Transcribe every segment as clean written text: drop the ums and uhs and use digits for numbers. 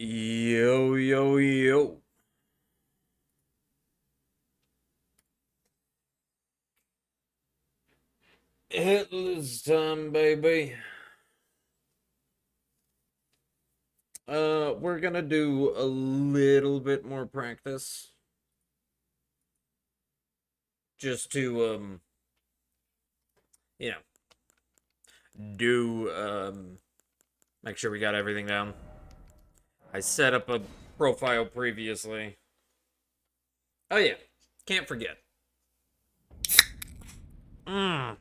Yo, yo, yo. Hitless time, baby. We're gonna do a little bit more practice. Just to, you know, do, make sure we got everything down. I set up a profile previously. Oh, yeah. Can't forget. Mmm.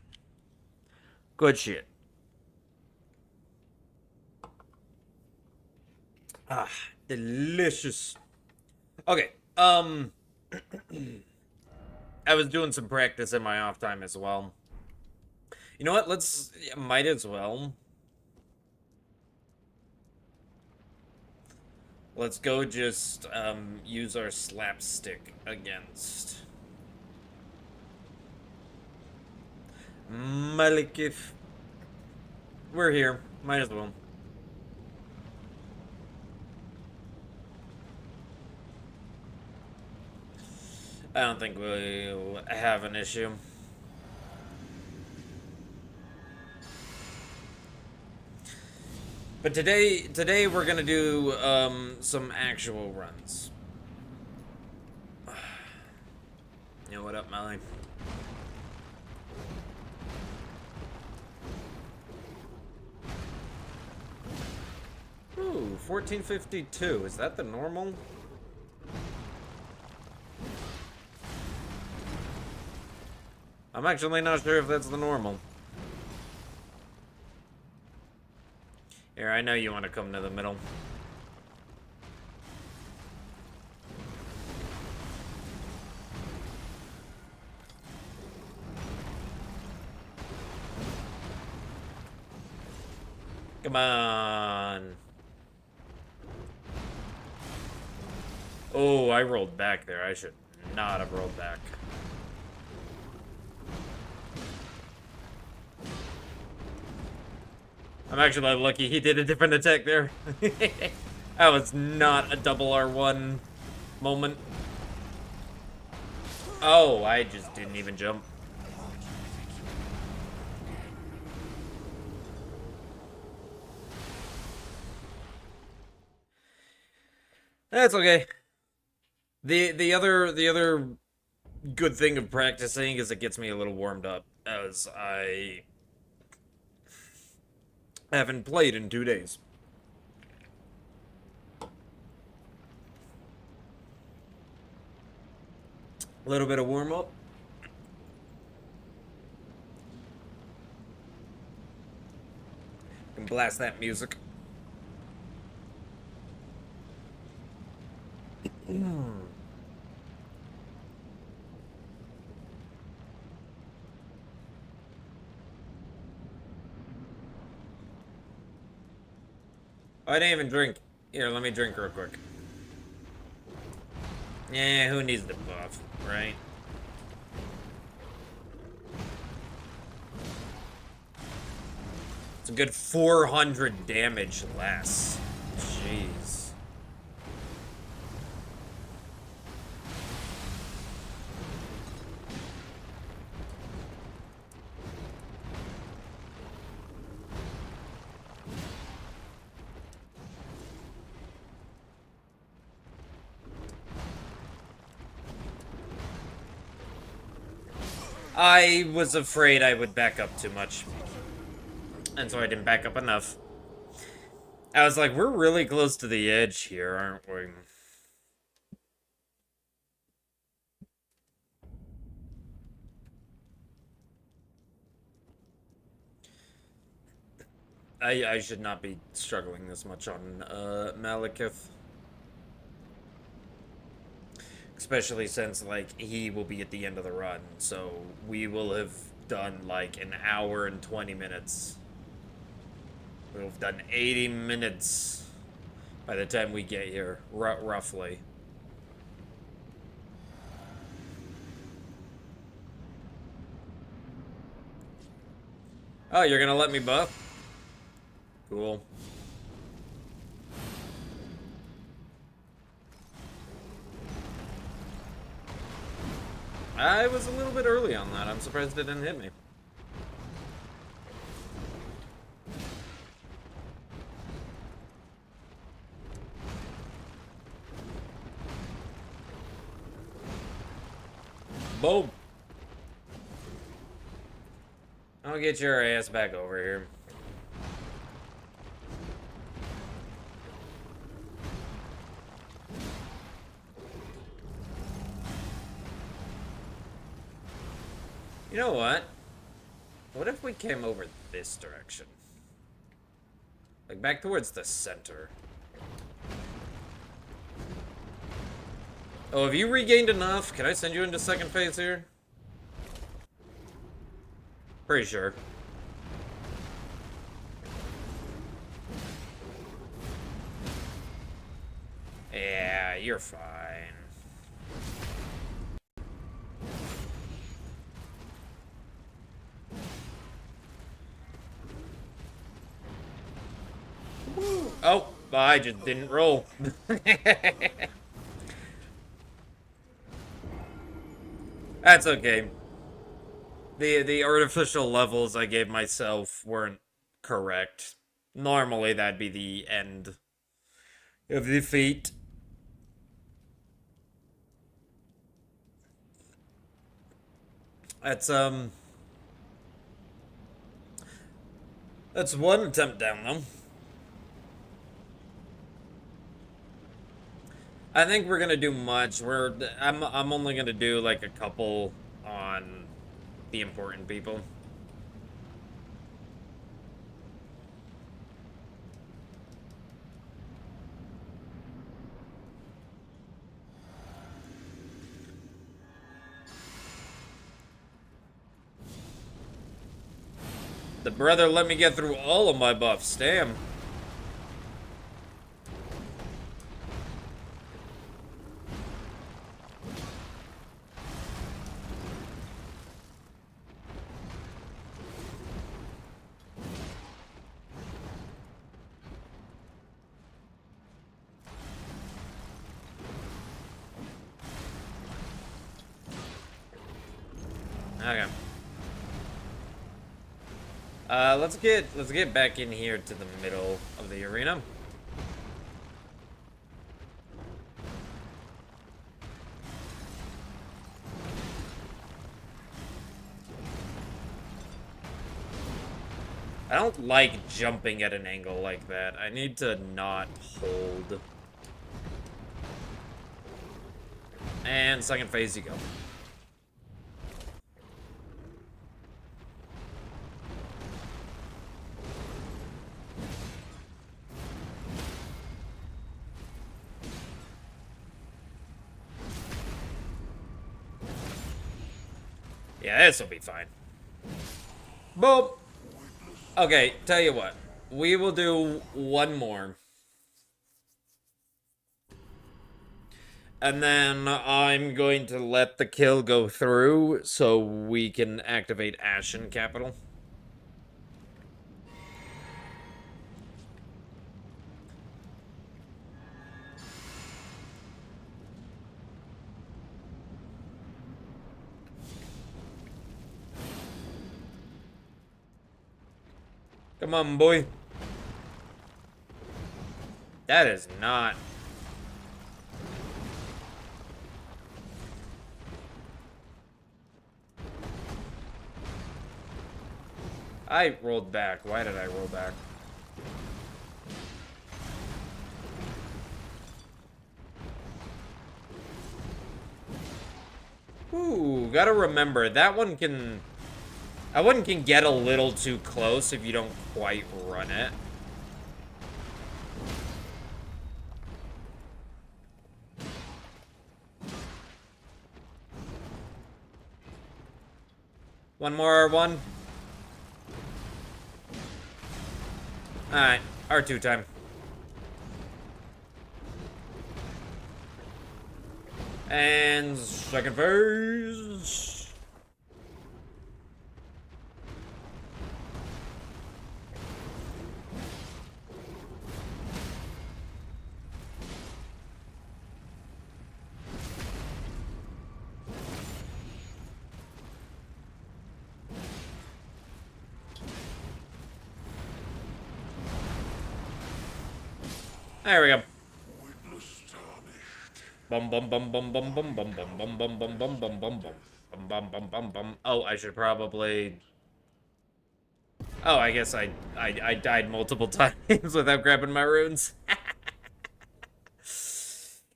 Good shit. Ah, delicious. Okay, I was doing some practice in my off time as well. You know what? Might as well. Let's go just use our slapstick against Malikif. We're here. Might as well. I don't think we'll have an issue. But today we're gonna do some actual runs. You know what up, Molly? Ooh, 1452. Is that the normal? I'm actually not sure if that's the normal. Here, I know you want to come to the middle. Come on. Oh, I rolled back there. I should not have rolled back. I'm actually lucky he did a different attack there. That was not a double R1 moment. Oh, I just didn't even jump. That's okay. The other good thing of practicing is it gets me a little warmed up, as I haven't played in 2 days. A little bit of warm up. And blast that music. I didn't even drink. Here, let me drink real quick. Yeah, who needs the buff, right? It's a good 400 damage less. Jeez. I was afraid I would back up too much. And so I didn't back up enough. I was like, we're really close to the edge here, aren't we? I should not be struggling this much on Malekith. Especially since, like, he will be at the end of the run. So we will have done, like, an hour and 20 minutes. We'll have done 80 minutes by the time we get here, roughly. Oh, you're gonna let me buff? Cool. I was a little bit early on that. I'm surprised it didn't hit me. Boom. I'll get your ass back over here. You know what? What if we came over this direction? Like back towards the center. Oh, have you regained enough? Can I send you into second phase here? Pretty sure. Yeah, you're fine. Oh, I just didn't roll. That's okay. The artificial levels I gave myself weren't correct. Normally that'd be the end of the feat. That's that's one attempt down though. I think we're gonna do much. I'm only gonna do like a couple on the important people. The brother let me get through all of my buffs. Damn. Okay. Let's get back in here to the middle of the arena. I don't like jumping at an angle like that. I need to not hold. And second phase you go. Yeah, this will be fine. Boom. Okay, tell you what. We will do one more. And then I'm going to let the kill go through so we can activate Ashen Capital. Come on, boy. That is not... I rolled back. Why did I roll back? Ooh, gotta remember, that one can get a little too close if you don't quite run it. One more R1. Alright, R2 time. And second phase. There we go. Bum bum bum bum bum bum bum bum bum bum bum bum bum bum bum bum bum bum bum. Oh, I should probably. Oh, I guess I died multiple times without grabbing my runes.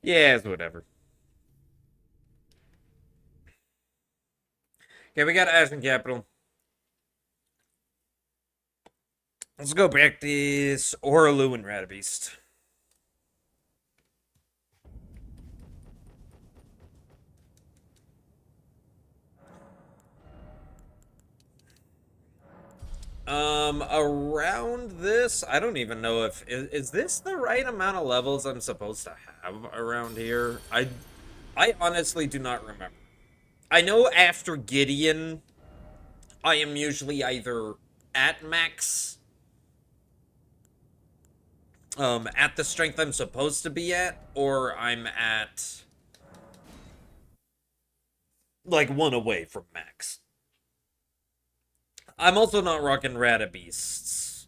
Yeah, it's whatever. Okay, we got Ashen Capital. Let's go back this Oralu and Radabeast. Around this, I don't even know if is this the right amount of levels I'm supposed to have around here. I honestly do not remember. I know after Gideon, I am usually either at max, at the strength I'm supposed to be at, or I'm at like one away from max. I'm also not rocking Radabeasts.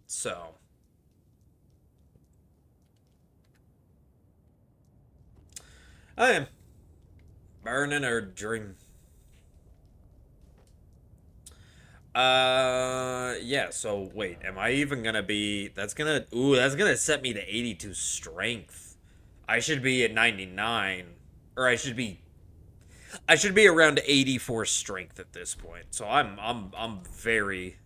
So. I am. Burning or dream. Yeah, so wait, am I even gonna be... That's gonna set me to 82 strength. I should be at 99. Or I should be around 84 strength at this point. So I'm very...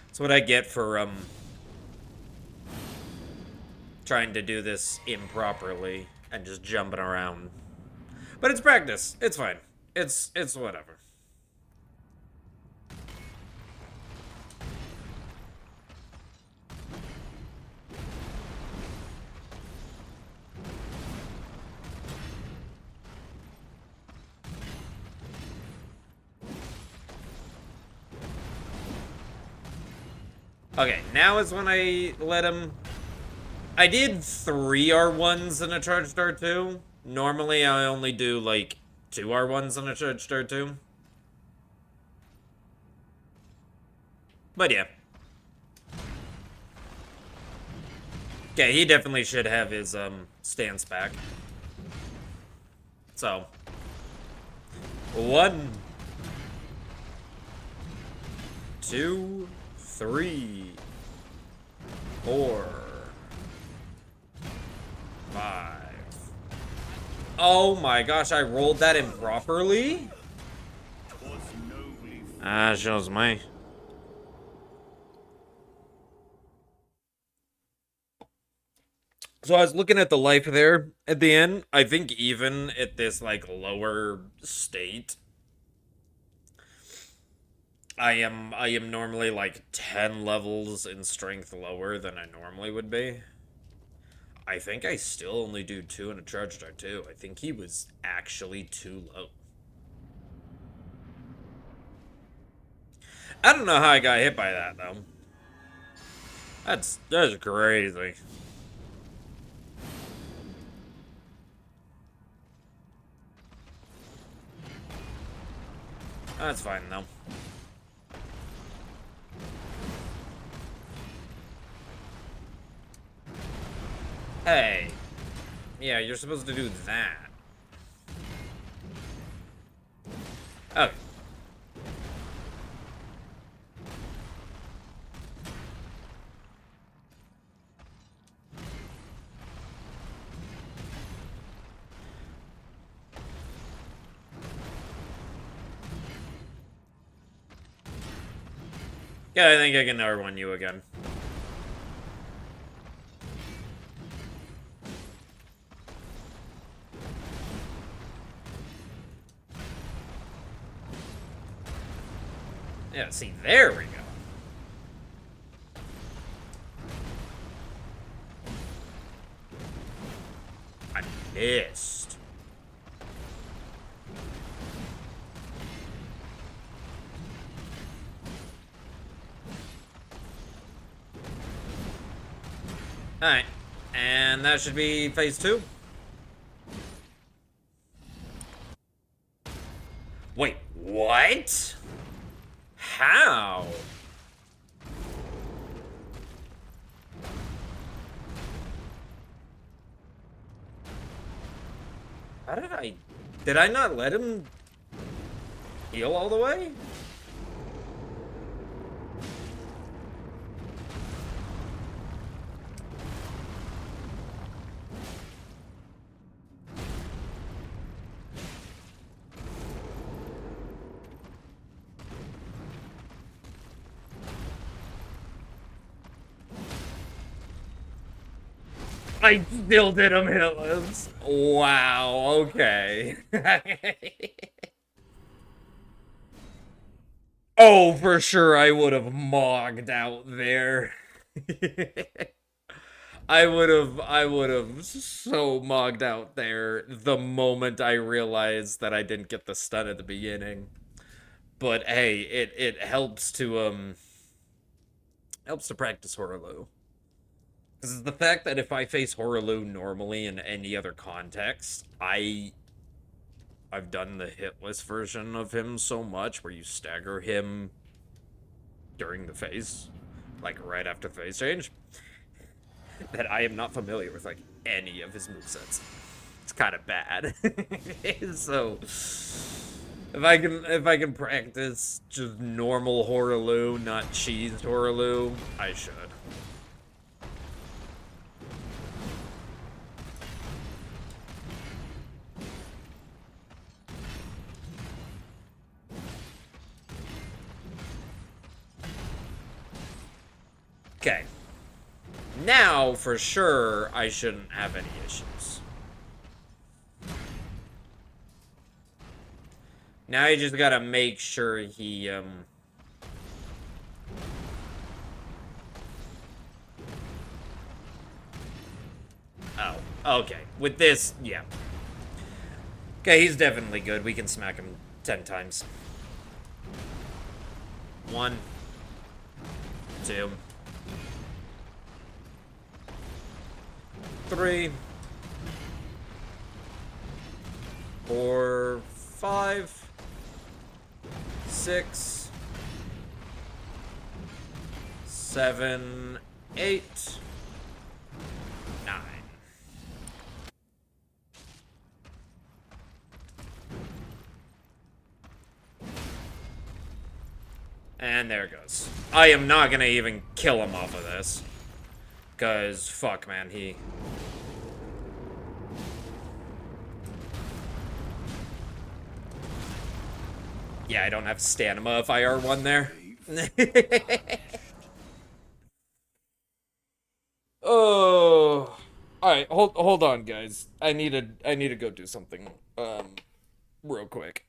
That's what I get for, trying to do this improperly and just jumping around. But it's practice. It's fine. It's whatever. Okay, now is when I let him... I did 3 R1s and a charged R2. Normally, I only do, like, 2 R1s and a charged R2. But yeah. Okay, he definitely should have his, stance back. So. 1, 2, 3, 4, 5. Oh my gosh, I rolled that improperly? Shows me. So I was looking at the life there at the end. I think even at this, like, lower state, I am normally like 10 levels in strength lower than I normally would be. I think I still only do 2 in a charged R2. I think he was actually too low. I don't know how I got hit by that, though. That's crazy. That's fine, though. Hey. Yeah, you're supposed to do that. Okay. Yeah, I think I can R1 you again. Yeah, see, there we go. I missed. Alright. And that should be phase 2. Wait, what? How? How did I... Did I not let him heal all the way? I still did him hitless. Wow, okay. Oh, for sure I would have mogged out there. I would have so mogged out there the moment I realized that I didn't get the stun at the beginning. But hey, it helps to practice Horaloo. Because the fact that if I face Horaloo normally in any other context, I've done the hitless version of him so much where you stagger him during the phase, like right after the phase change, that I am not familiar with like any of his movesets. It's kind of bad. So if I can practice just normal Horaloo, not cheesed Horaloo, I should. Okay. Now, for sure, I shouldn't have any issues. Now you just gotta make sure he, Oh, okay. With this, yeah. Okay, he's definitely good. We can smack him 10 times. 1, 2, 3, 4, 5, 6, 7, 8, 9. And there it goes. I am not gonna even kill him off of this. Because, fuck, man, he... Yeah, I don't have stamina if I R1 there. Oh... Alright, hold on, guys. I need to go do something, real quick.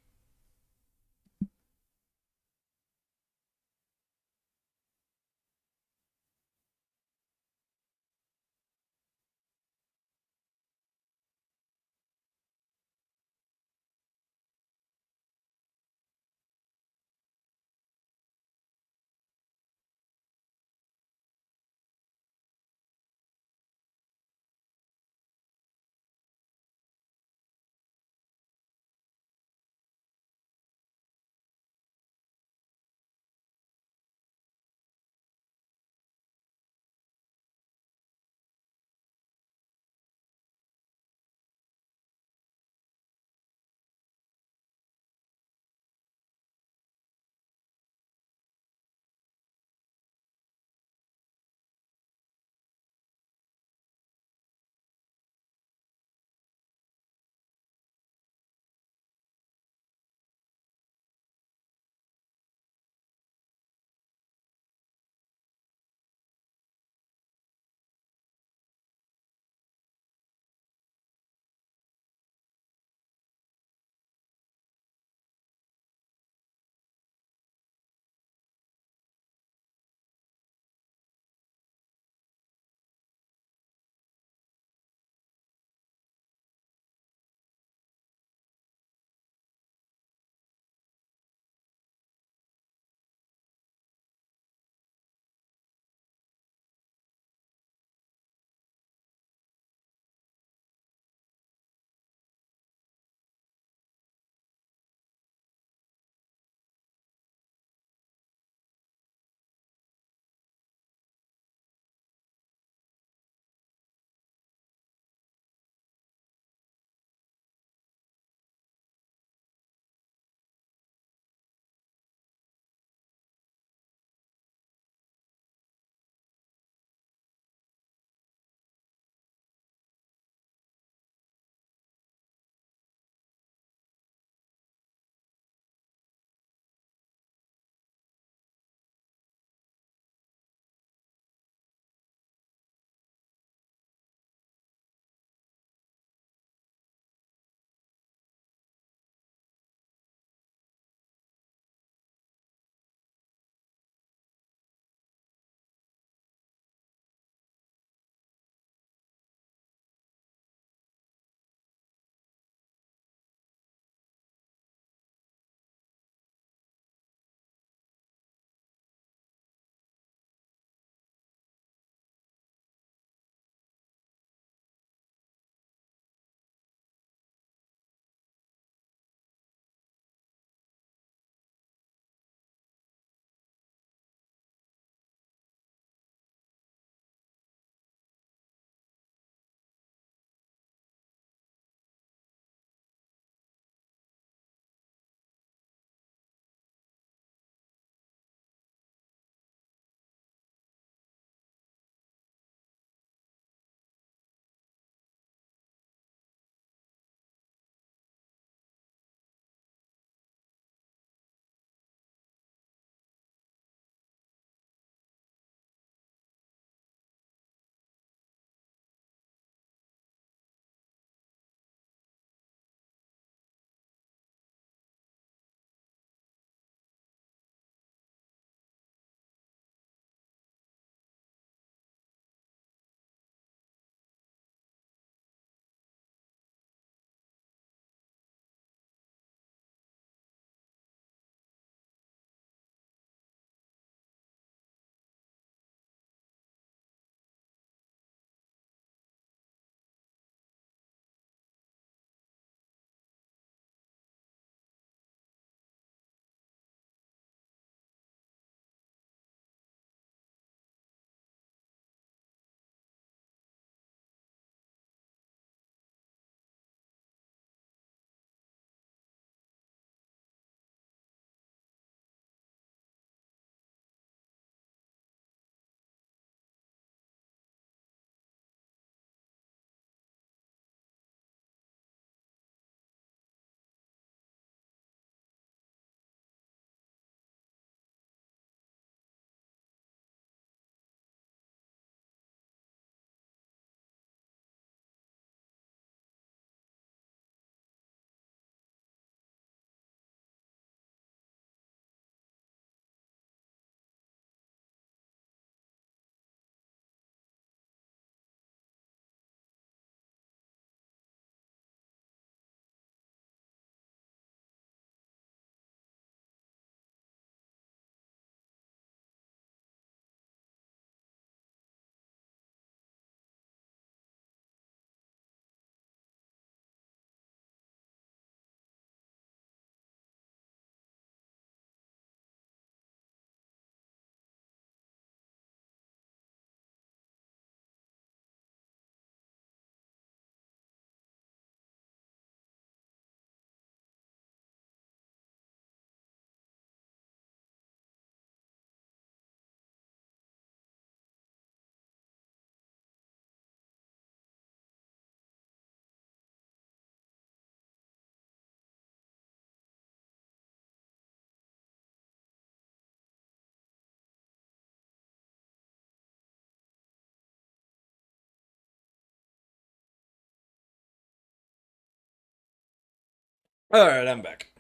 Alright, I'm back.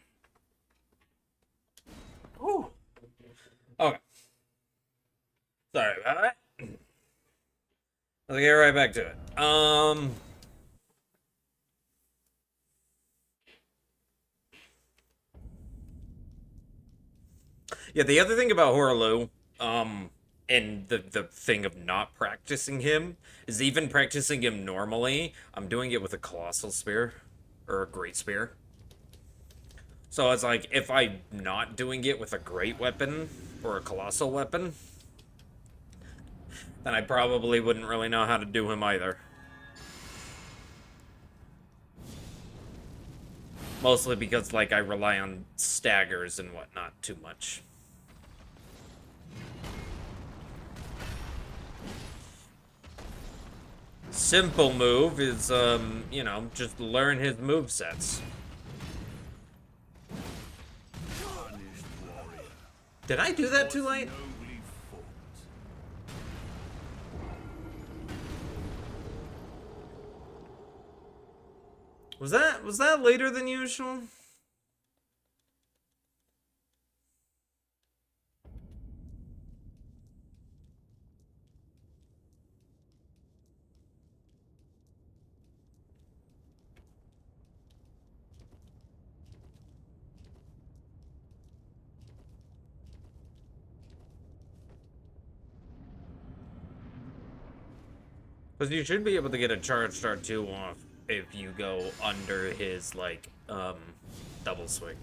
Whew. Okay. Sorry about that. Let's get right back to it. Yeah, the other thing about Horaloo, and the thing of not practicing him is even practicing him normally, I'm doing it with a colossal spear or a great spear. So it's like if I'm not doing it with a great weapon or a colossal weapon, then I probably wouldn't really know how to do him either. Mostly because like I rely on staggers and whatnot too much. Simple move is, you know, just learn his move sets. Did I do that too late? Was that later than usual? Because you should be able to get a charge start 2 off if you go under his, like, double swing.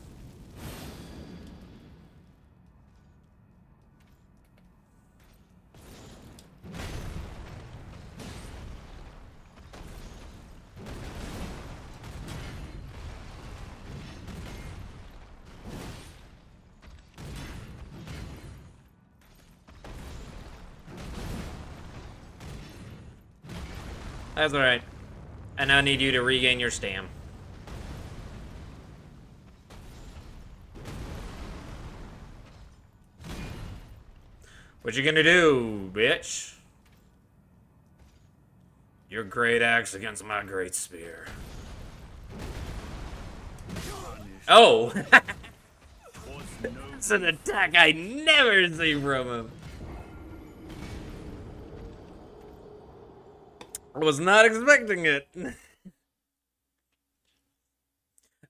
That's alright. I now need you to regain your stam. What you gonna do, bitch? Your great axe against my great spear. Oh! It's an attack I never see from him. I was not expecting it.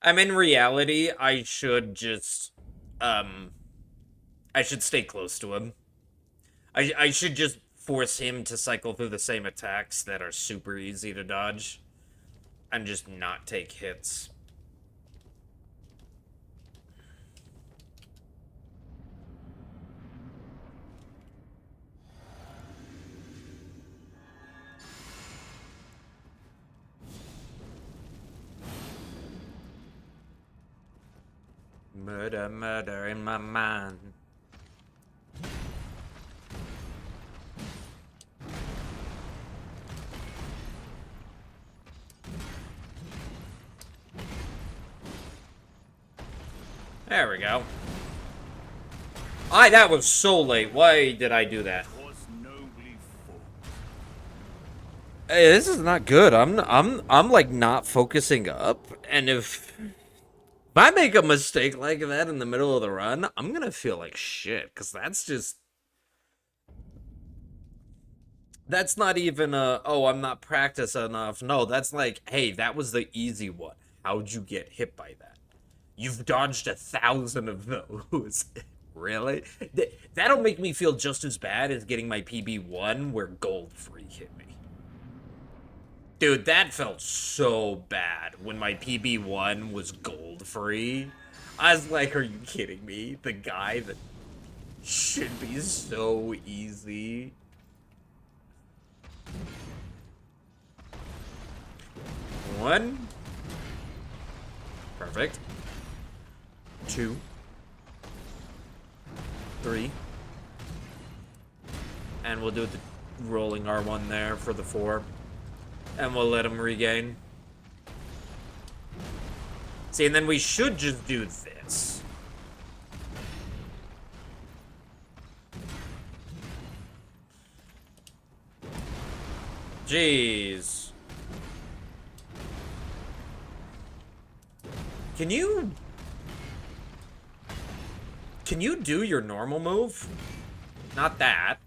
In reality, I should just, I should stay close to him. I should just force him to cycle through the same attacks that are super easy to dodge. And just not take hits. Murder, murder in my mind. There we go. That was so late. Why did I do that? Hey, this is not good. I'm like not focusing up, and if I make a mistake like that in the middle of the run, I'm gonna feel like shit, because that's not even a, oh, I'm not practiced enough. No, that's like, hey, that was the easy one. How'd you get hit by that? You've dodged 1,000 of those. Really? That'll make me feel just as bad as getting my PB1 where Gold Free hit me. Dude, that felt so bad when my PB1 was Gold Free. I was like, are you kidding me? The guy that should be so easy. One. Perfect. 2. 3. And we'll do the rolling R1 there for the 4. And we'll let him regain. See, and then we should just do this. Jeez. Can you... Can you do your normal move? Not that.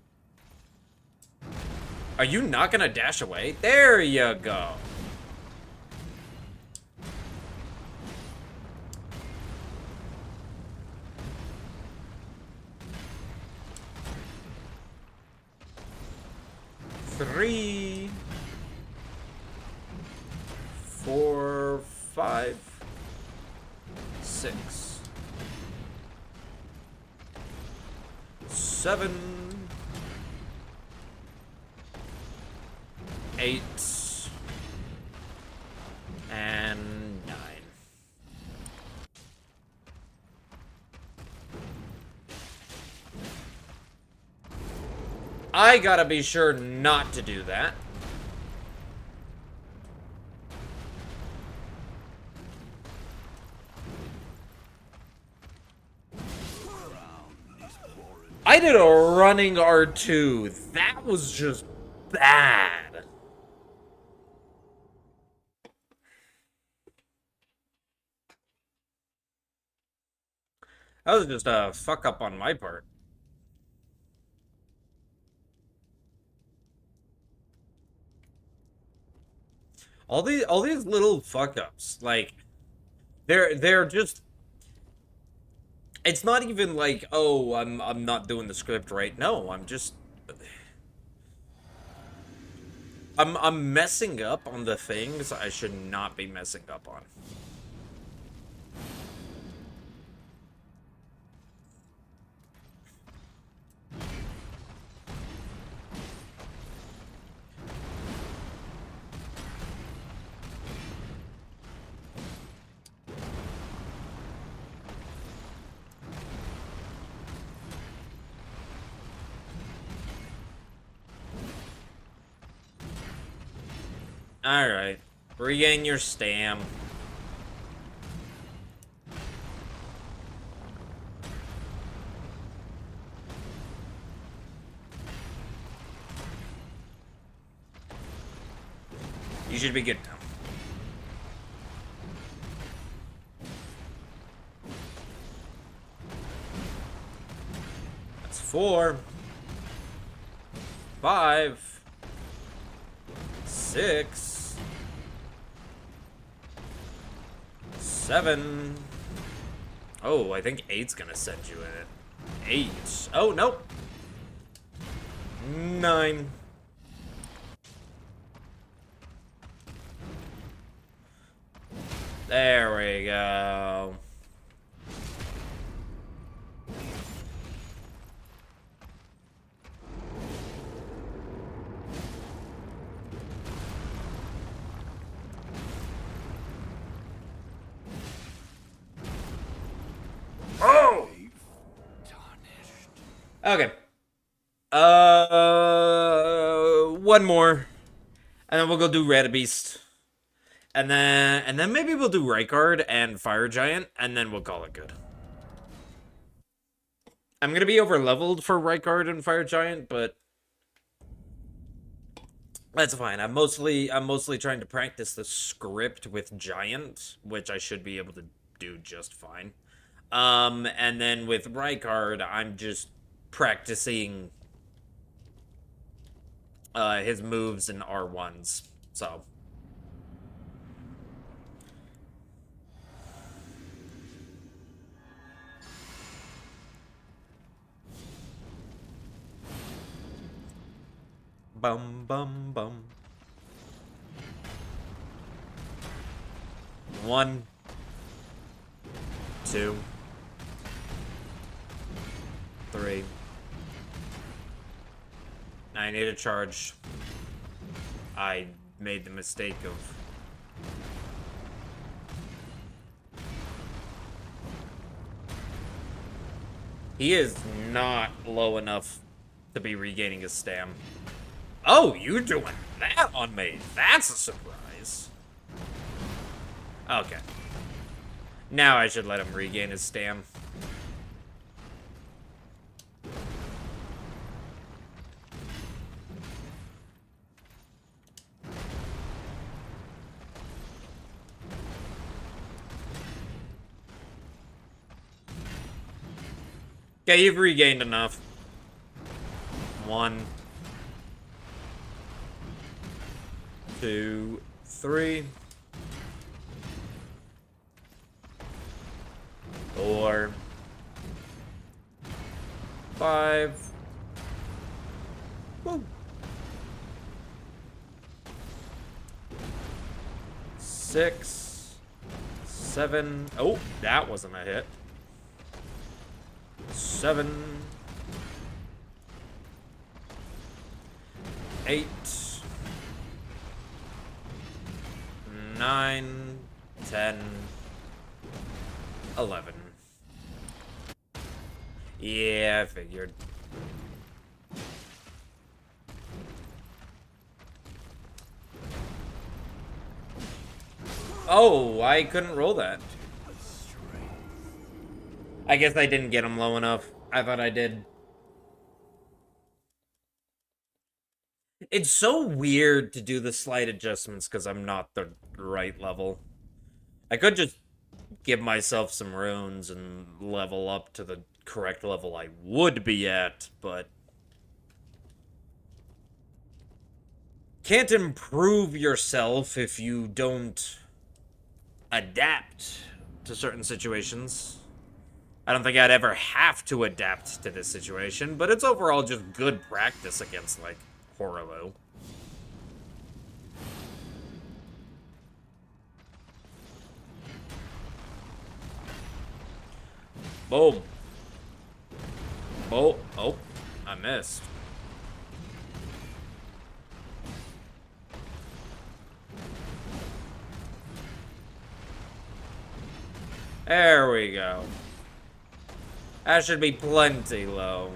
Are you not gonna dash away? There you go. Three, 4, 5, 6, 7, 8, and 9. I gotta be sure not to do that. I did a running R2. That was just bad. That was just a fuck up on my part. All these little fuck ups, like they're just, it's not even like, oh, I'm not doing the script right. No, I'm messing up on the things I should not be messing up on. Alright. Regain your stam. You should be good now. That's 4, 5, 6, 7. Oh, I think 8's gonna send you in it. 8. Oh, nope. 9. There we go. Oh! Okay. One more. And then we'll go do Red Beast. And then maybe we'll do Rykard and Fire Giant, and then we'll call it good. I'm gonna be over leveled for Rykard and Fire Giant, but that's fine. I'm mostly trying to practice the script with Giant, which I should be able to do just fine. And then with Rykard, I'm just practicing his moves and R1s. So bum bum bum. 1, 2, 3. I need a charge. I made the mistake of... He is not low enough to be regaining his stam. Oh, you're doing that on me. That's a surprise. Okay. Now I should let him regain his stam. Okay, you've regained enough. 1, 2, 3, 4, 5. Woo. 6, 7. Oh, that wasn't a hit. 7, 8, 9, 10, 11. Yeah, I figured. Oh, I couldn't roll that. I guess I didn't get him low enough. I thought I did. It's so weird to do the slight adjustments because I'm not the right level. I could just give myself some runes and level up to the correct level I would be at, but can't improve yourself if you don't adapt to certain situations. I don't think I'd ever have to adapt to this situation, but it's overall just good practice against, like, Horolo. Boom. Oh, oh, I missed. There we go. That should be plenty low.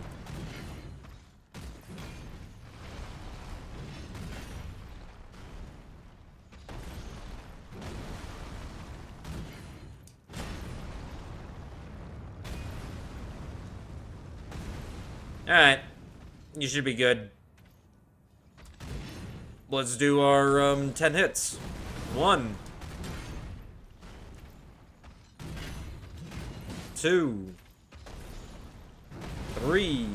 Alright. You should be good. Let's do our 10 hits. 1, 2, 3,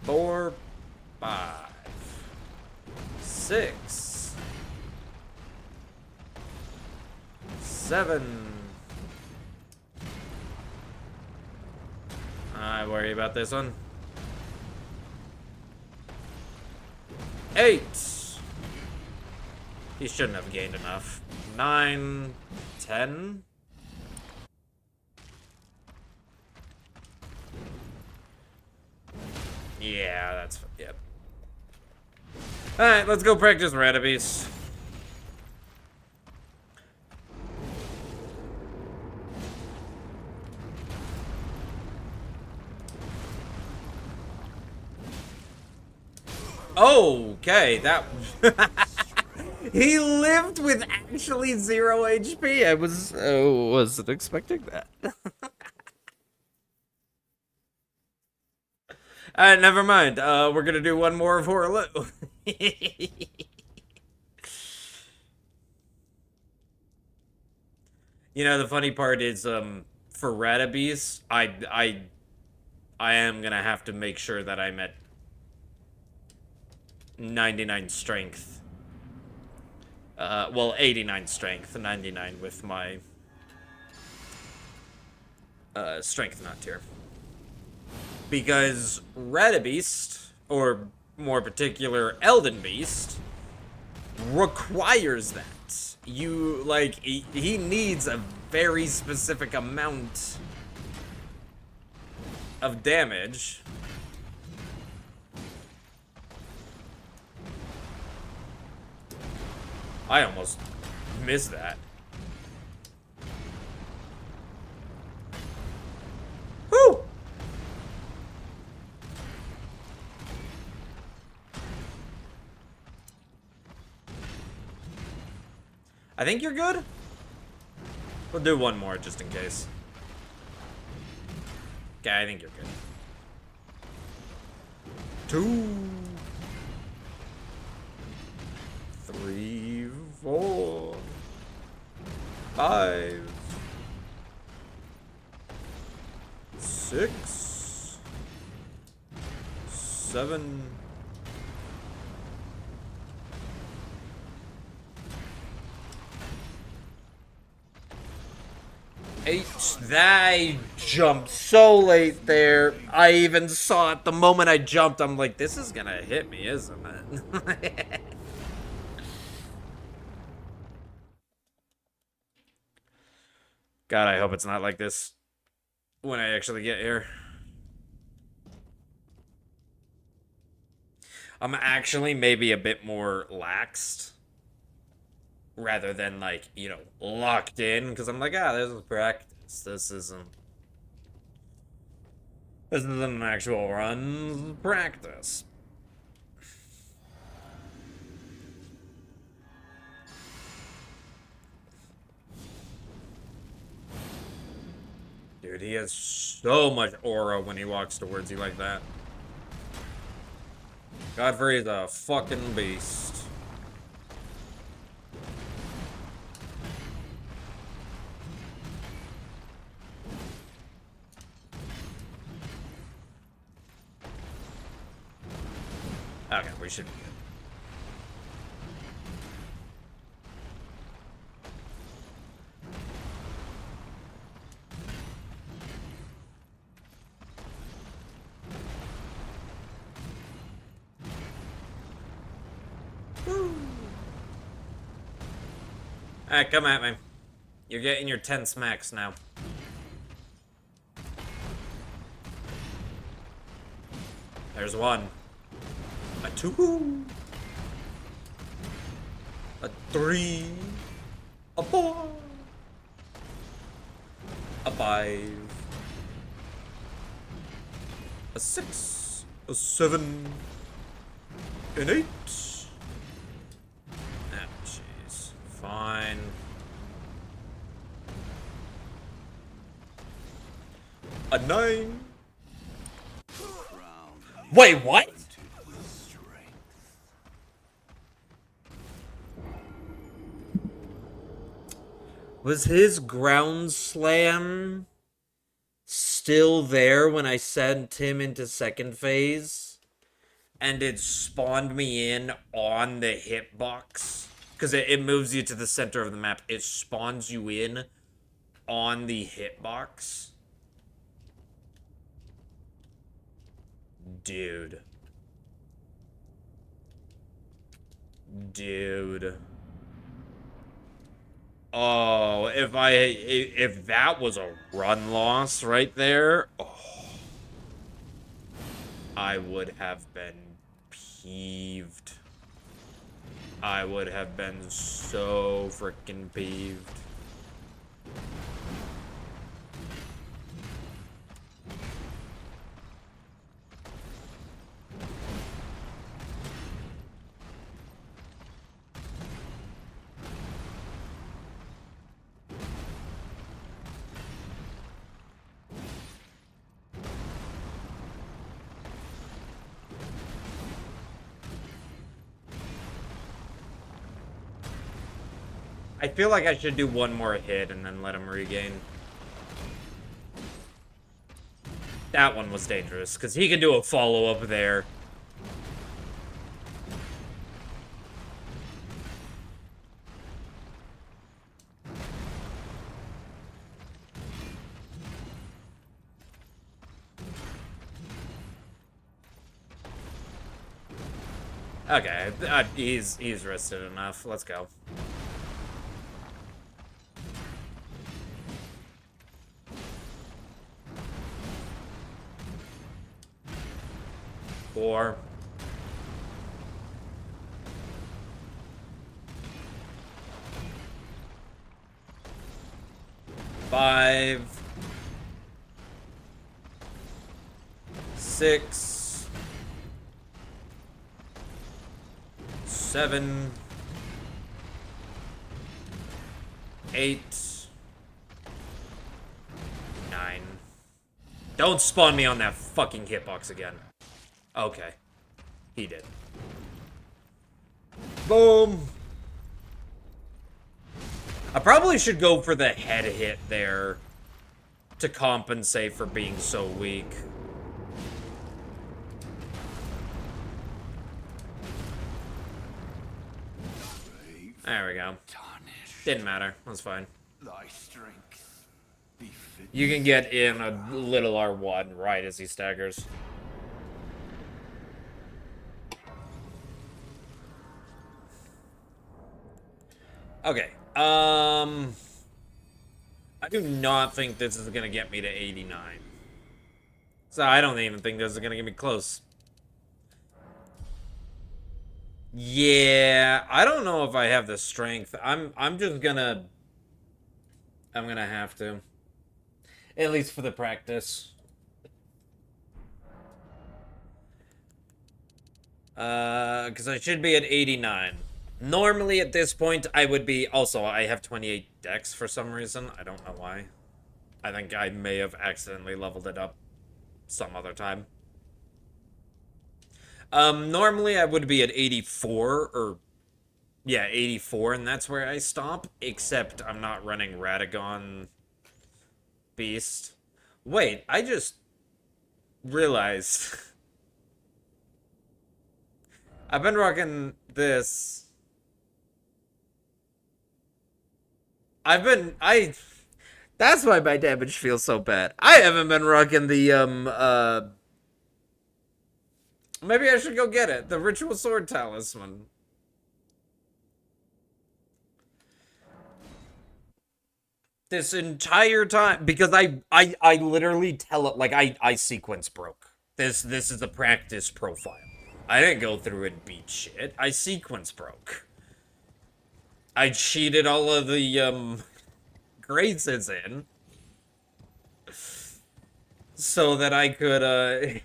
4, 5, 6, 7. I worry about this one. 8. He shouldn't have gained enough. 9, 10. Yeah, that's... Yep. Alright, let's go practice Radabeast. Okay, that... He lived with actually 0 HP. I wasn't expecting that. Alright, never mind. We're gonna do one more of Horolo. You know, the funny part is, for Radabeast, I am gonna have to make sure that I'm at 99 strength. Well, 89 strength, 99 with my strength nut tier. Because Radabeast, or more particular, Elden Beast, requires that. You, like, he needs a very specific amount of damage. I almost missed that. Woo! I think you're good. We'll do one more just in case. Okay, I think you're good. 2, 3, 4, 5, 6, 7, 8. I jumped so late there. I even saw it the moment I jumped. I'm like, this is gonna hit me, isn't it? God, I hope it's not like this when I actually get here. I'm actually maybe a bit more laxed rather than, like, you know, locked in, because I'm like, this is practice. This isn't an actual run. This is practice. Dude, he has so much aura when he walks towards you like that. Godfrey is a fucking beast. Okay, we should be good. Woo. Alright, come at me. You're getting your 10 smacks now. There's 1. A 2. A 3. A 4. A 5. A 6. A 7. An 8. Ah, jeez. Fine. A 9. Wait, what? Was his ground slam still there when I sent him into second phase? And it spawned me in on the hitbox? Because it moves you to the center of the map. It spawns you in on the hitbox. Dude. Oh, if that was a run loss right there, I would have been peeved. I would have been so freaking peeved. I feel like I should do one more hit and then let him regain. That one was dangerous, because he can do a follow-up there. Okay, he's rested enough. Let's go. Four. 5. 6. 7. 8. 9. Don't spawn me on that fucking hitbox again. Okay. He did. Boom! I probably should go for the head hit there. to compensate for being so weak. There we go. Didn't matter. That's fine. You can get in a little R1 right as he staggers. Okay. I do not think this is gonna get me to 89. So I don't even think this is gonna get me close. Yeah, I don't know if I have the strength. I'm just gonna have to. At least for the practice. Because I should be at 89. Normally at this point I would be, also I have 28 dex for some reason. I don't know why. I think I may have accidentally leveled it up some other time. Normally I would be at 84, or yeah, 84, and that's where I stop, except I'm not running Radagon Beast. Wait, I just realized I've been rocking this. That's why my damage feels so bad. I haven't been rocking the, maybe I should go get it. The Ritual Sword Talisman. This entire time, because I literally tell it, like, I sequence broke. This is a practice profile. I didn't go through and beat shit. I sequence broke. I cheated all of the, graces in. So that I could,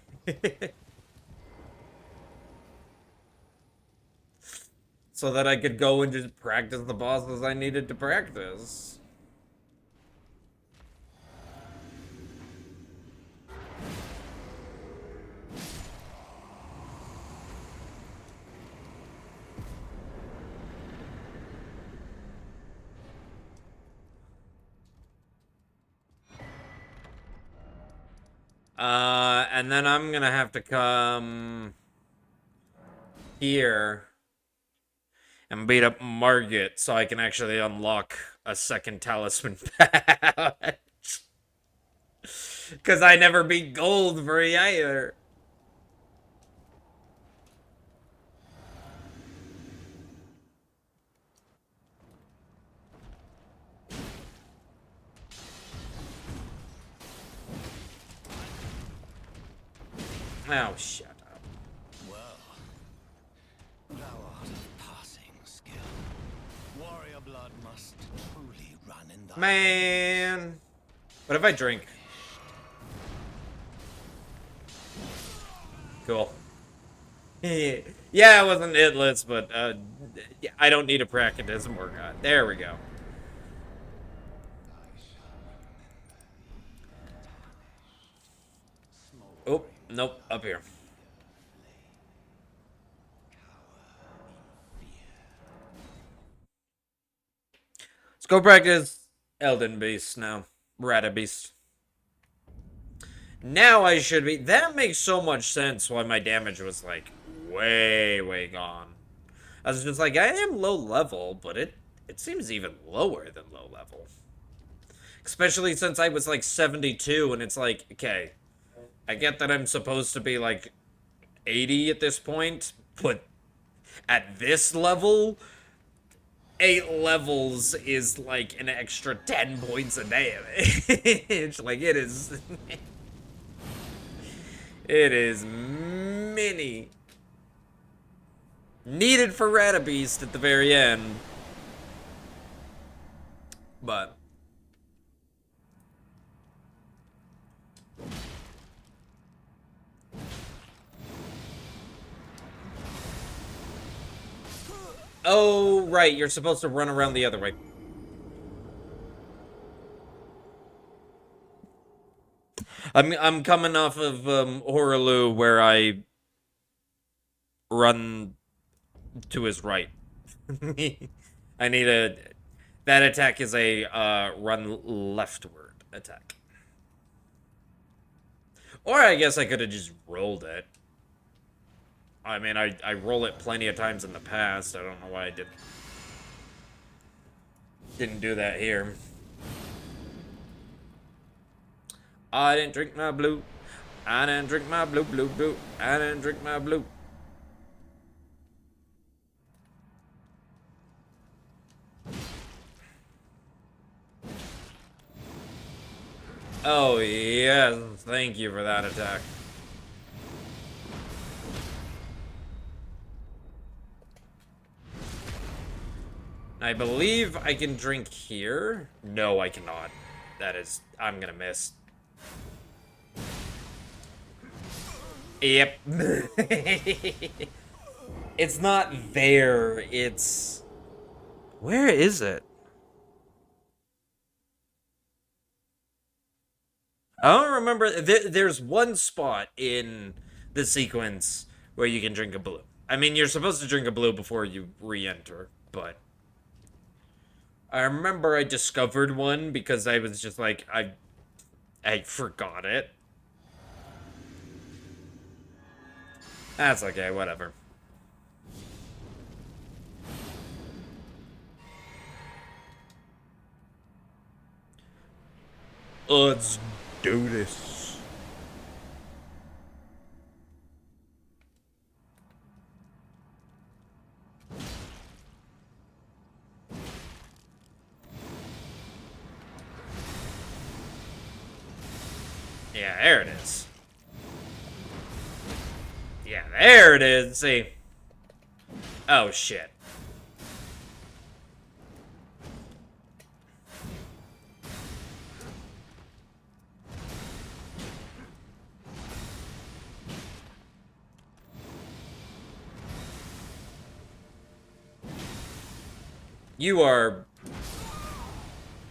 so that I could go and just practice the bosses I needed to practice. And then I'm gonna have to come here and beat up Margit so I can actually unlock a second talisman patch. Because I never beat gold for either. Oh, shut up. Well, thou art of passing skill. Warrior blood must truly run in thy Man. What if I drink? Cool. Yeah, it wasn't hitless, but I don't need a pragmatism workout. There we go. Oh, nope, up here. Let's go practice Elden Beast now. Rata Beast. Now I should be... That makes so much sense why my damage was, like, way gone. I was just like, I am low level, but it seems even lower than low level. Especially since I was, like, 72, and it's like, okay, I get that I'm supposed to be, like, 80 at this point, but at this level, 8 levels is, like, an extra 10 points of damage. Like, it is... It is mini. Needed for Rata Beast at the very end. But... Oh, right, you're supposed to run around the other way. I'm coming off of Horaloo where I run to his right. I need a... That attack is a run leftward attack. Or I guess I could have just rolled it. I mean, I roll it plenty of times in the past. I don't know why I didn't do that here. I didn't drink my blue. I didn't drink my blue, blue, blue. I didn't drink my blue. Oh, yes. Thank you for that attack. I believe I can drink here. No, I cannot. That is... I'm gonna miss. Yep. It's not there. It's... Where is it? I don't remember. There's one spot in the sequence where you can drink a blue. I mean, you're supposed to drink a blue before you re-enter, but... I remember I discovered one because I was just like, I forgot it. That's okay, whatever. Let's do this. Yeah, there it is. Yeah, there it is. See? Oh, shit. You are...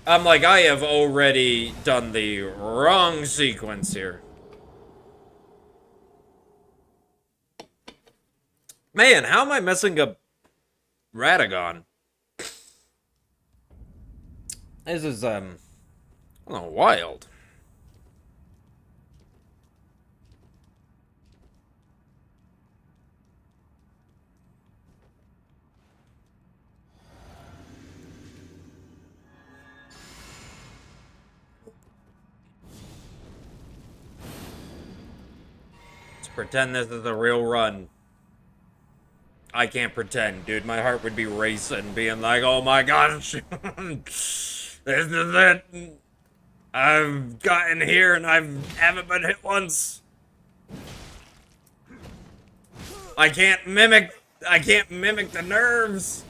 I'm like, I have already done the wrong sequence here. Man, how am I messing up Radagon? This is, oh, wild. Let's pretend this is a real run. I can't pretend, dude. My heart would be racing, being like, oh my gosh. This is it. I've gotten here and haven't been hit once. I can't mimic the nerves.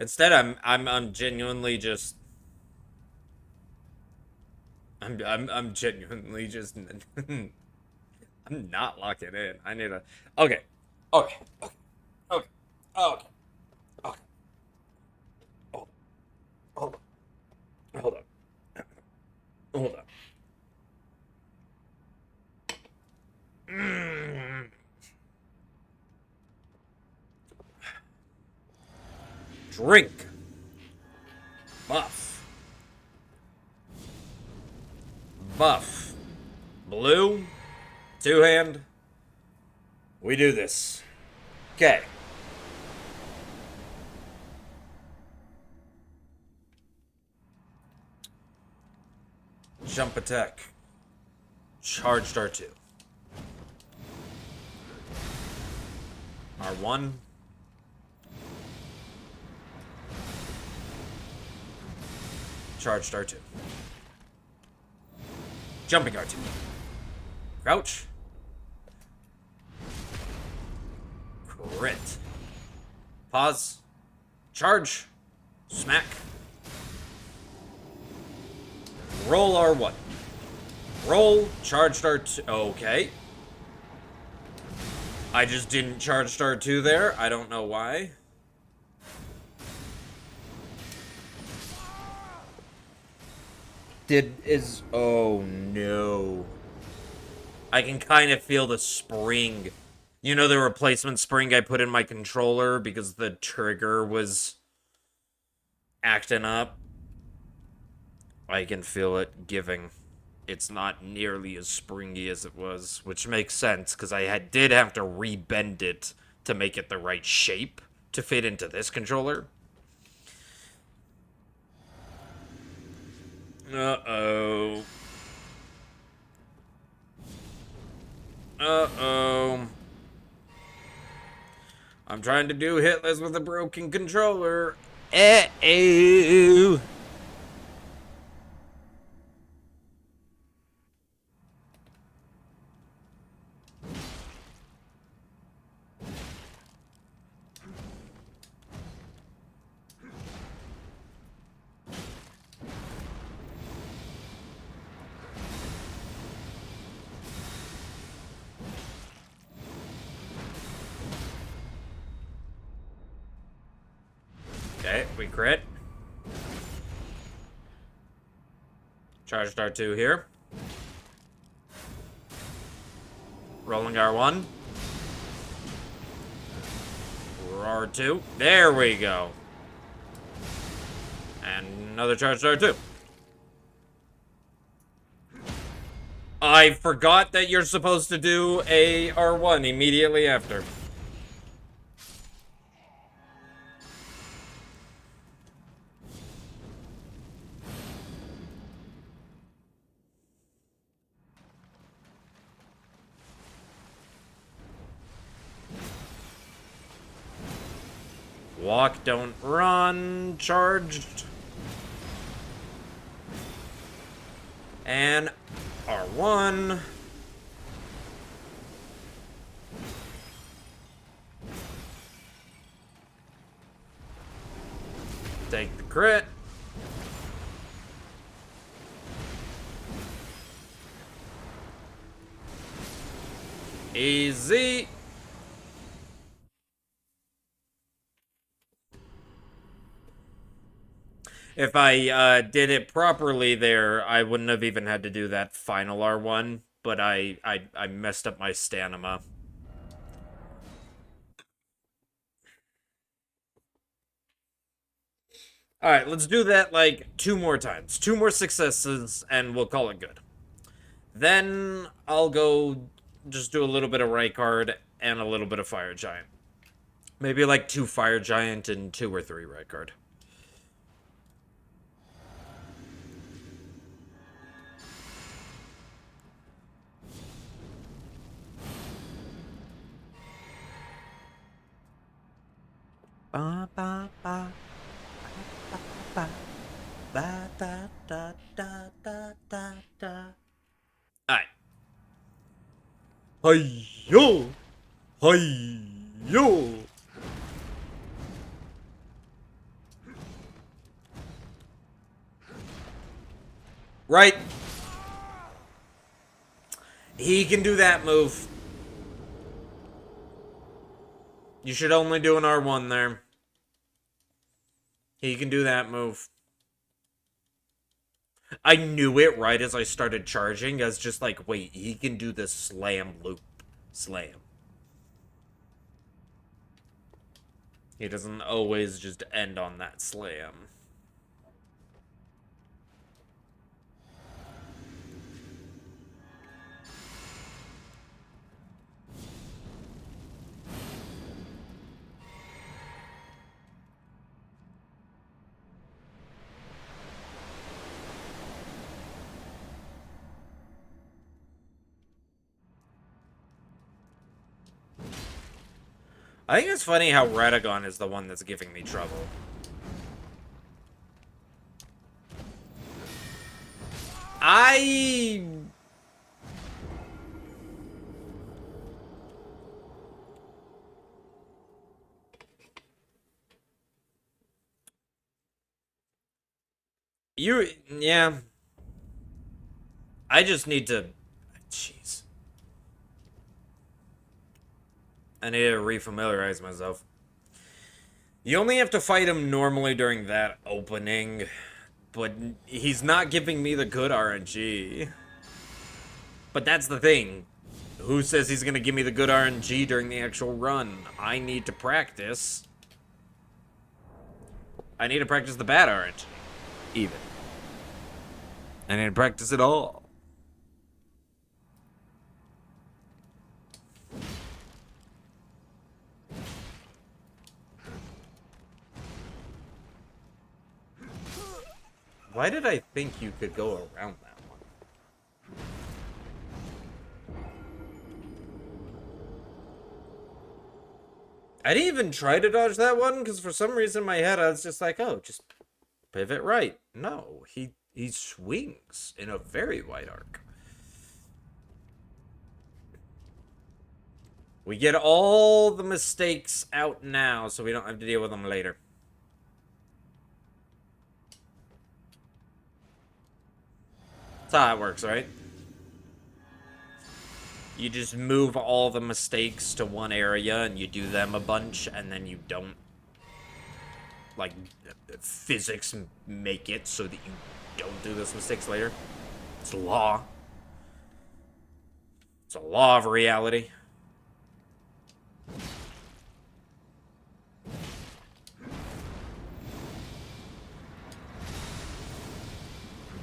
Instead, I'm genuinely just I'm genuinely just I'm not locking in. I need a okay. Okay. Okay. Okay. Okay. Okay. Hold on. Hold on. Hold on. Drink. Buff. Buff. Blue. Two-hand. We do this. Okay. Jump attack. Charged R2. R1. Charged R2. Jumping R2. Crouch. Crit. Pause. Charge. Smack. Roll R1. Roll. Charged R2. Okay. I just didn't charge R2 there. I don't know why. Oh no. I can kind of feel the spring. You know the replacement spring I put in my controller because the trigger was acting up? I can feel it giving. It's not nearly as springy as it was, which makes sense because did have to rebend it to make it the right shape to fit into this controller. Uh-oh. Uh-oh. I'm trying to do Hitless with a broken controller. Uh-oh. Okay, we crit. Charged R2 here. Rolling R1. R2. There we go. And another charged R2. I forgot that you're supposed to do a R1 immediately after. Walk, don't run. Charged. And R1. Take the crit. Easy. If I did it properly there, I wouldn't have even had to do that final R1, but I messed up my stamina. Alright, let's do that like 2 more times. 2 more successes, and we'll call it good. Then I'll go just do a little bit of right card and a little bit of Fire Giant. Maybe like 2 Fire Giant and 2 or 3 right card. Ba ba ba ba ba da da da da da da. Alright. Hi-yo! Hi-yo! Right. He can do that move. You should only do an R1 there. He can do that move. I knew it right as I started charging. I was just like, wait, he can do the slam loop. Slam. He doesn't always just end on that slam. I think it's funny how Radagon is the one that's giving me trouble. Yeah. I just need to... Jeez. I need to refamiliarize myself. You only have to fight him normally during that opening, but he's not giving me the good RNG. But that's the thing. Who says he's gonna give me the good RNG during the actual run? I need to practice. I need to practice the bad RNG. Even. I need to practice it all. Why did I think you could go around that one? I didn't even try to dodge that one, because for some reason in my head I was just like, oh, just pivot right. No, he swings in a very wide arc. We get all the mistakes out now, so we don't have to deal with them later. That's how it works, right? You just move all the mistakes to one area and you do them a bunch, and then you don't, like, physics make it so that you don't do those mistakes later. It's a law. It's a law of reality.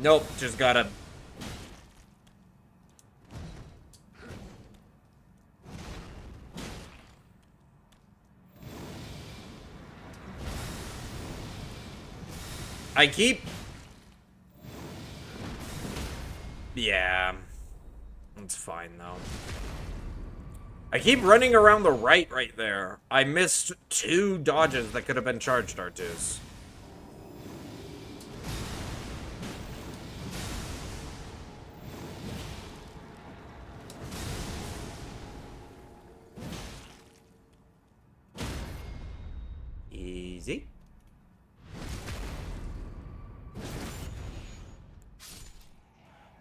Nope, just gotta... I keep... Yeah. That's fine, though. I keep running around the right there. I missed 2 dodges that could have been charged R2s. Easy.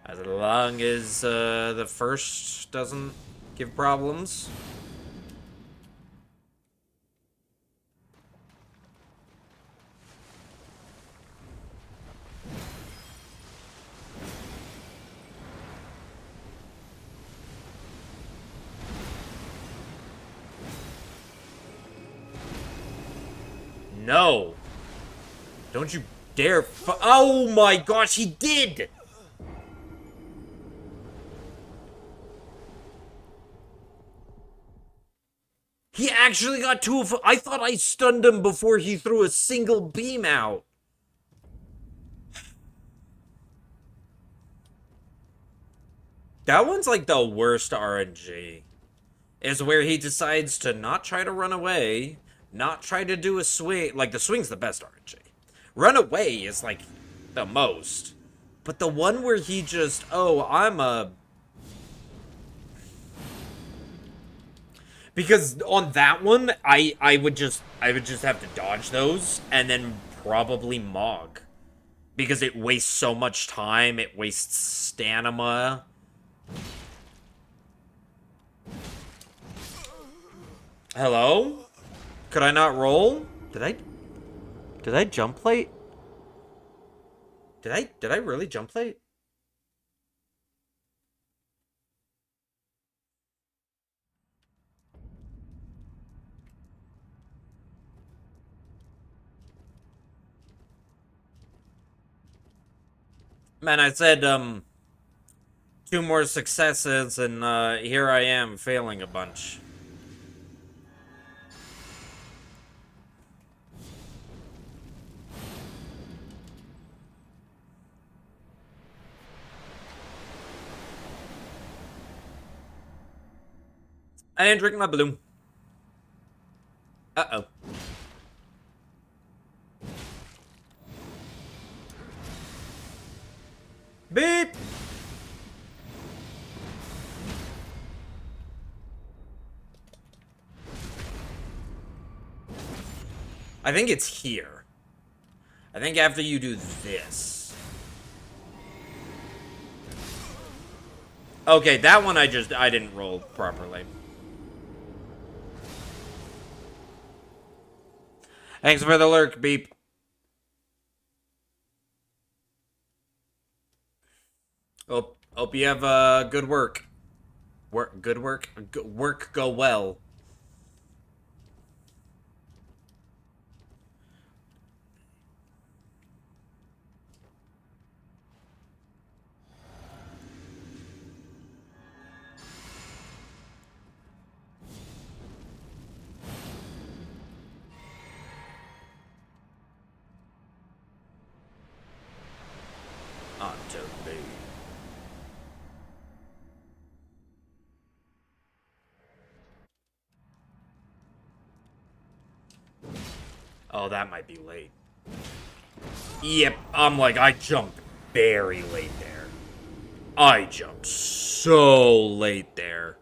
As long as the first doesn't give problems. No. Don't you dare oh my gosh, he did! He actually got 2 of... I thought I stunned him before he threw a single beam out. That one's like the worst RNG. Is where he decides to not try to run away, not try to do a swing. Like, the swing's the best RNG. Run away is, like, the most. But the one where he just, oh, I'm a... Because on that one, I would just have to dodge those and then probably Mog. Because it wastes so much time, it wastes stamina. Hello? Could I not roll? Did I jump plate? Did I really jump plate? Man, I said, 2 more successes, and, here I am, failing a bunch. I didn't drink my balloon. Uh-oh. Beep! I think it's here. I think after you do this. Okay, that one I didn't roll properly. Thanks for the lurk, Beep. Hope you have good work. Good work. Work go well. Onto me. Oh, that might be late. Yep, I'm like, I jumped very late there. I jumped so late there.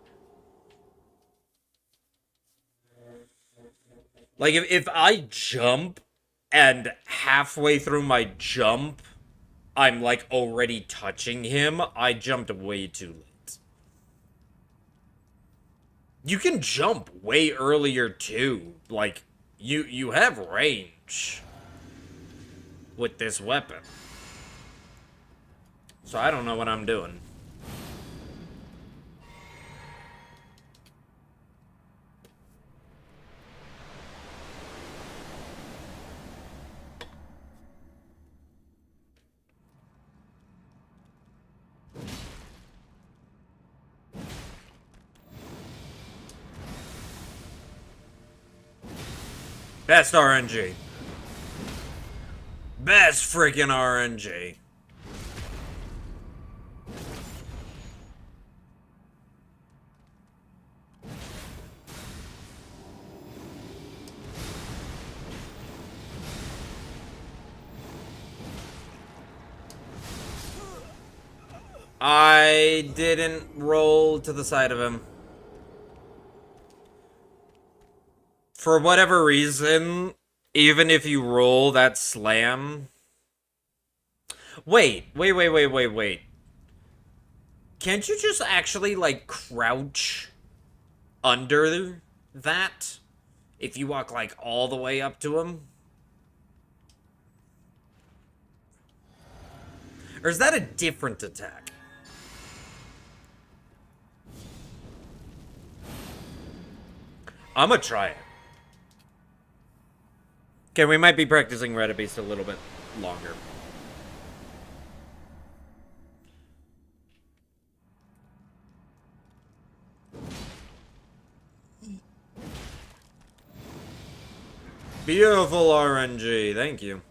Like, if I jump and halfway through my jump, I'm like already touching him, I jumped way too late. You can jump way earlier too. Like, you have range with this weapon. So I don't know what I'm doing. Best RNG. Best freaking RNG. I didn't roll to the side of him. For whatever reason, even if you roll that slam... Wait. Can't you just actually, like, crouch under that? If you walk, like, all the way up to him? Or is that a different attack? I'm gonna try it. Okay, we might be practicing Red Beast a little bit longer. Beautiful RNG, thank you.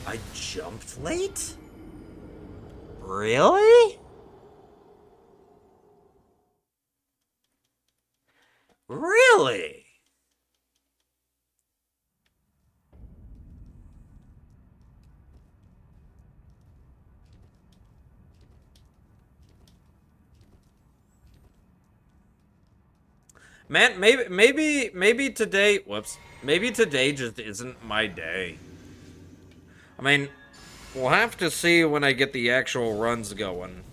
I jumped late? Really? Really? Man, maybe today, whoops. Maybe today just isn't my day. I mean, we'll have to see when I get the actual runs going.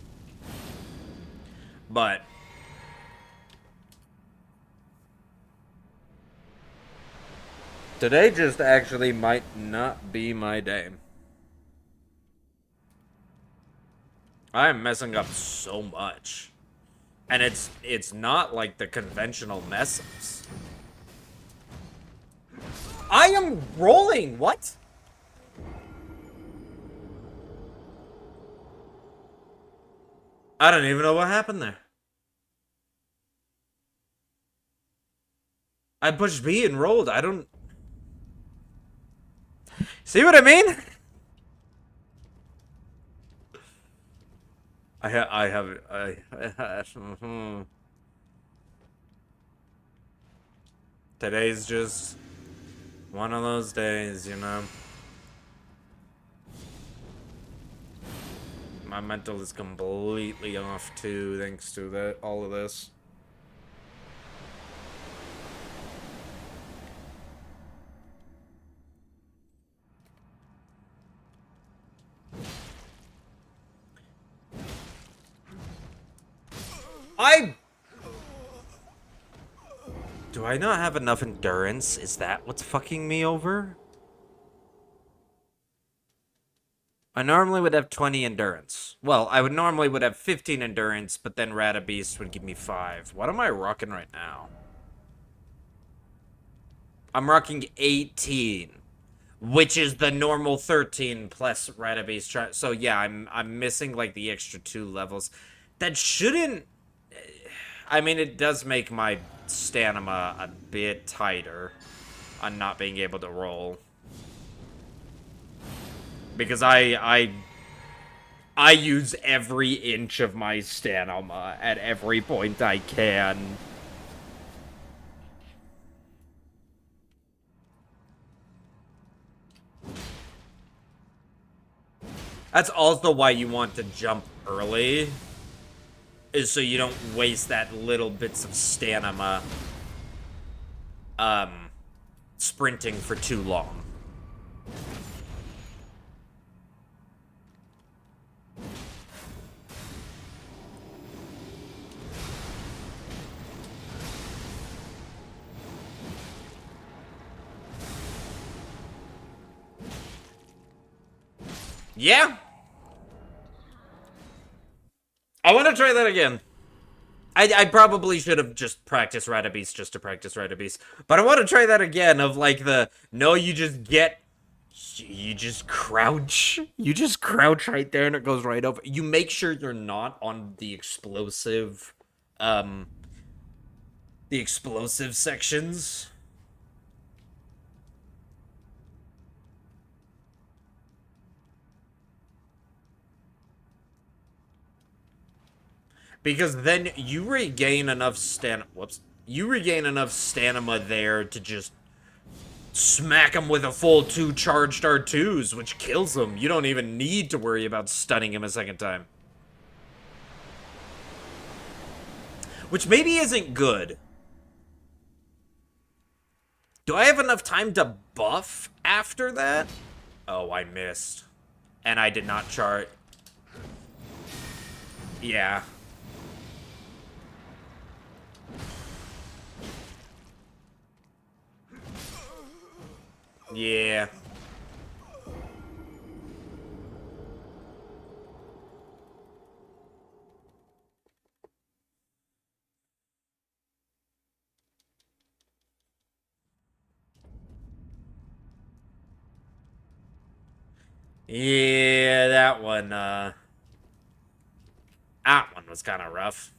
But today just actually might not be my day. I am messing up so much. And it's not like the conventional messes. I am rolling, what? I don't even know what happened there. I pushed B and rolled, I don't... See what I mean? Today's just one of those days, you know. My mental is completely off too, thanks to that all of this. Do I not have enough endurance? Is that what's fucking me over? I normally would have 20 endurance. Well, I would normally would have 15 endurance, but then Rata Beast would give me 5. What am I rocking right now? I'm rocking 18, which is the normal 13 plus Rata Beast. So yeah, I'm missing like the extra 2 levels. That shouldn't. I mean, it does make my stamina a bit tighter on not being able to roll. Because I use every inch of my stamina at every point I can. That's also why you want to jump early, is so you don't waste that little bits of stamina sprinting for too long. Yeah. I want to try that again. I probably should have just practiced Rata Beast just to practice Rata Beast. But I want to try that again of like no, you just crouch. You just crouch right there and it goes right over. You make sure you're not on the explosive sections. Because then you regain enough you regain enough stamina there to just smack him with a full 2 charged R2s, which kills him. You don't even need to worry about stunning him a second time. Which maybe isn't good. Do I have enough time to buff after that? Oh, I missed. And I did not chart. Yeah. Yeah. Yeah, that one was kind of rough.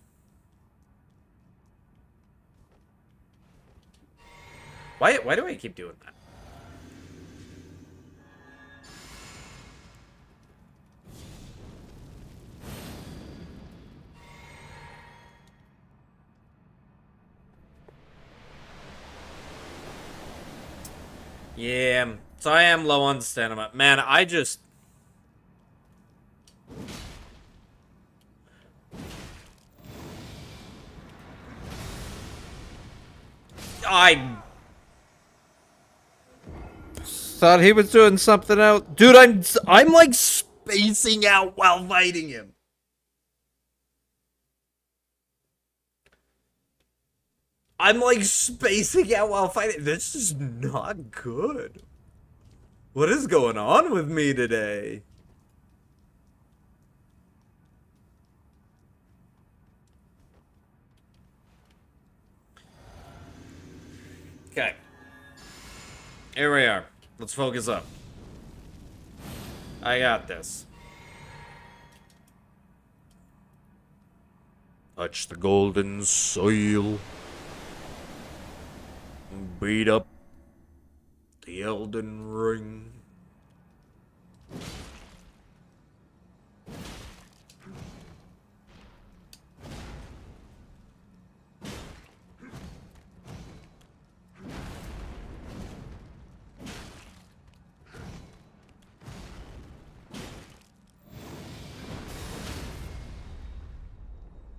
Why do I keep doing that? Yeah, so I am low on stamina. Man, I thought he was doing something else. Dude, I'm like spacing out while fighting him. I'm like spacing out while fighting. This is not good. What is going on with me today? Okay. Here we are. Let's focus up. I got this. Touch the golden soil. Beat up the Elden Ring.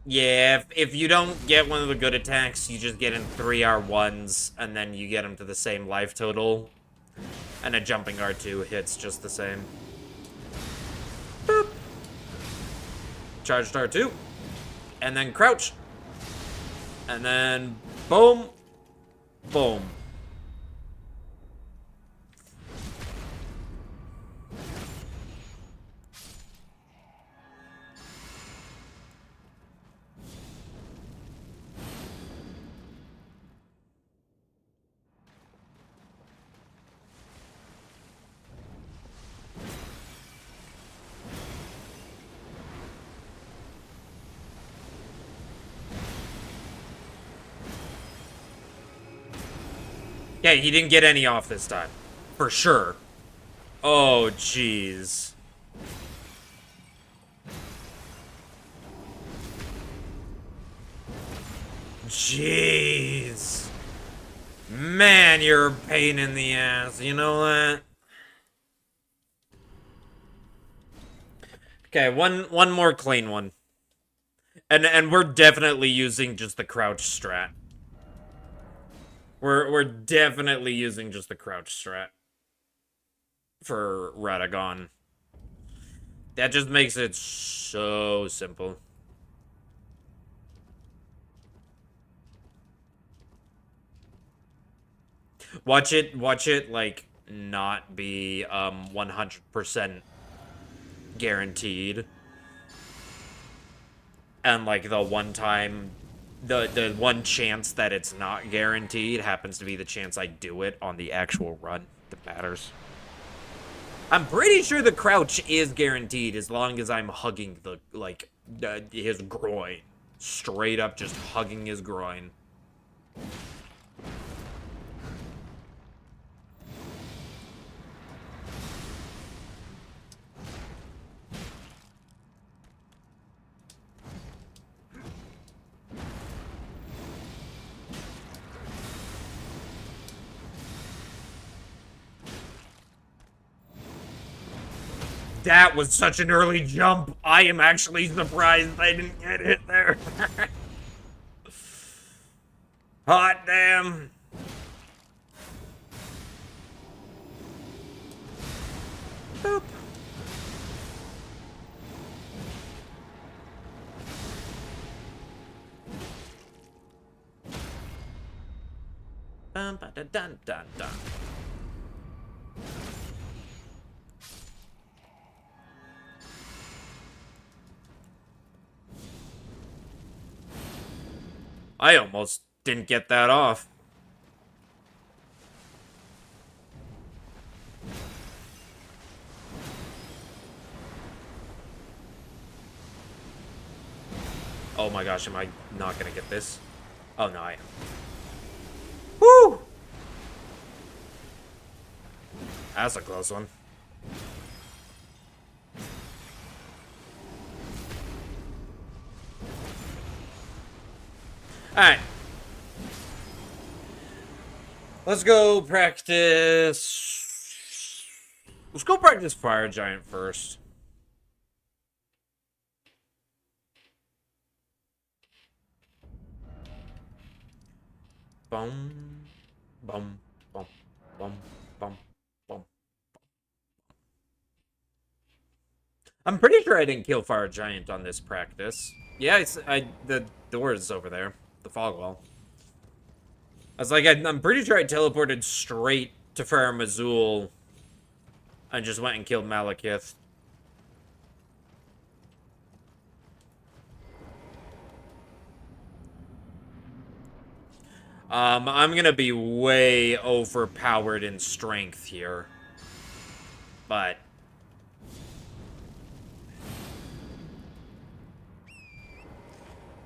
Yeah, if you don't get one of the good attacks, you just get in 3 R1s, and then you get them to the same life total. And a jumping R2 hits just the same. Boop. Charged R2. And then crouch. And then boom. Boom. Okay, he didn't get any off this time. For sure. Oh, jeez. Jeez. Man, you're a pain in the ass. You know that? Okay, one more clean one. And we're definitely using just the crouch strat. We're definitely using just the crouch strat for Radagon. That just makes it so simple. Watch it like not be 100% guaranteed. And like the one time the one chance that it's not guaranteed happens to be the chance I do it on the actual run that matters. I'm pretty sure the crouch is guaranteed as long as I'm hugging the his groin. Straight up just hugging his groin. That was such an early jump. I am actually surprised I didn't get hit there. Hot damn. Boop. Dun, dun, dun, dun, dun. I almost didn't get that off. Oh my gosh, am I not gonna get this? Oh no, I am. Woo! That's a close one. Alright. Let's go practice. Let's go practice Fire Giant first. Bum, bum, bum, bum, bum, bum. I'm pretty sure I didn't kill Fire Giant on this practice. Yeah, the door is over there. The fog wall. I was like, I'm pretty sure I teleported straight to Farum Azul and just went and killed Malekith. I'm gonna be way overpowered in strength here. But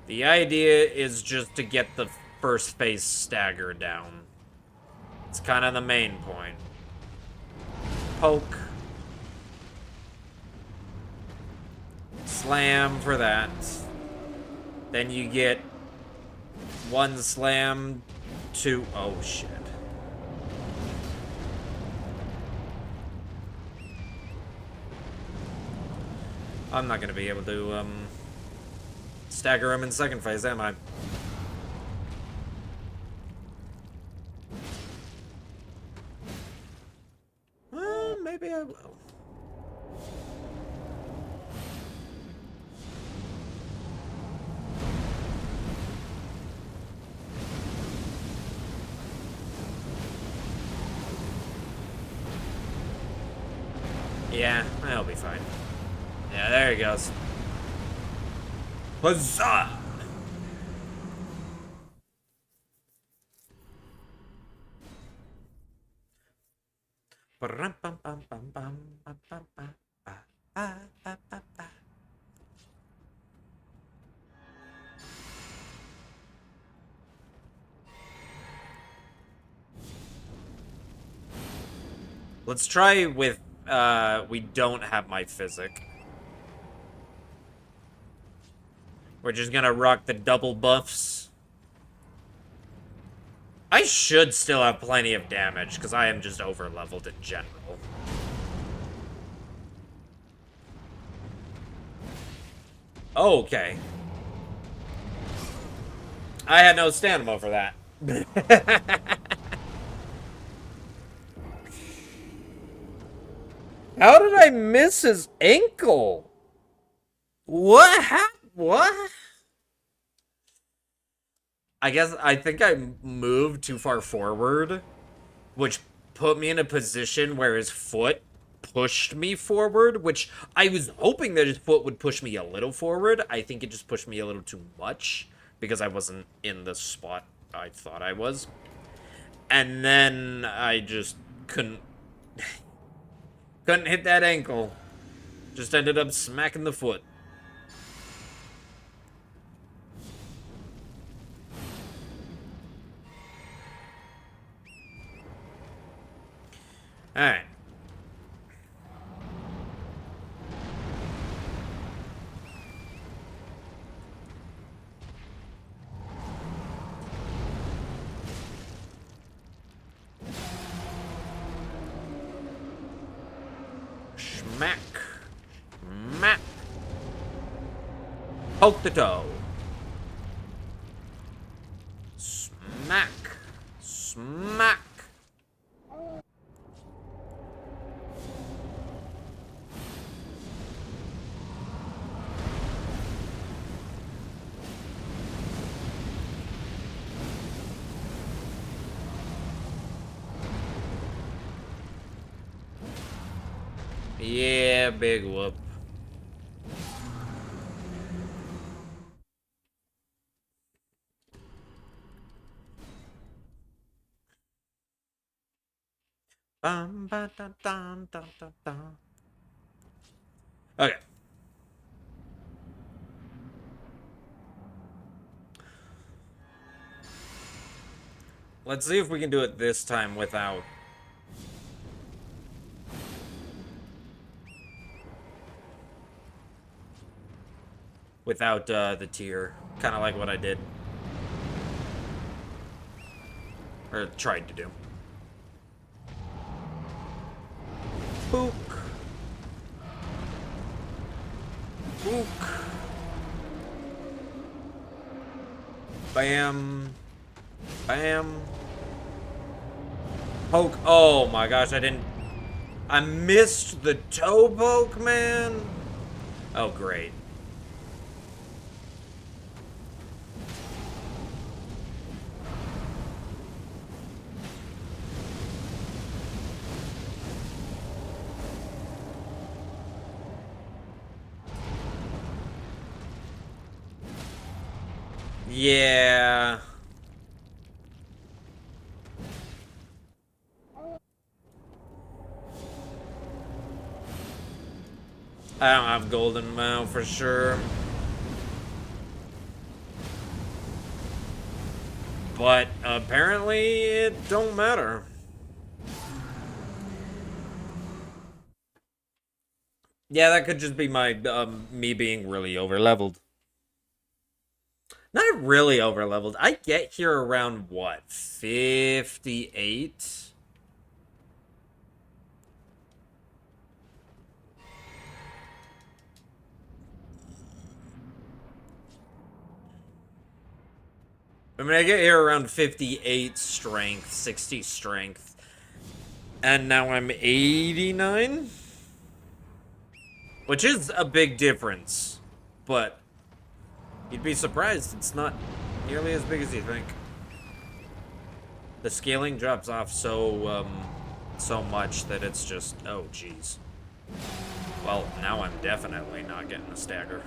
the idea is just to get the first phase stagger down. It's kind of the main point. Poke. Slam for that. Then you get one slam, two. Oh shit. I'm not gonna be able to stagger him in second phase, am I? Maybe I will. Yeah, that'll be fine. Yeah, there he goes. Huzzah! Let's try with, we don't have my physic. We're just gonna rock the double buffs. I should still have plenty of damage, because I am just over-leveled in general. Oh, okay. I had no stamina for that. How did I miss his ankle? What happened? What? I think I moved too far forward, which put me in a position where his foot pushed me forward, which I was hoping that his foot would push me a little forward. I think it just pushed me a little too much because I wasn't in the spot I thought I was. And then I just couldn't hit that ankle. Just ended up smacking the foot. Alright. Smack. Smack. Poke the toe. Smack. Smack. Yeah, big whoop. Bum, ba, da, dum, dum, dum, dum. Okay. Let's see if we can do it this time without the tier. Kind of like what I did. Or tried to do. Book. Book. Bam. Bam. Poke. Oh my gosh, I missed the toe poke, man. Oh, great. Yeah. I don't have golden mouth for sure. But apparently it don't matter. Yeah, that could just be my me being really overleveled. Not really overleveled. I get here around what, 58? I mean, I get here around 58 strength, 60 strength. And now I'm 89? Which is a big difference. But you'd be surprised it's not nearly as big as you think. The scaling drops off so much that it's just, oh geez. Well, now I'm definitely not getting a stagger.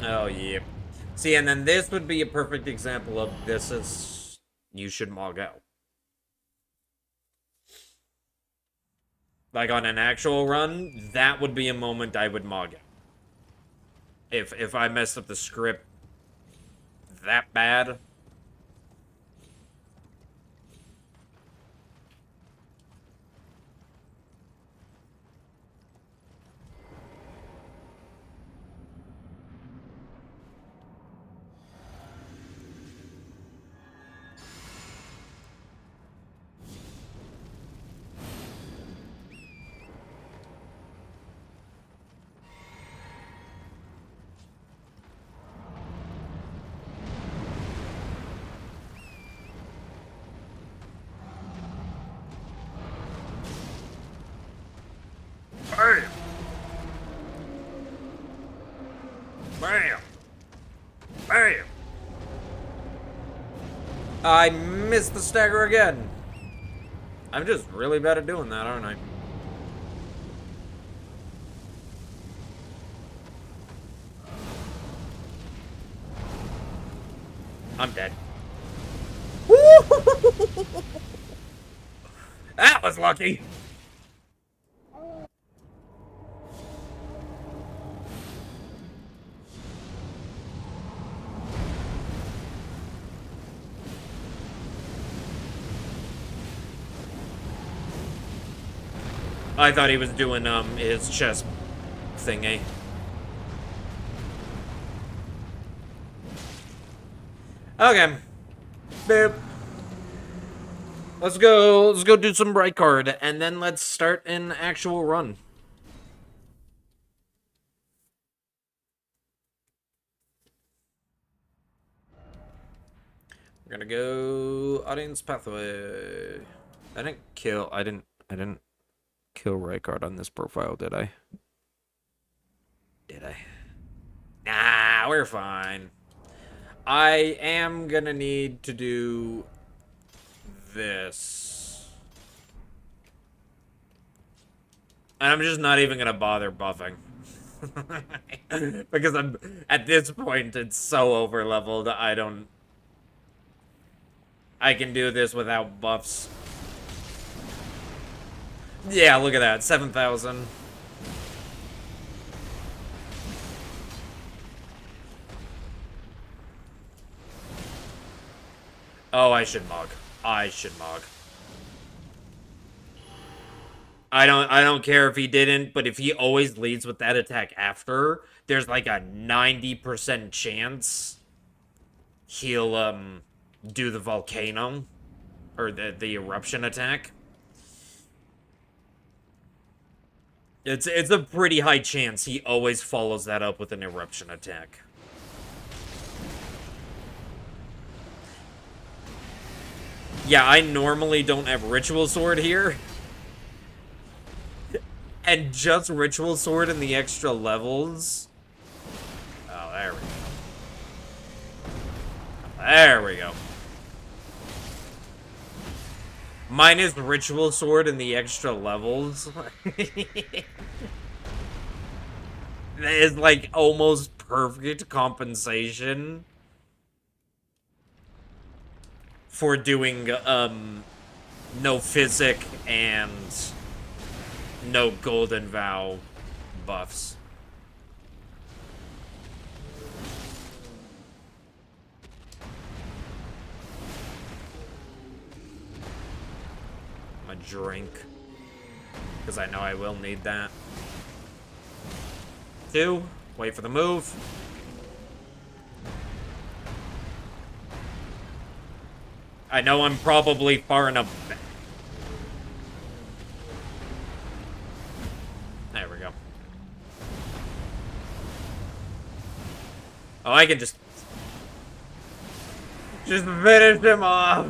Oh, yeah. See, and then this would be a perfect example of this is... You should mog out. Like, on an actual run, that would be a moment I would mog out. If I messed up the script that bad, Bam! Bam! Bam! I missed the stagger again. I'm just really bad at doing that, aren't I? I'm dead. That was lucky. I thought he was doing his chest thingy. Okay. Boop. Let's go do some bright card, and then let's start an actual run. We're gonna go audience pathway. I didn't kill Rykard on this profile, did I? Did I? Nah, we're fine. I am gonna need to do this. And I'm just not even gonna bother buffing. Because I'm at this point it's so over leveled, I can do this without buffs. Yeah, look at that, 7,000. Oh, I should mog. I should mog. I don't care if he didn't, but if he always leads with that attack after, there's like a 90% chance he'll do the volcano or the eruption attack. It's a pretty high chance he always follows that up with an eruption attack. Yeah, I normally don't have Ritual Sword here. And just Ritual Sword in the extra levels. Oh, there we go. There we go. Minus Ritual Sword in the extra levels. That is like almost perfect compensation for doing no physic and no golden vow buffs. I'm a drink because I know I will need that. 2, wait for the move. I know I'm probably far enough back. There we go. Oh, I can just finish him off.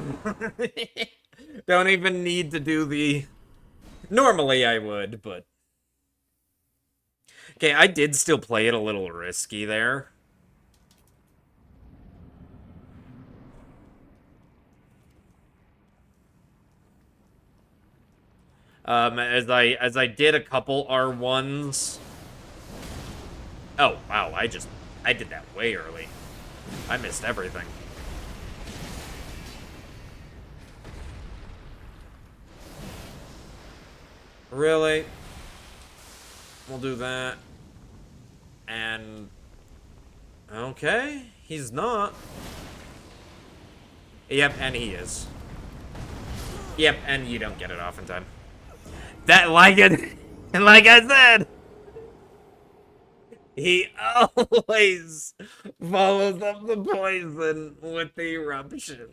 Don't even need to do the... Normally I would, but... Okay, I did still play it a little risky there. As I did a couple R1s. Oh, wow, I did that way early. I missed everything. Really? We'll do that. And... Okay, he's not. Yep, and he is. Yep, and you don't get it off in time. That, like I said, he always follows up the poison with the eruption.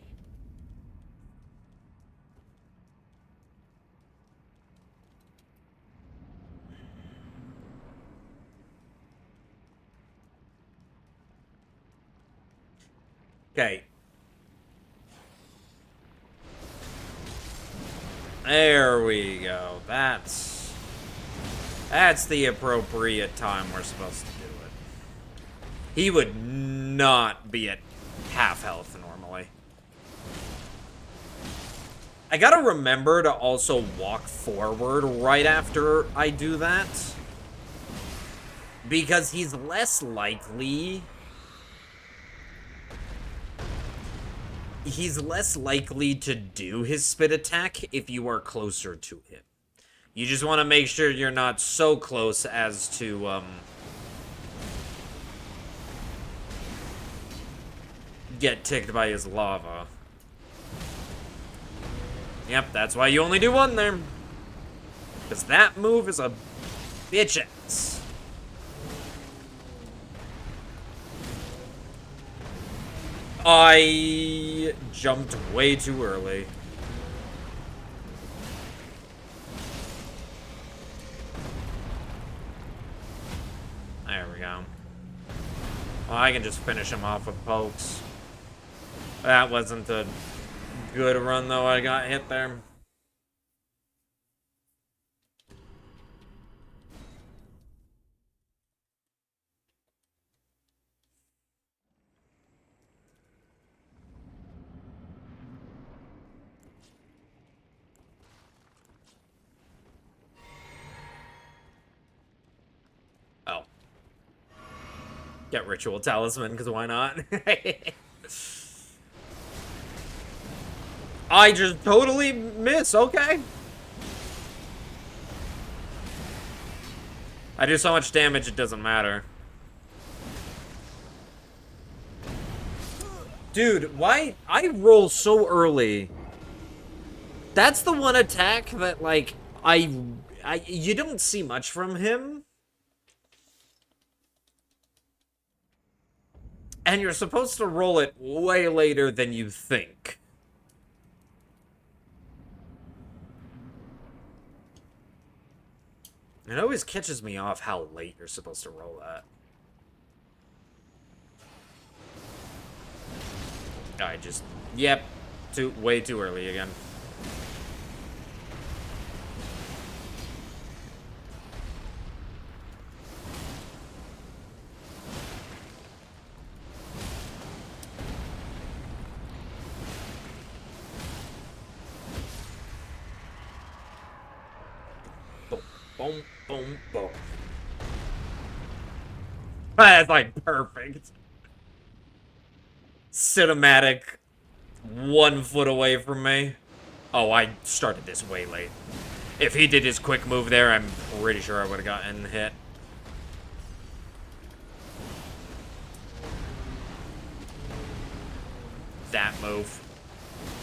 Okay. There we go. That's... That's the appropriate time we're supposed to do it. He would not be at half health normally. I gotta remember to also walk forward right after I do that. Because he's less likely... He's less likely to do his spit attack if you are closer to him. You just want to make sure you're not so close as to, get ticked by his lava. Yep, that's why you only do one there. Because that move is a bitch ass. I jumped way too early. There we go. Well, I can just finish him off with pokes. That wasn't a good run, though. I got hit there. Oh. Get Ritual Talisman, because why not? I just totally miss, okay. I do so much damage, it doesn't matter. Dude, why? I roll so early. That's the one attack that, like, you don't see much from him. And you're supposed to roll it way later than you think. It always catches me off how late you're supposed to roll that. I just... Yep. Way too early again. Boom, boom, boom, boom. That's like perfect. Cinematic. 1 foot away from me. Oh, I started this way late. If he did his quick move there, I'm pretty sure I would have gotten hit. That move.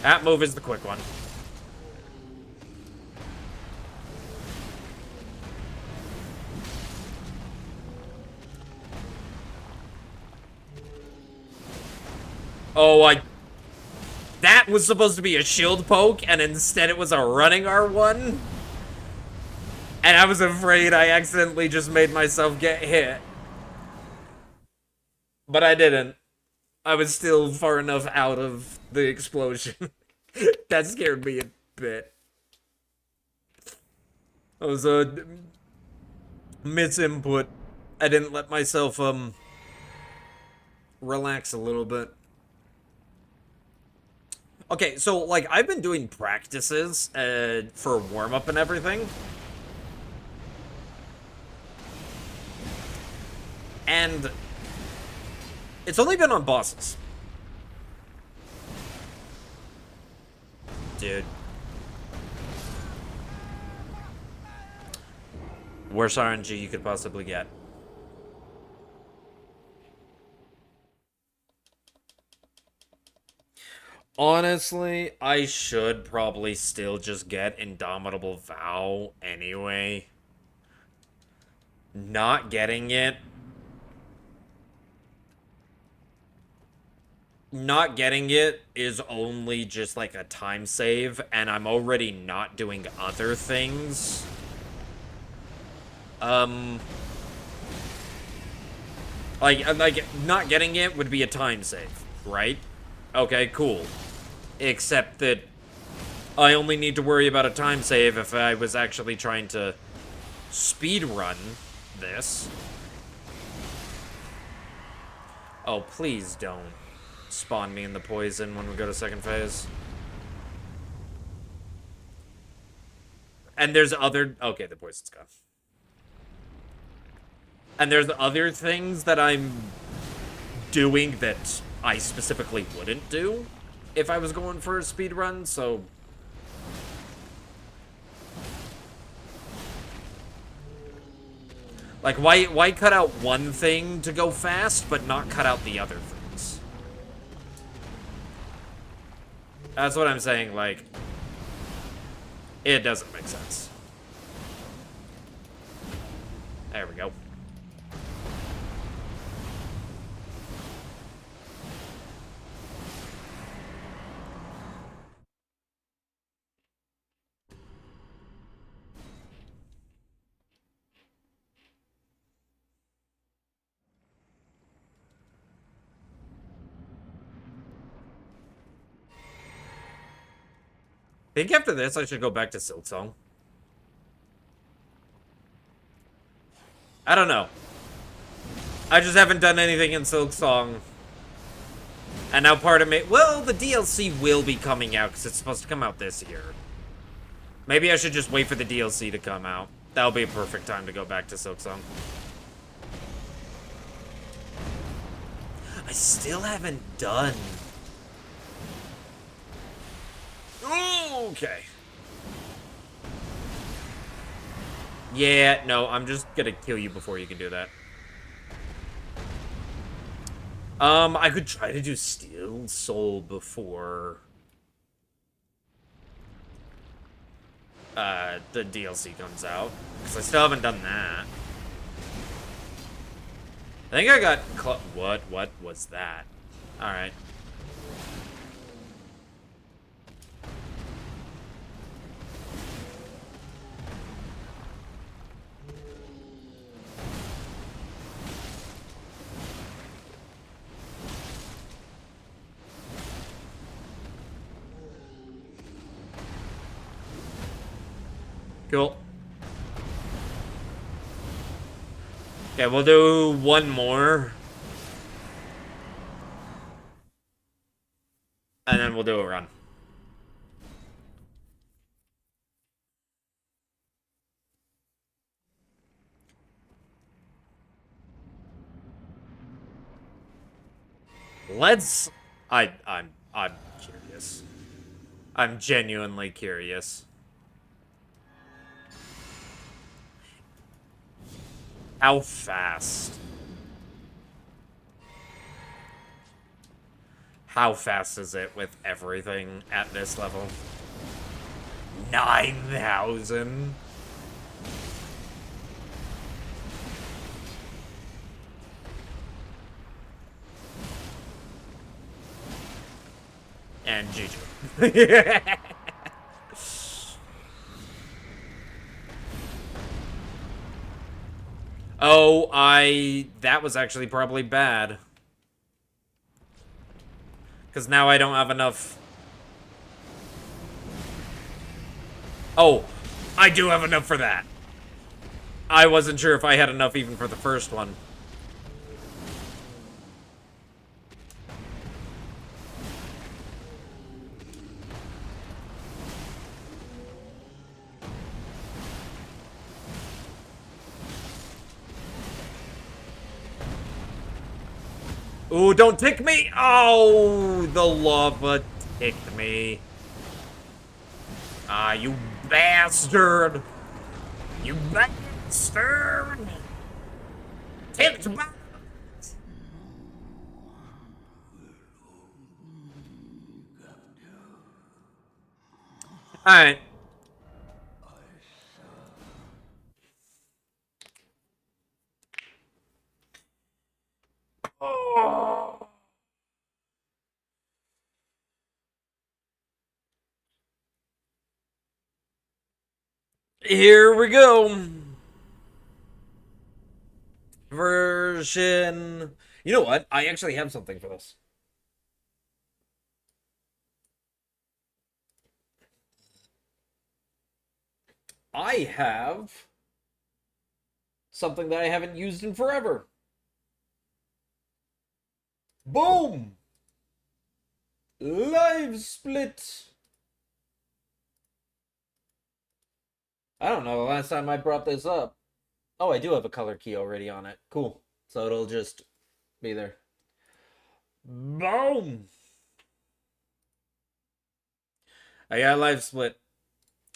That move is the quick one. Oh, that was supposed to be a shield poke, and instead it was a running R1. And I was afraid I accidentally just made myself get hit. But I didn't. I was still far enough out of the explosion. That scared me a bit. That was a misinput. I didn't let myself, relax a little bit. Okay, so, like, I've been doing practices, for warm-up and everything. And it's only been on bosses. Dude. Worst RNG you could possibly get. Honestly, I should probably still just get Indomitable Vow anyway. Not getting it... Not getting it is only just like a time save, and I'm already not doing other things. Like, not getting it would be a time save, right? Okay, cool. Except that I only need to worry about a time save if I was actually trying to speed run this. Oh, please don't spawn me in the poison when we go to second phase. And there's other... Okay, the poison's gone. And there's other things that I'm doing that I specifically wouldn't do if I was going for a speed run, so... Like, why cut out one thing to go fast, but not cut out the other things? That's what I'm saying, like... It doesn't make sense. There we go. I think after this, I should go back to Silksong. I don't know. I just haven't done anything in Silksong. And now part of me... Well, the DLC will be coming out, because it's supposed to come out this year. Maybe I should just wait for the DLC to come out. That'll be a perfect time to go back to Silksong. I still haven't done... Okay. Yeah, no, I'm just gonna kill you before you can do that. I could try to do Steel Soul before... the DLC comes out. Because I still haven't done that. I think I got... What was that? Alright. Cool. Okay, we'll do one more. And then we'll do a run. Let's... I'm curious. I'm genuinely curious. How fast? How fast is it with everything at this level? 9,000? And GG. Oh, that was actually probably bad. Because now I don't have enough... Oh, I do have enough for that. I wasn't sure if I had enough even for the first one. Ooh, don't tick me! Oh, the lava ticked me. Ah, you bastard! You bastard! Ticked me! Alright. Oh. Here we go. Version... You know what? I actually have something for this. I have something that I haven't used in forever. Boom! Live split! I don't know the last time I brought this up. Oh, I do have a color key already on it. Cool. So it'll just be there. Boom! I got live split.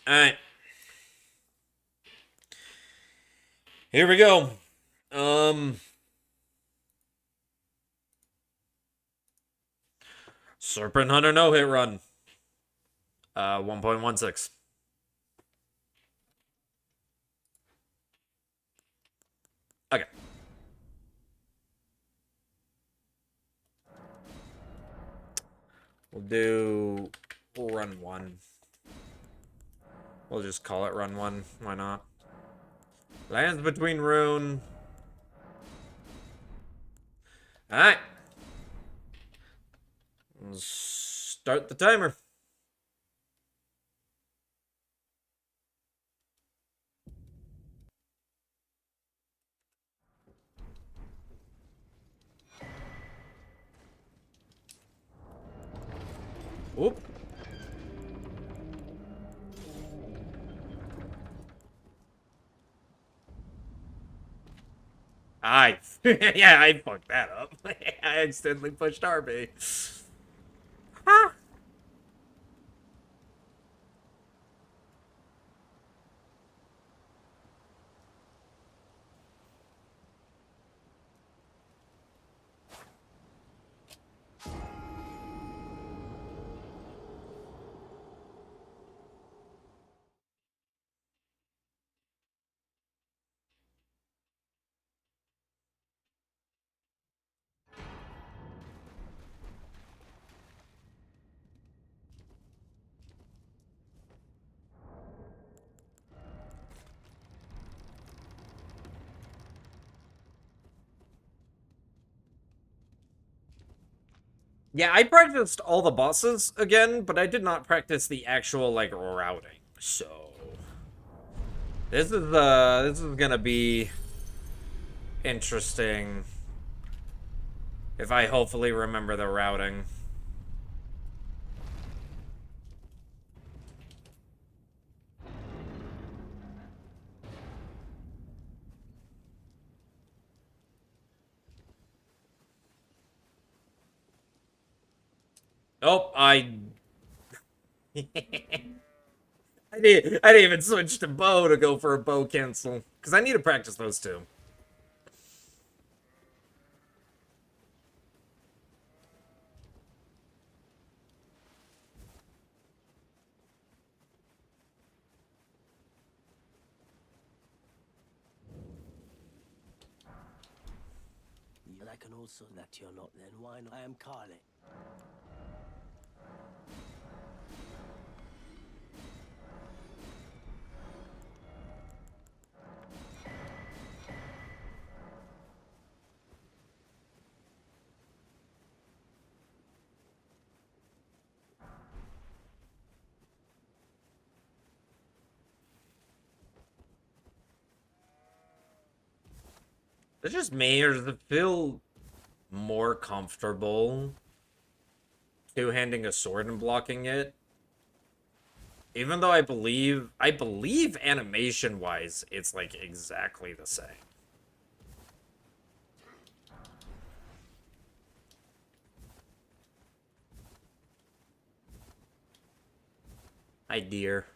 Alright. Here we go. Serpent Hunter no hit run. 1.16. Okay. We'll do run 1. We'll just call it run 1. Why not? Lands between rune. Alright. Start the timer. Oop. Yeah, I fucked that up. I accidentally pushed RB. Huh? Yeah, I practiced all the bosses again, but I did not practice the actual like routing. So this is gonna be interesting if I hopefully remember the routing. Oh, I didn't even switch to bow to go for a bow cancel because I need to practice those two. I can also that you're not then. Why not? I am Carly. It's just me, or does it feel more comfortable two-handing a sword and blocking it? Even though I believe animation-wise, it's like exactly the same. Hi, dear.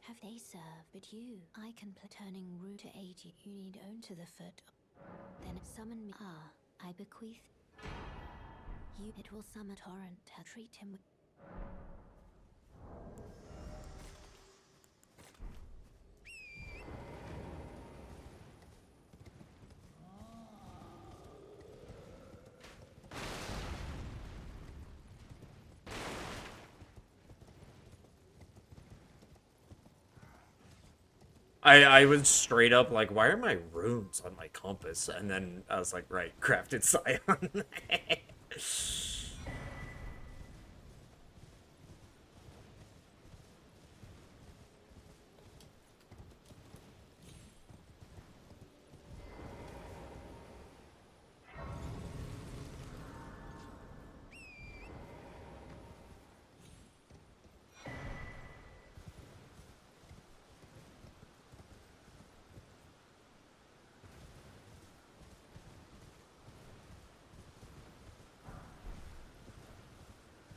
Have they served but you? I can turning root to aid you. You need own to the foot. Then summon me. Ah, I bequeath. You it will summon torrent to treat him with. I was straight up like, why are my runes on my compass? And then I was like, right, crafted scion.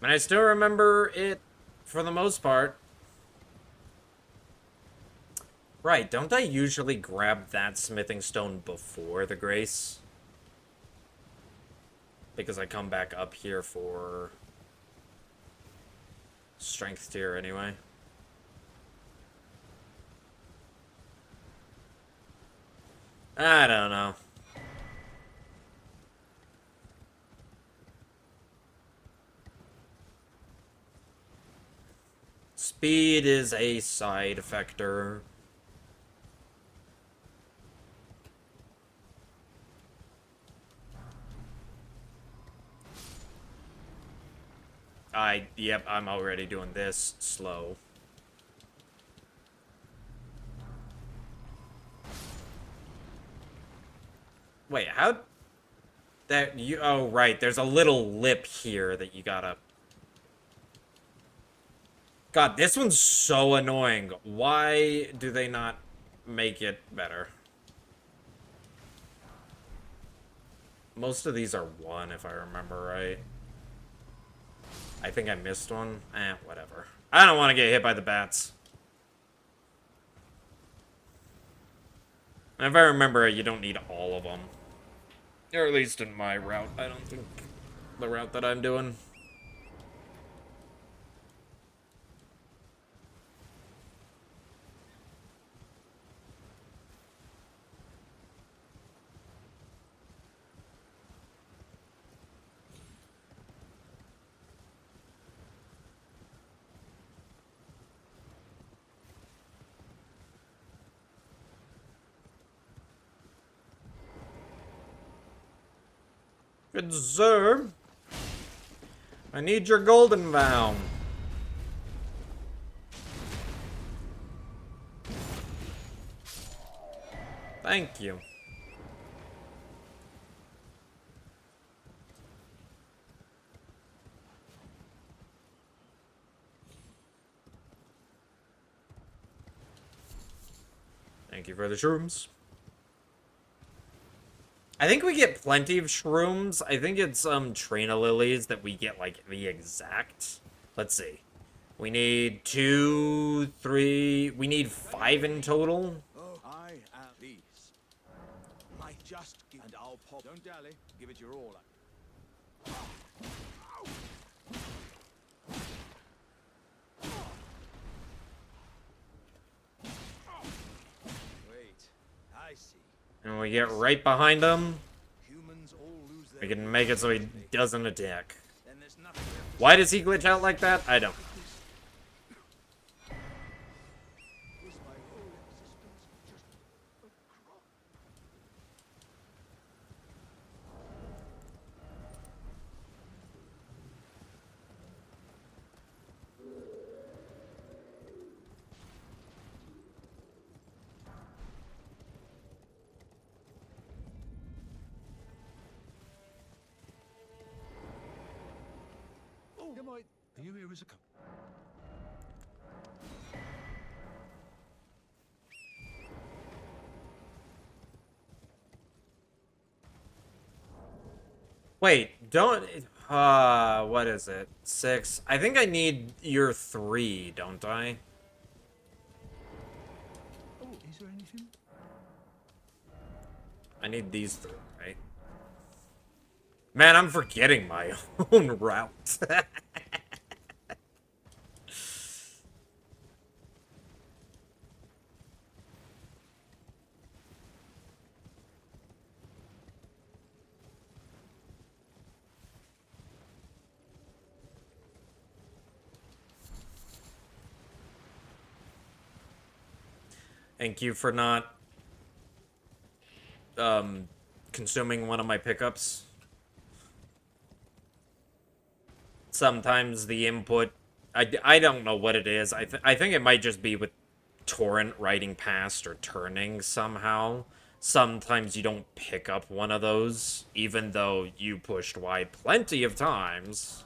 And I still remember it for the most part. Right, don't I usually grab that smithing stone before the grace? Because I come back up here for strength tier anyway. I don't know. Speed is a side effector. Yep, I'm already doing this slow. Wait, how... That you... Oh, right, there's a little lip here that you gotta... God, this one's so annoying. Why do they not make it better? Most of these are 1, if I remember right. I think I missed one. Whatever. I don't want to get hit by the bats. And if I remember it, you don't need all of them. Or at least in my route. I don't think the route that I'm doing. Good sir. I need your golden vow. Thank you. Thank you for the shrooms. I think we get plenty of shrooms. I think it's Trina lilies that we get like the exact. Let's see. We need 2, 3. We need 5 in total. Oh, I am these. Might just give, and I'll pop. Don't dally. Give it your all. Wait, I see. And we get right behind him. Humans all lose their. We can make it so he doesn't attack. Then there's nothing left. Why does he glitch out like that? I don't. Was my whole existence just a crop? Oh, am I? Are you here as a Wait, don't... what is it? 6. I think I need your 3, don't I? Oh, is there anything? I need these 3, right? Man, I'm forgetting my own route. Thank you for not consuming one of my pickups. Sometimes the input, I don't know what it is. I think it might just be with torrent writing past or turning somehow. Sometimes you don't pick up one of those, even though you pushed Y plenty of times.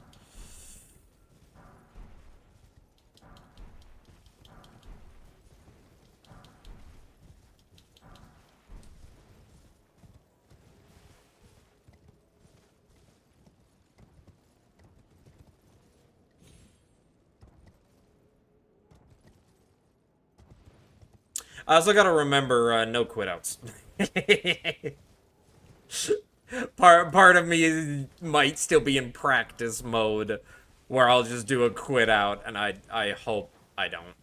I also gotta remember, no quit outs. part of me might still be in practice mode, where I'll just do a quit out, and I hope I don't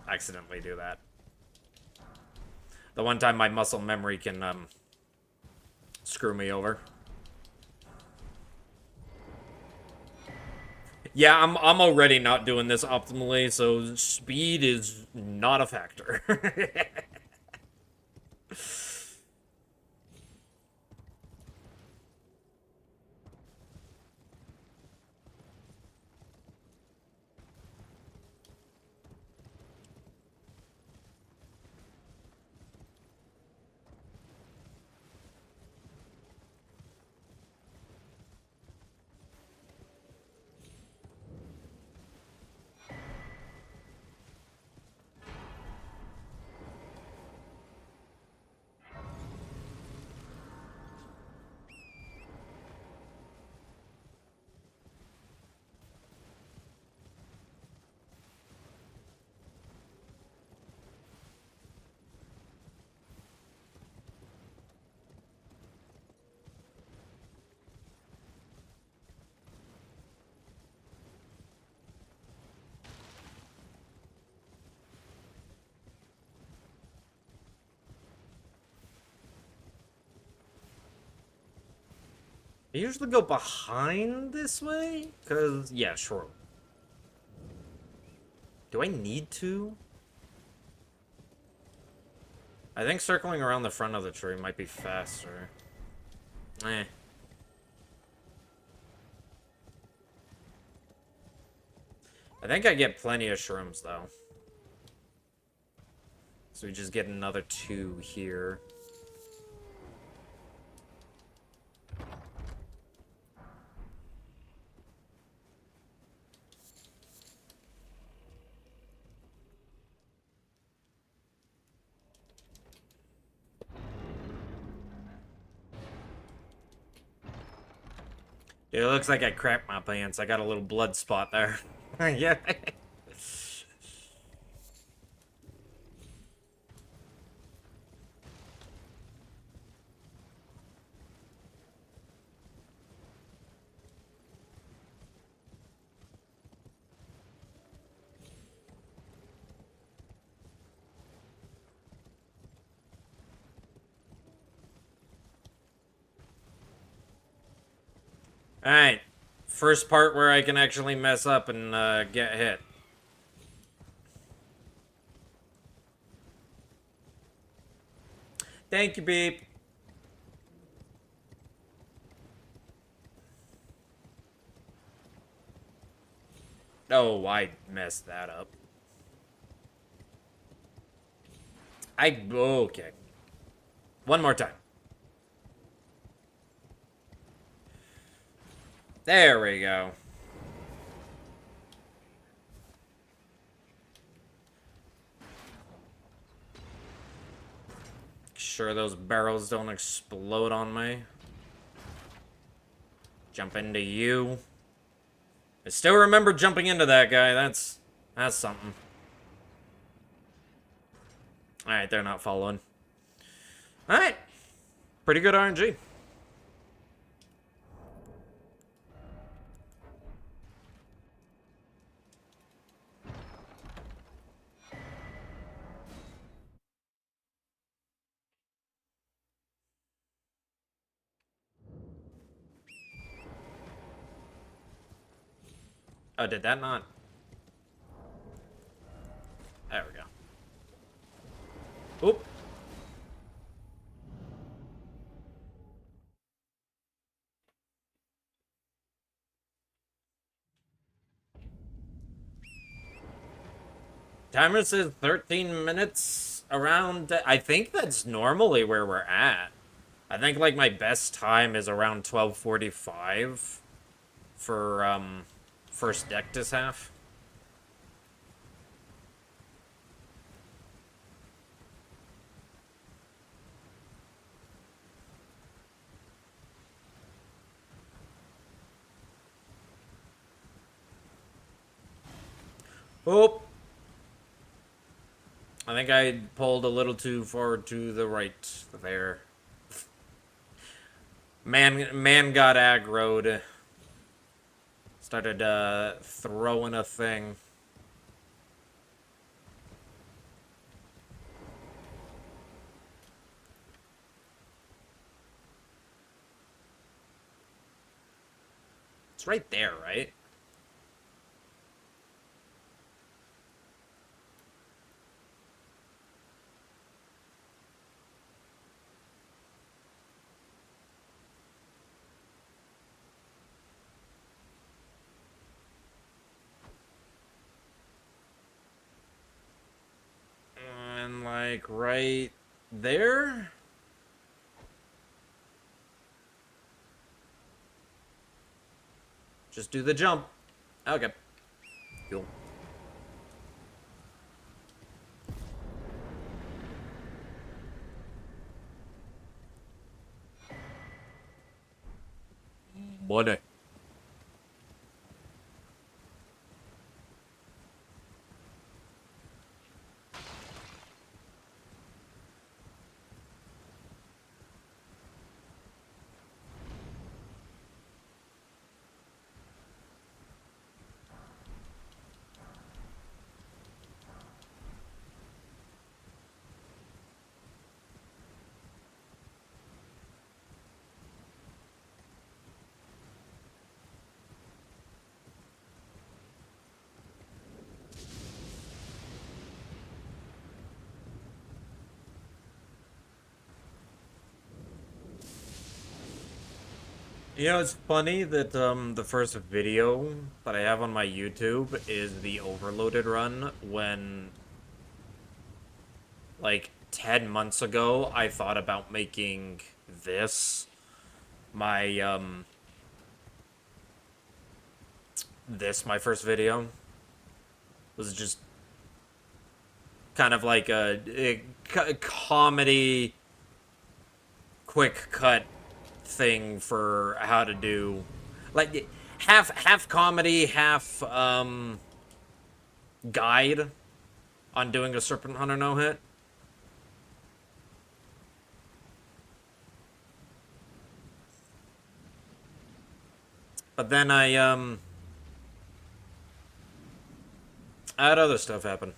accidentally do that. The one time my muscle memory can screw me over. Yeah, I'm already not doing this optimally, so speed is not a factor. I usually go behind this way? Because, yeah, sure. Do I need to? I think circling around the front of the tree might be faster. Eh. I think I get plenty of shrooms, though. So we just get another 2 here. Dude, it looks like I crapped my pants. I got a little blood spot there. Yeah. Alright. First part where I can actually mess up and get hit. Thank you, Beep. Oh, I messed that up. Okay. One more time. There we go. Sure those barrels don't explode on me. Jump into you. I still remember jumping into that guy. That's something. Alright, they're not following. Alright. Pretty good RNG. Oh, did that not? There we go. Oop. Timer says 13 minutes around. I think that's normally where we're at. I think like my best time is around 12:45 for first deck dis half. Oh. I think I pulled a little too far to the right there. Man got aggroed. Started throwing a thing. It's right there, right? And like right there? Just do the jump. Okay. Cool. Money. You know, it's funny that the first video that I have on my YouTube is the overloaded run when like 10 months ago I thought about making this my my first video. It was just kind of like a comedy quick cut thing for how to do like half comedy, half guide on doing a Serpent Hunter no hit. But then I had other stuff happen.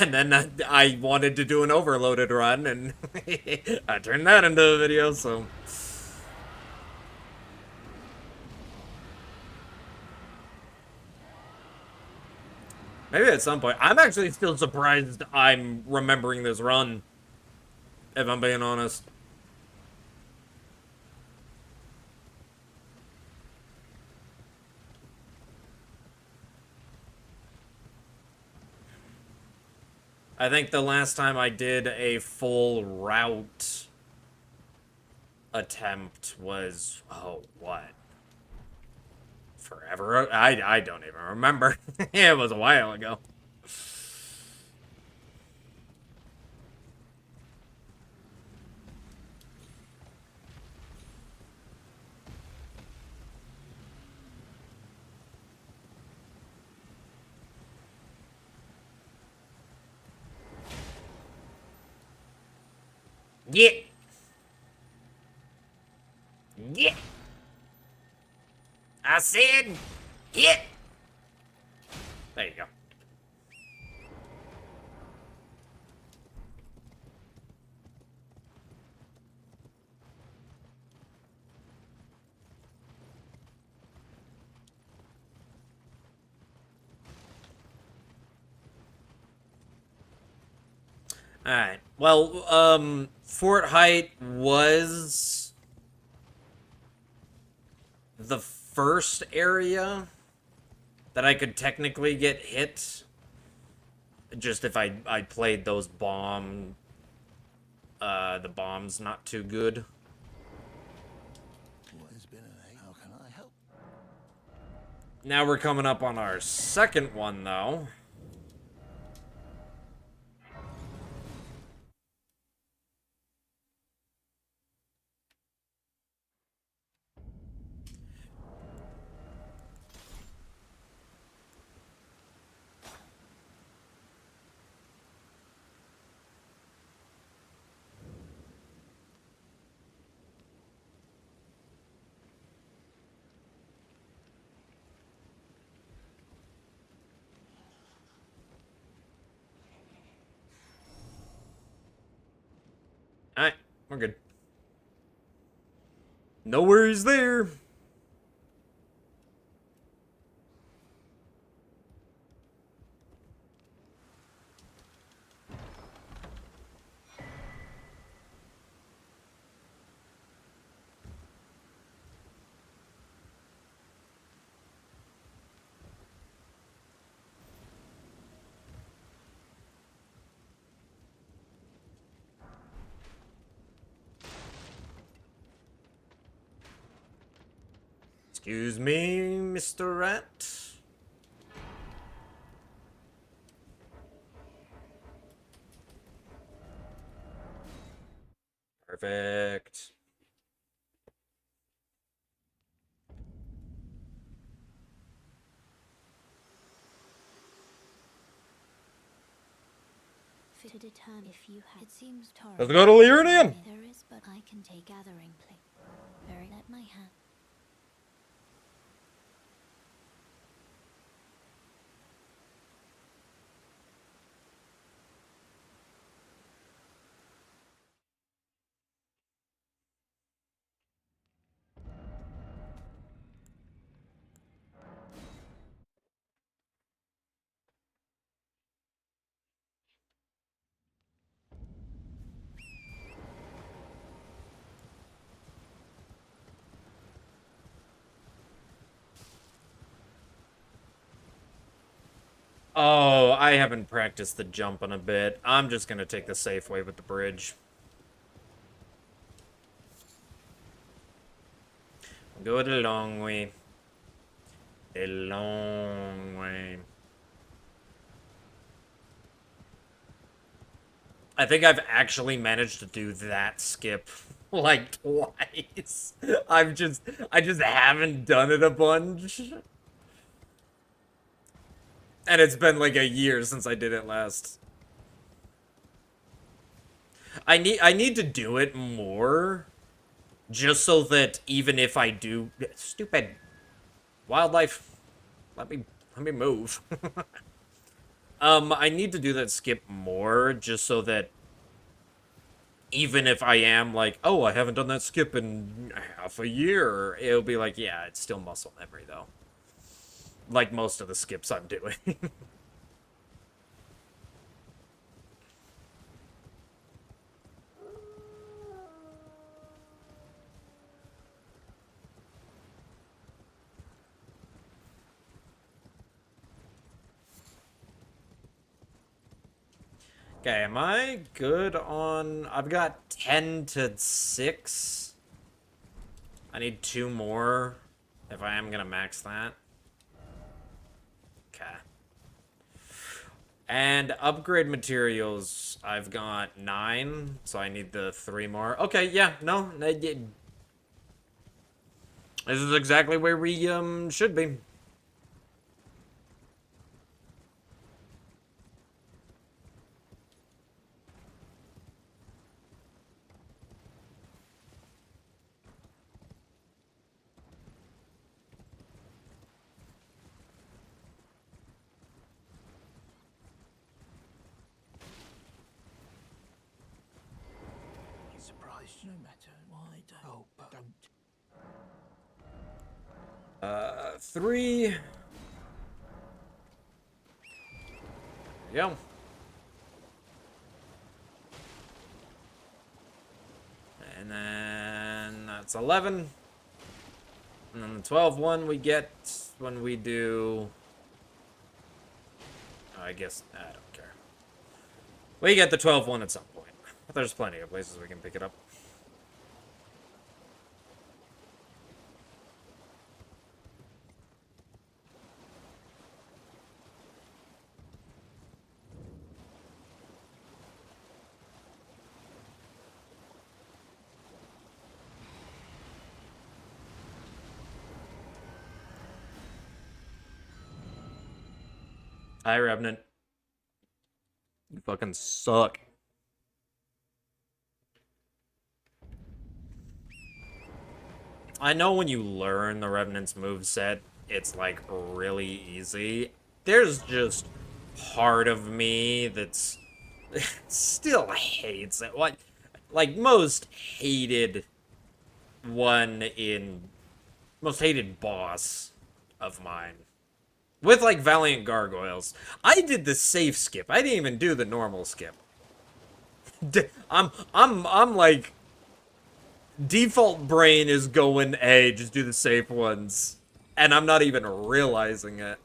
And then I wanted to do an overloaded run, and I turned that into a video, so... Maybe at some point. I'm actually still surprised I'm remembering this run, if I'm being honest. I think the last time I did a full route attempt was, oh, what? Forever? I don't even remember. It was a while ago. Yeah. Yeah. I said, hit. There you go. Alright. Well, Fort Height was the first area that I could technically get hit. Just if I played those the bombs not too good. What has been an How can I help? Now we're coming up on our second one, though. Alright, we're good. No worries there. Excuse me, Mr. Rat. Perfect. To determine if you have. It seems torrent. Let's go to Lyrium. There is, but I can take gathering place. Very let my hand. Oh, I haven't practiced the jump in a bit. I'm just gonna take the safe way with the bridge. Go the long way. The long way. I think I've actually managed to do that skip like twice. I just haven't done it a bunch. And it's been like a year since I did it last. I need to do it more. Just so that even if I do stupid wildlife, let me move. I need to do that skip more just so that even if I am like, oh, I haven't done that skip in half a year, it'll be like, yeah, it's still muscle memory though. Like most of the skips I'm doing. Okay, am I good on... I've got 10 to 6. I need 2 more if I am gonna max that. Okay. And upgrade materials, I've got 9, so I need the 3 more. Okay, yeah, no, this is exactly where we should be. Surprised no matter why don't. Oh, but don't. 3. There we go. And then that's 11. And then the 12-1 we get when we do... I guess, I don't care. We get the 12-1 at some point. But there's plenty of places we can pick it up. Hi, Revenant. You fucking suck. I know when you learn the Revenant's moveset, it's like really easy. There's just part of me that's still hates it. What, like most hated boss of mine. With like Valiant Gargoyles. I did the safe skip. I didn't even do the normal skip. I'm like default brain is going, hey, just do the safe ones. And I'm not even realizing it.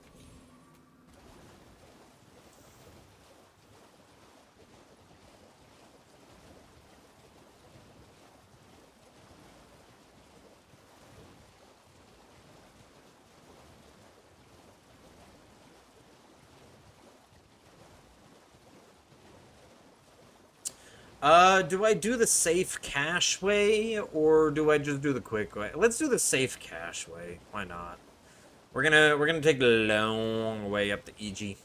Do I do the safe cash way, or do I just do the quick way? Let's do the safe cash way. Why not? We're gonna take the long way up to EG.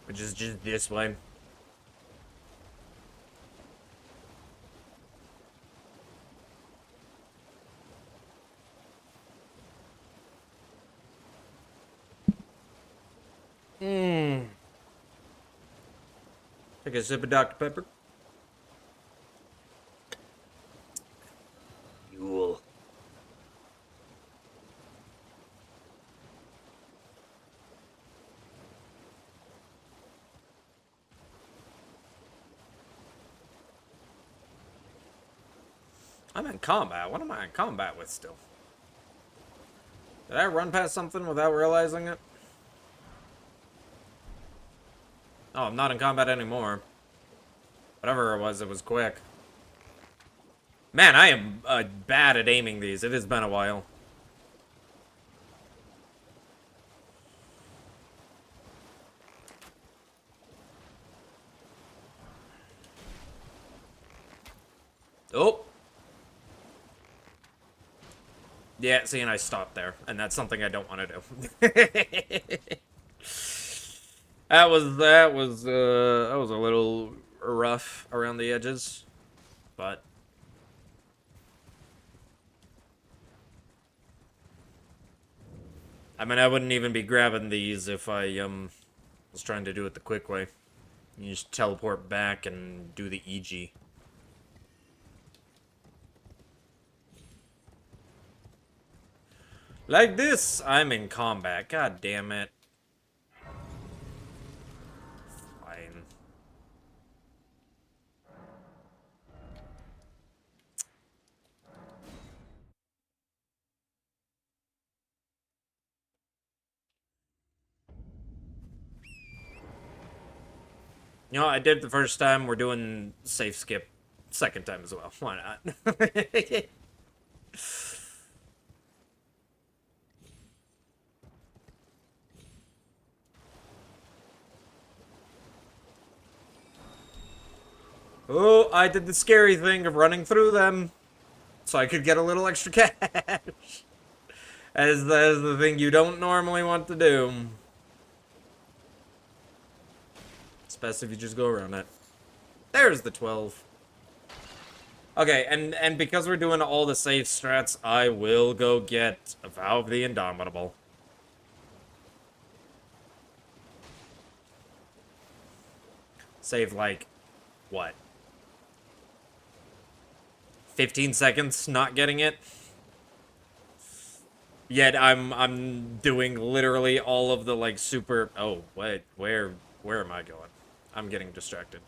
Which is just this way. Take a sip of Dr. Pepper. Yule. I'm in combat. What am I in combat with still? Did I run past something without realizing it? Oh, I'm not in combat anymore. Whatever it was quick. Man, I am bad at aiming these. It has been a while. Oh! Yeah, see, and I stopped there. And that's something I don't want to do. That was a little rough around the edges, but I mean, I wouldn't even be grabbing these if I was trying to do it the quick way. You just teleport back and do the EG. Like this, I'm in combat. God damn it. Fine. You know, I did it the first time. We're doing safe skip second time as well. Why not? Oh, I did the scary thing of running through them so I could get a little extra cash. As the thing you don't normally want to do. It's best if you just go around it. There's the 12. Okay, and because we're doing all the safe strats, I will go get a Vow of the Indomitable. Save, like, what? 15 seconds not getting it? Yet I'm doing literally all of the like super. Oh wait, where am I going? I'm getting distracted.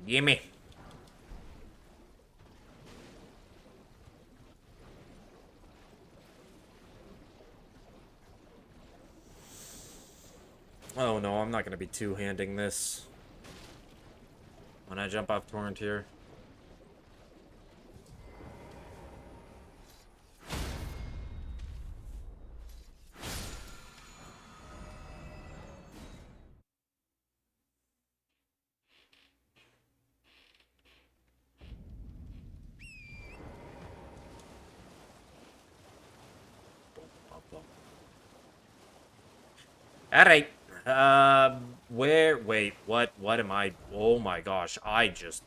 Gimme. Oh no, I'm not gonna be two-handing this when I jump off torrent here. Alright. Wait, what am I? Oh my gosh, I just.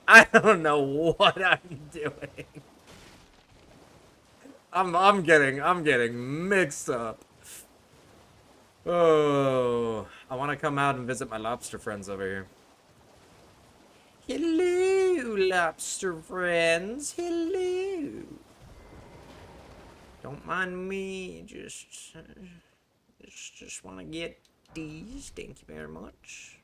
I don't know what I'm doing. I'm getting mixed up. Oh, I want to come out and visit my lobster friends over here. Hello, lobster friends. Hello. Don't mind me. Just want to get these. Thank you very much.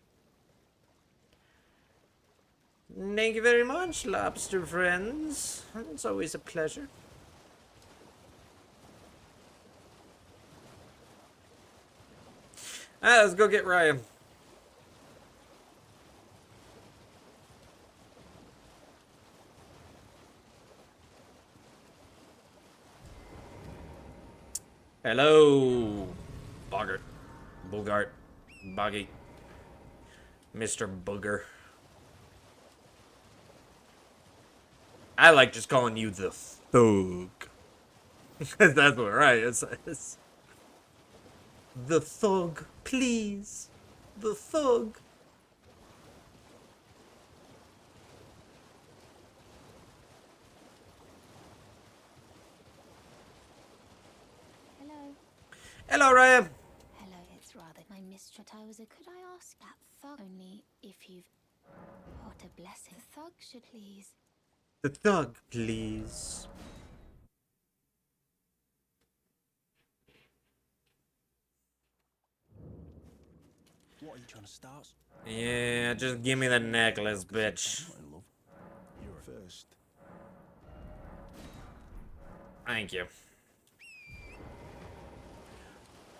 Thank you very much, lobster friends. It's always a pleasure. Let's go get Ryan. Hello, Bogart, Boggy, Mr. Booger. I like just calling you the Thug. That's what, right? It's the Thug, please. The Thug. Hello. Hello, Ryan. Hello, it's rather my mistress. Could I ask that thug only if you've. What a blessing. The thug should please. The Thug, please. What are you trying to start? Yeah, just give me the necklace, bitch. I'm not in love. You're first. Thank you.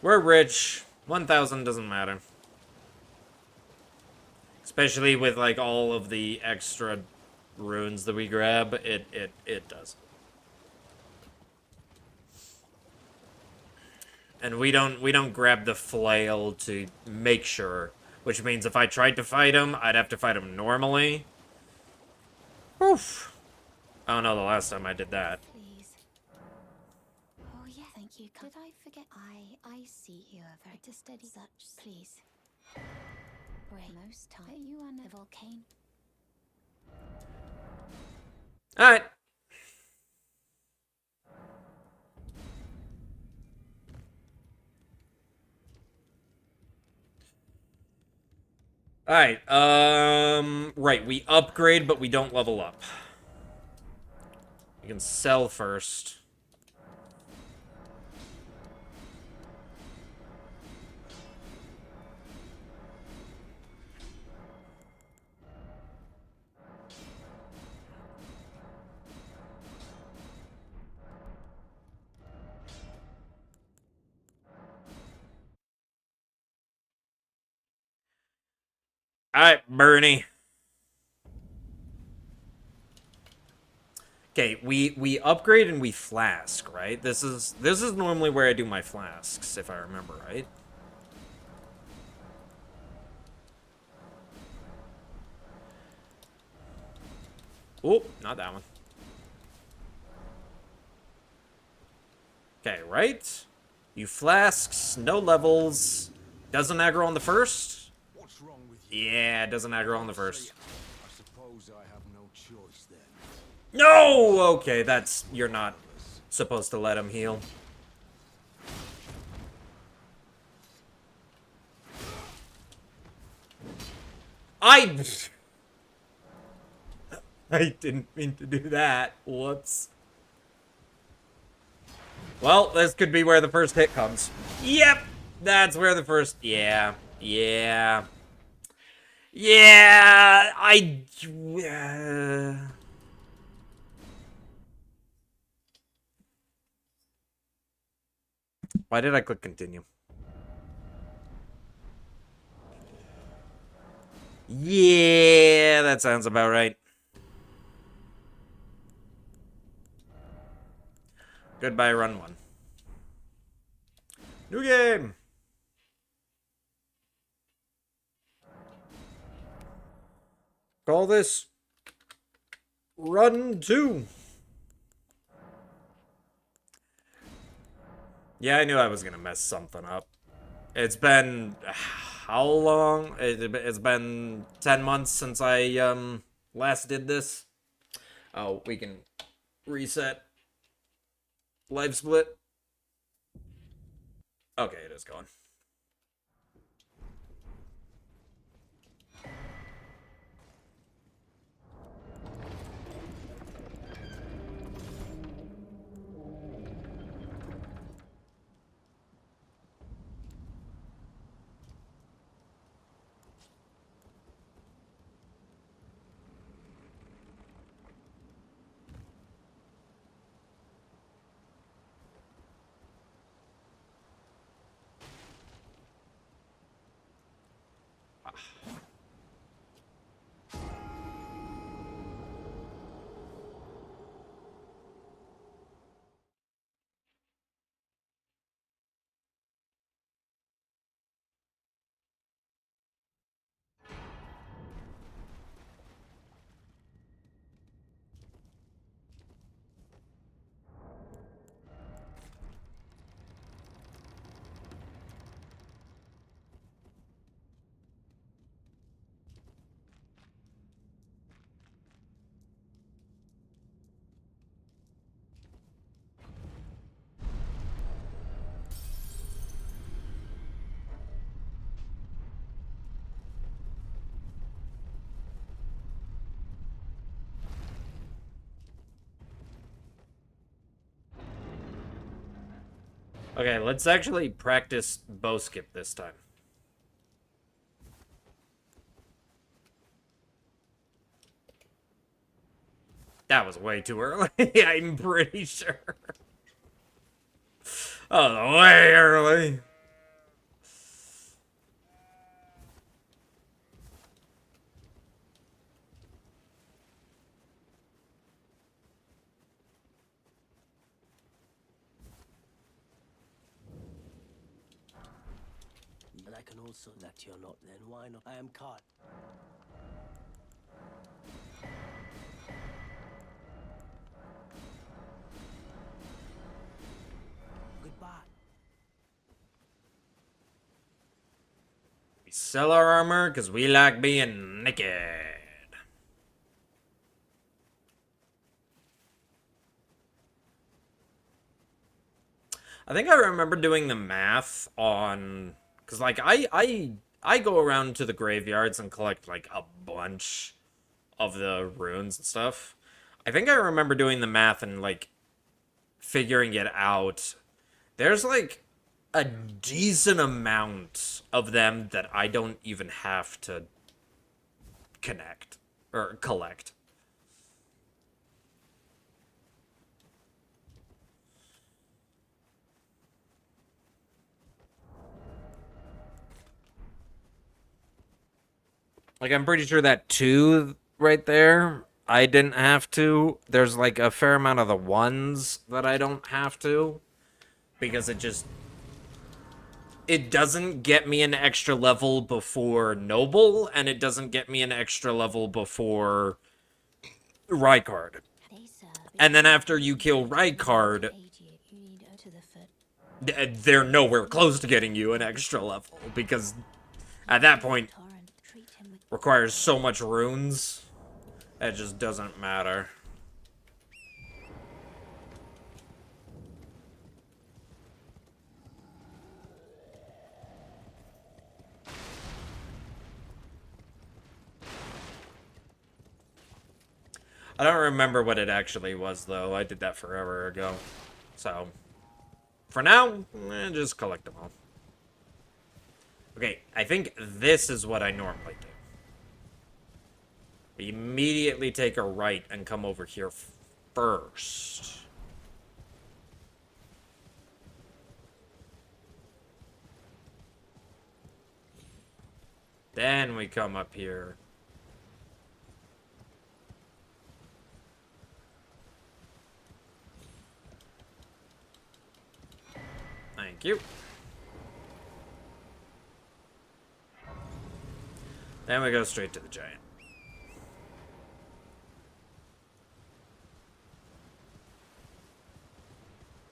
We're rich. 1,000 doesn't matter. Especially with like all of the extra runes that we grab, it does. And we don't grab the flail to make sure, which means if I tried to fight him, I'd have to fight him normally. Oof. I don't know the last time I did that. Please. Oh yeah, thank you. Did I forget? I see you are very to steady such. Please. Brave most time. Are you on a volcano? Alright. Alright, right, we upgrade, but we don't level up. We can sell first. Alright, Bernie. Okay, we upgrade and we flask, right? This is normally where I do my flasks, if I remember right. Oh, not that one. Okay, right? You flasks, no levels. Doesn't aggro on the first? What's wrong with you? Yeah, it doesn't aggro on the first. I suppose suppose I have no choice then. No! Okay, that's... You're not supposed to let him heal. I didn't mean to do that. Whoops. Well, this could be where the first hit comes. Yep! That's where the first... Yeah. Yeah. Yeah! Why did I click continue? Yeah, that sounds about right. Goodbye, run one. New game! Call this Run 2. Yeah, I knew I was gonna mess something up. It's been... How long? It's been 10 months since I, last did this. Oh, we can reset. Live split. Okay, it is going. Okay, let's actually practice bow skip this time. That was way too early, I'm pretty sure. Oh, way early. And I can also that you're not then. Why not? I am caught. Goodbye. We sell our armor because we like being naked. I think I remember doing the math on... Because, like, I go around to the graveyards and collect, like, a bunch of the runes and stuff. I think I remember doing the math and, like, figuring it out. There's, like, a decent amount of them that I don't even have to connect or collect. Like, I'm pretty sure that 2 right there, I didn't have to. There's, like, a fair amount of the 1s that I don't have to. Because it just... It doesn't get me an extra level before Noble, and it doesn't get me an extra level before Rykard. And then after you kill Rykard, they're nowhere close to getting you an extra level, because at that point, requires so much runes. It just doesn't matter. I don't remember what it actually was, though. I did that forever ago. So, for now, just collect them all. Okay, I think this is what I normally do. We immediately take a right and come over here first. Then we come up here. Thank you. Then we go straight to the giant.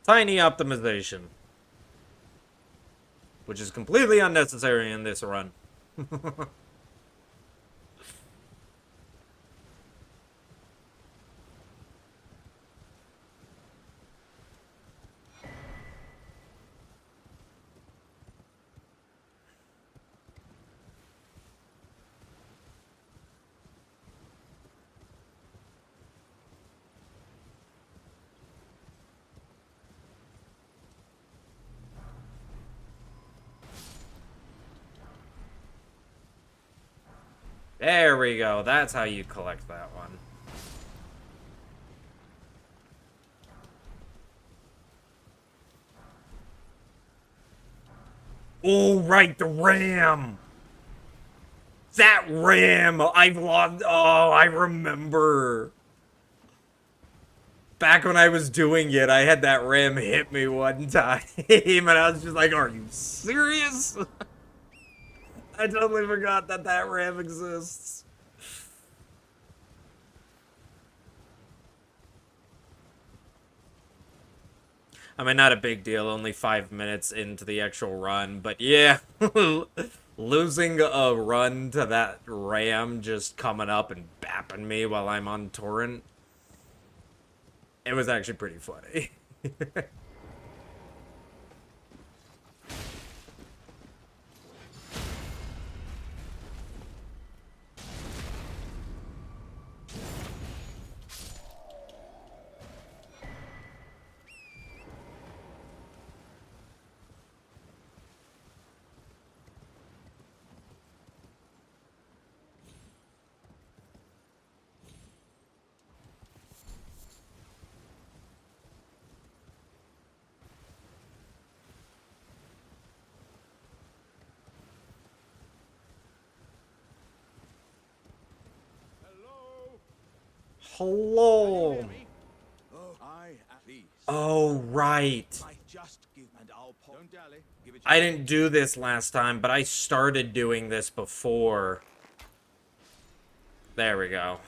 Tiny optimization. Which is completely unnecessary in this run. There we go. That's how you collect that one. Oh, right, the ram. That ram. I've lost. Oh, I remember. Back when I was doing it, I had that ram hit me one time. And I was just like, are you serious? I totally forgot that that ram exists. I mean, not a big deal, only 5 minutes into the actual run, but yeah. Losing a run to that ram just coming up and bapping me while I'm on torrent. It was actually pretty funny. Hello. Oh, right. I didn't do this last time, but I started doing this before. There we go.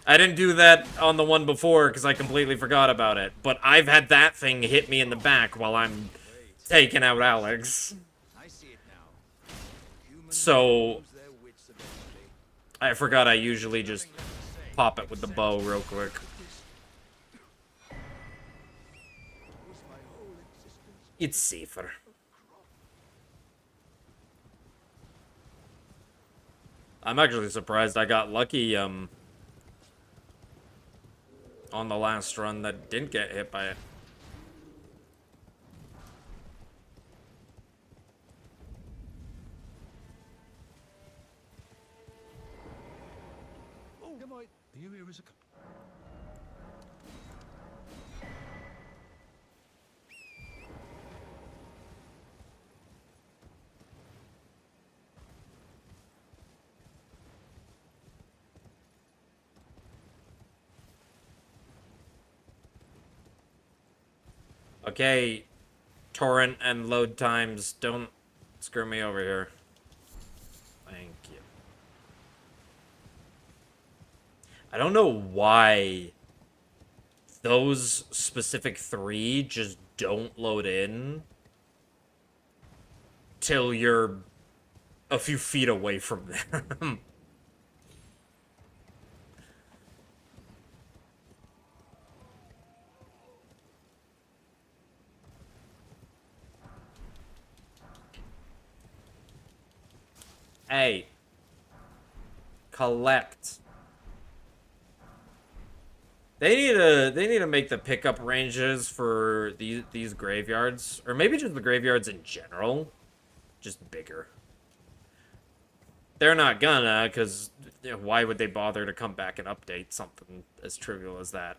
I didn't do that on the one before because I completely forgot about it. But I've had that thing hit me in the back while I'm taking out Alex. So I forgot I usually just pop it with the bow real quick. It's safer. I'm actually surprised I got lucky, on the last run that didn't get hit by it. Okay, torrent and load times, don't screw me over here. Thank you. I don't know why those specific 3 just don't load in till you're a few feet away from them. Hey. Collect. They need to make the pickup ranges for these graveyards, or maybe just the graveyards in general, just bigger. They're not gonna, because why would they bother to come back and update something as trivial as that?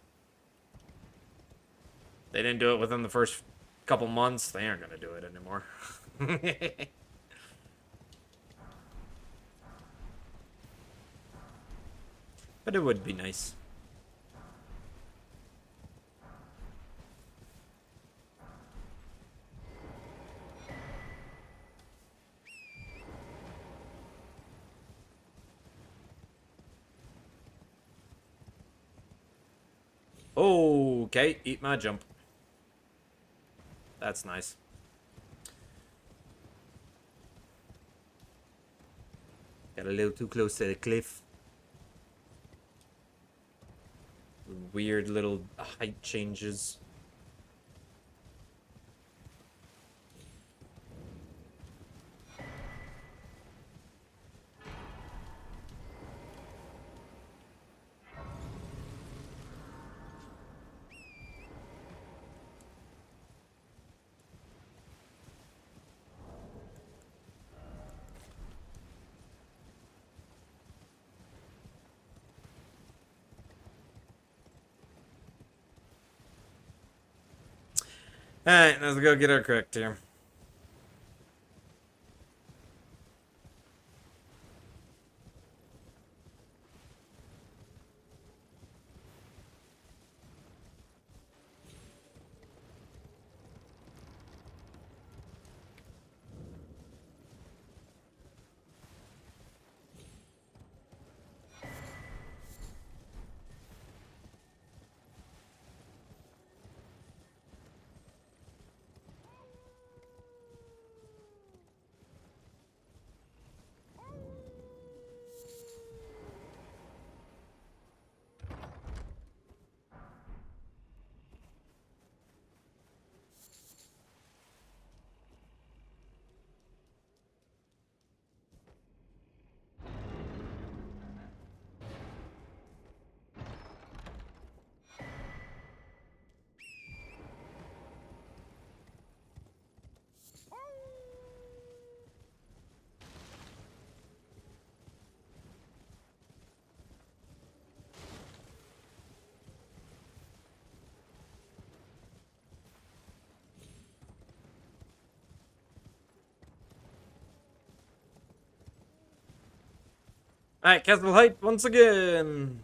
They didn't do it within the first couple months. They aren't gonna do it anymore. But it would be nice. Okay, eat my jump. That's nice. Got a little too close to the cliff. Weird little height changes. Alright, let's go get our correct here. Alright, Castle Height once again.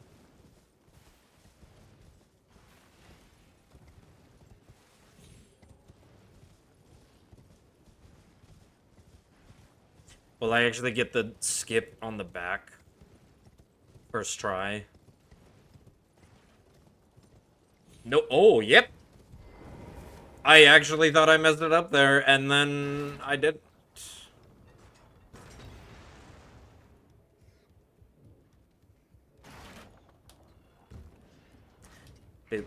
Will I actually get the skip on the back? First try. No. Oh, yep. I actually thought I messed it up there, and then I didn't. Boop.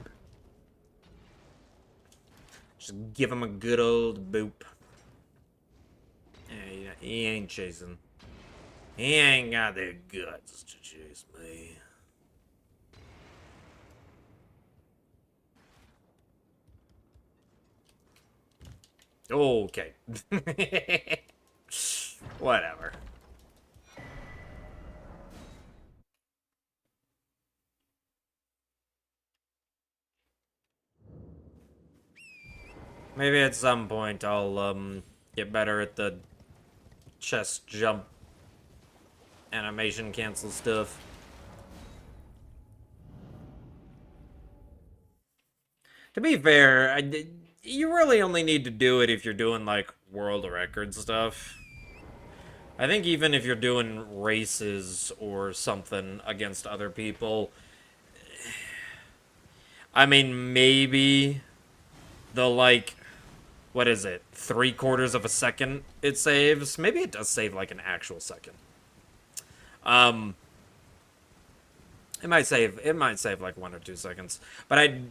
Just give him a good old boop. Yeah, he ain't chasing. He ain't got the guts to chase me. Okay. Whatever. Maybe at some point I'll get better at the chest jump animation cancel stuff. To be fair, you really only need to do it if you're doing like world record stuff. I think even if you're doing races or something against other people, I mean, maybe the like, what is it, 3/4 of a second it saves? Maybe it does save like an actual second. It might save like 1 or 2 seconds, but I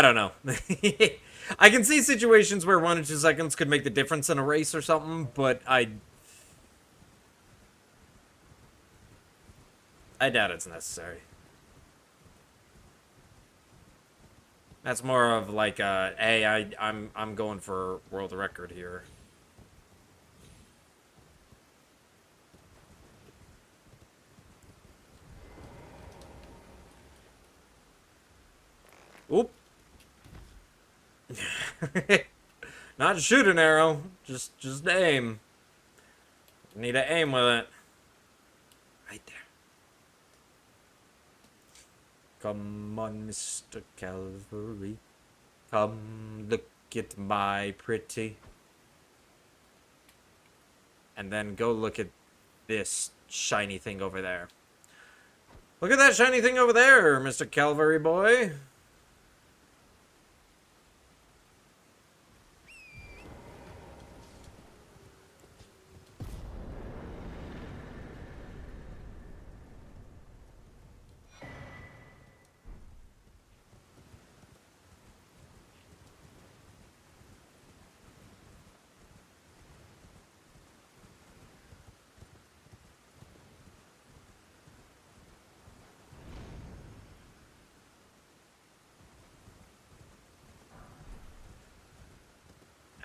don't know. I can see situations where 1 or 2 seconds could make the difference in a race or something, but I doubt it's necessary. That's more of like hey, I'm going for world record here. Oop. Not shoot an arrow, just aim. Need to aim with it. Right there. Come on, Mr. Calvary. Come look at my pretty. And then go look at this shiny thing over there. Look at that shiny thing over there, Mr. Calvary boy.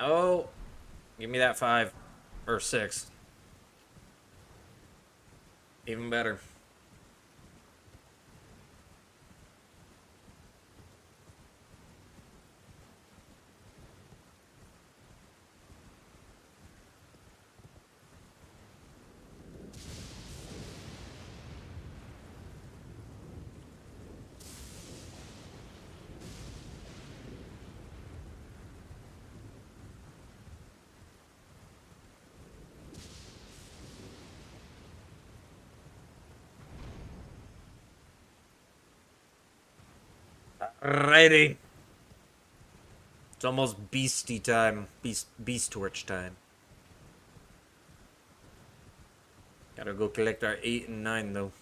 Oh, give me that 5 or 6. Even better. Alrighty. It's almost beastie time. Beast torch time. Gotta go collect our 8 and 9 though.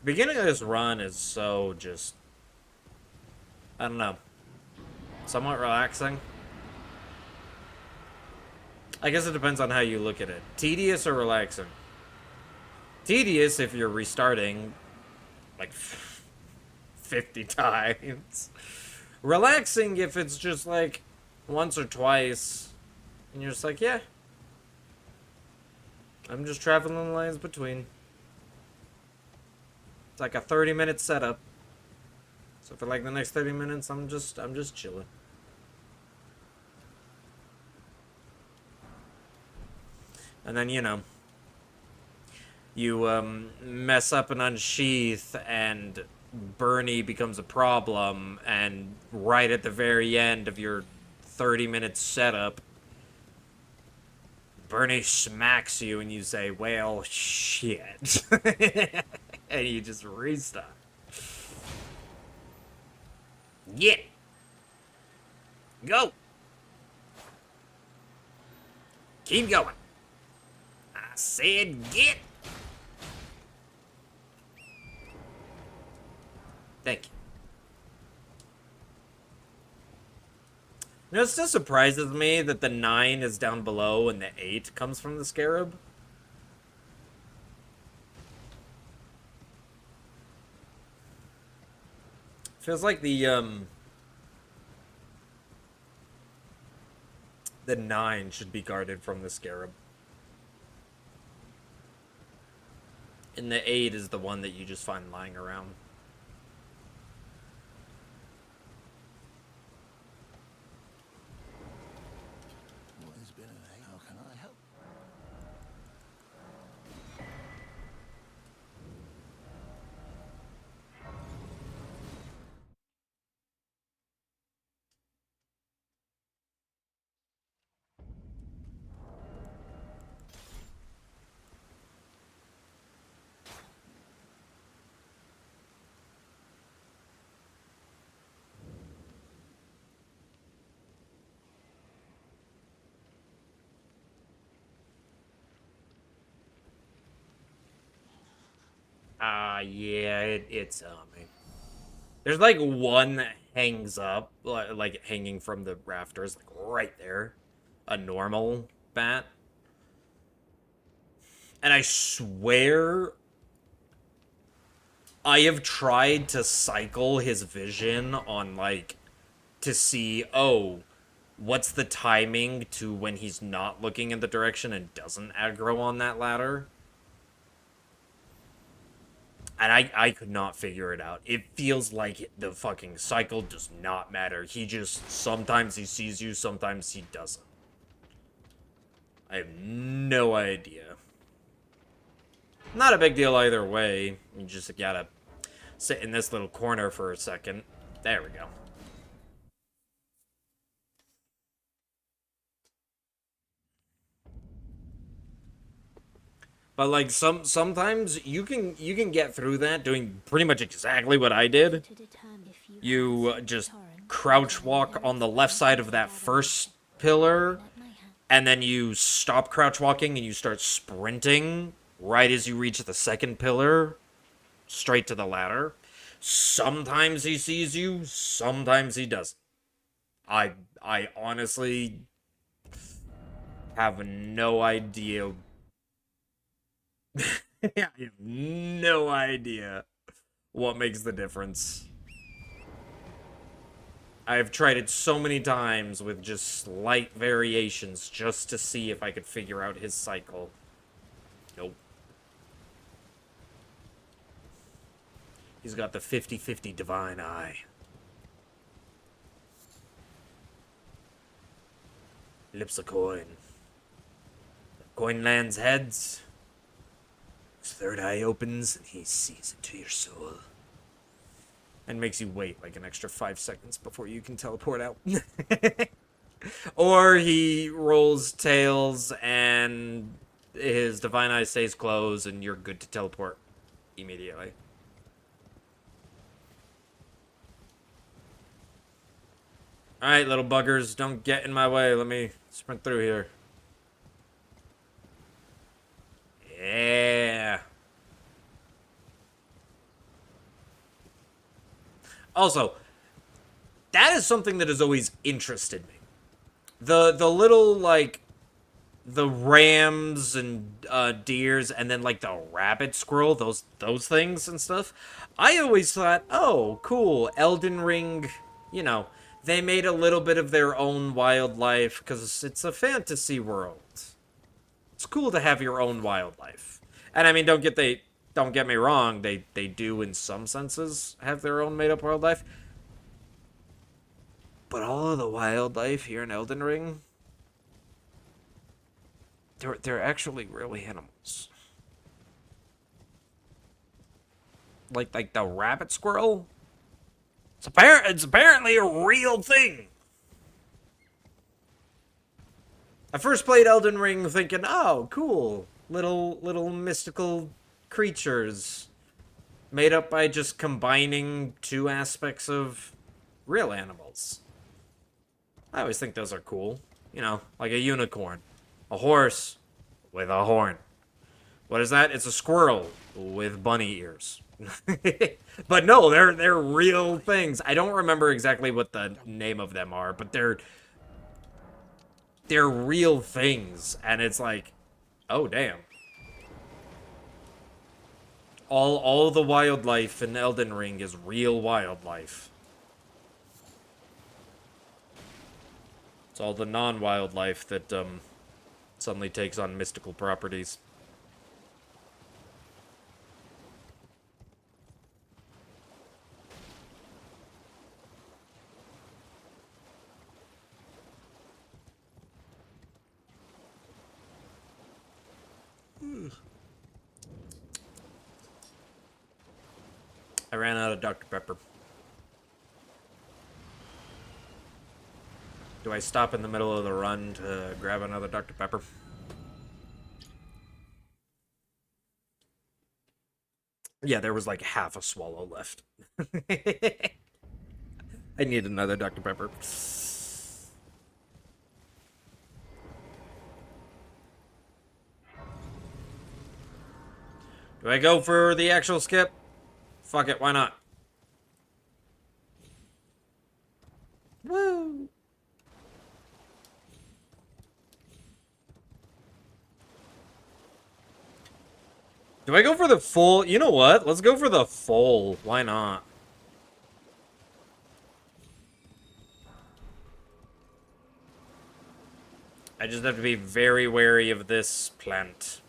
Beginning of this run is so just, I don't know, somewhat relaxing. I guess it depends on how you look at it. Tedious or relaxing? Tedious if you're restarting like 50 times. Relaxing if it's just like once or twice and you're just like, yeah, I'm just traveling the lines between. It's like a 30-minute setup. So for like the next 30 minutes, I'm just chilling. And then, you know, you mess up and unsheath and Bernie becomes a problem, and right at the very end of your 30-minute setup, Bernie smacks you and you say, well, shit. And you just restart. Get. Go. Keep going. I said get. Thank you. You know, it still surprises me that the 9 is down below and the 8 comes from the Scarab. Feels like the 9 should be guarded from the Scarab. And the 8 is the one that you just find lying around. What has been an How can I help? Yeah, it's there's like one that hangs up, like hanging from the rafters, like right there. A normal bat. And I swear I have tried to cycle his vision on, like, to see, oh, what's the timing to when he's not looking in the direction and doesn't aggro on that ladder. And I could not figure it out. It feels like the fucking cycle does not matter. He just, sometimes he sees you, sometimes he doesn't. I have no idea. Not a big deal either way. You just gotta sit in this little corner for a second. There we go. But like sometimes you can get through that doing pretty much exactly what I did. To determine if You have just torrent, crouch then walk there on is the left side of that first pillar, at my hand. and then you stop crouch walking and you start sprinting right as you reach the second pillar, straight to the ladder. Sometimes he sees you, sometimes he doesn't. I honestly have no idea. I have no idea what makes the difference. I've tried it so many times with just slight variations just to see if I could figure out his cycle. Nope. He's got the 50-50 divine eye. Flips a coin. The coin lands heads. His third eye opens and he sees into your soul. And makes you wait like an extra 5 seconds before you can teleport out. Or he rolls tails and his divine eye stays closed and you're good to teleport immediately. Alright, little buggers, don't get in my way. Let me sprint through here. Yeah. Also, that is something that has always interested me. The little, like, the rams and deers and then like the rabbit squirrel, those things and stuff. I always thought, oh, cool, Elden Ring, you know, they made a little bit of their own wildlife because it's a fantasy world. It's cool to have your own wildlife. And I mean, don't get me wrong, they do in some senses have their own made up wildlife. But all of the wildlife here in Elden Ring, they're actually really animals. Like the rabbit squirrel. It's apparently a real thing. I first played Elden Ring thinking, oh, cool, little mystical creatures made up by just combining two aspects of real animals. I always think those are cool. You know, like a unicorn, a horse with a horn. What is that? It's a squirrel with bunny ears. But no, they're real things. I don't remember exactly what the name of them are, but they're real things, and it's like, oh damn. All the wildlife in Elden Ring is real wildlife. It's all the non-wildlife that suddenly takes on mystical properties. I ran out of Dr. Pepper. Do I stop in the middle of the run to grab another Dr. Pepper? Yeah, there was like half a swallow left. I need another Dr. Pepper. Do Do I go for the actual skip? Fuck it, why not? Woo! Do I go for the full? You know what? Let's go for the full. Why not? I just have to be very wary of this plant.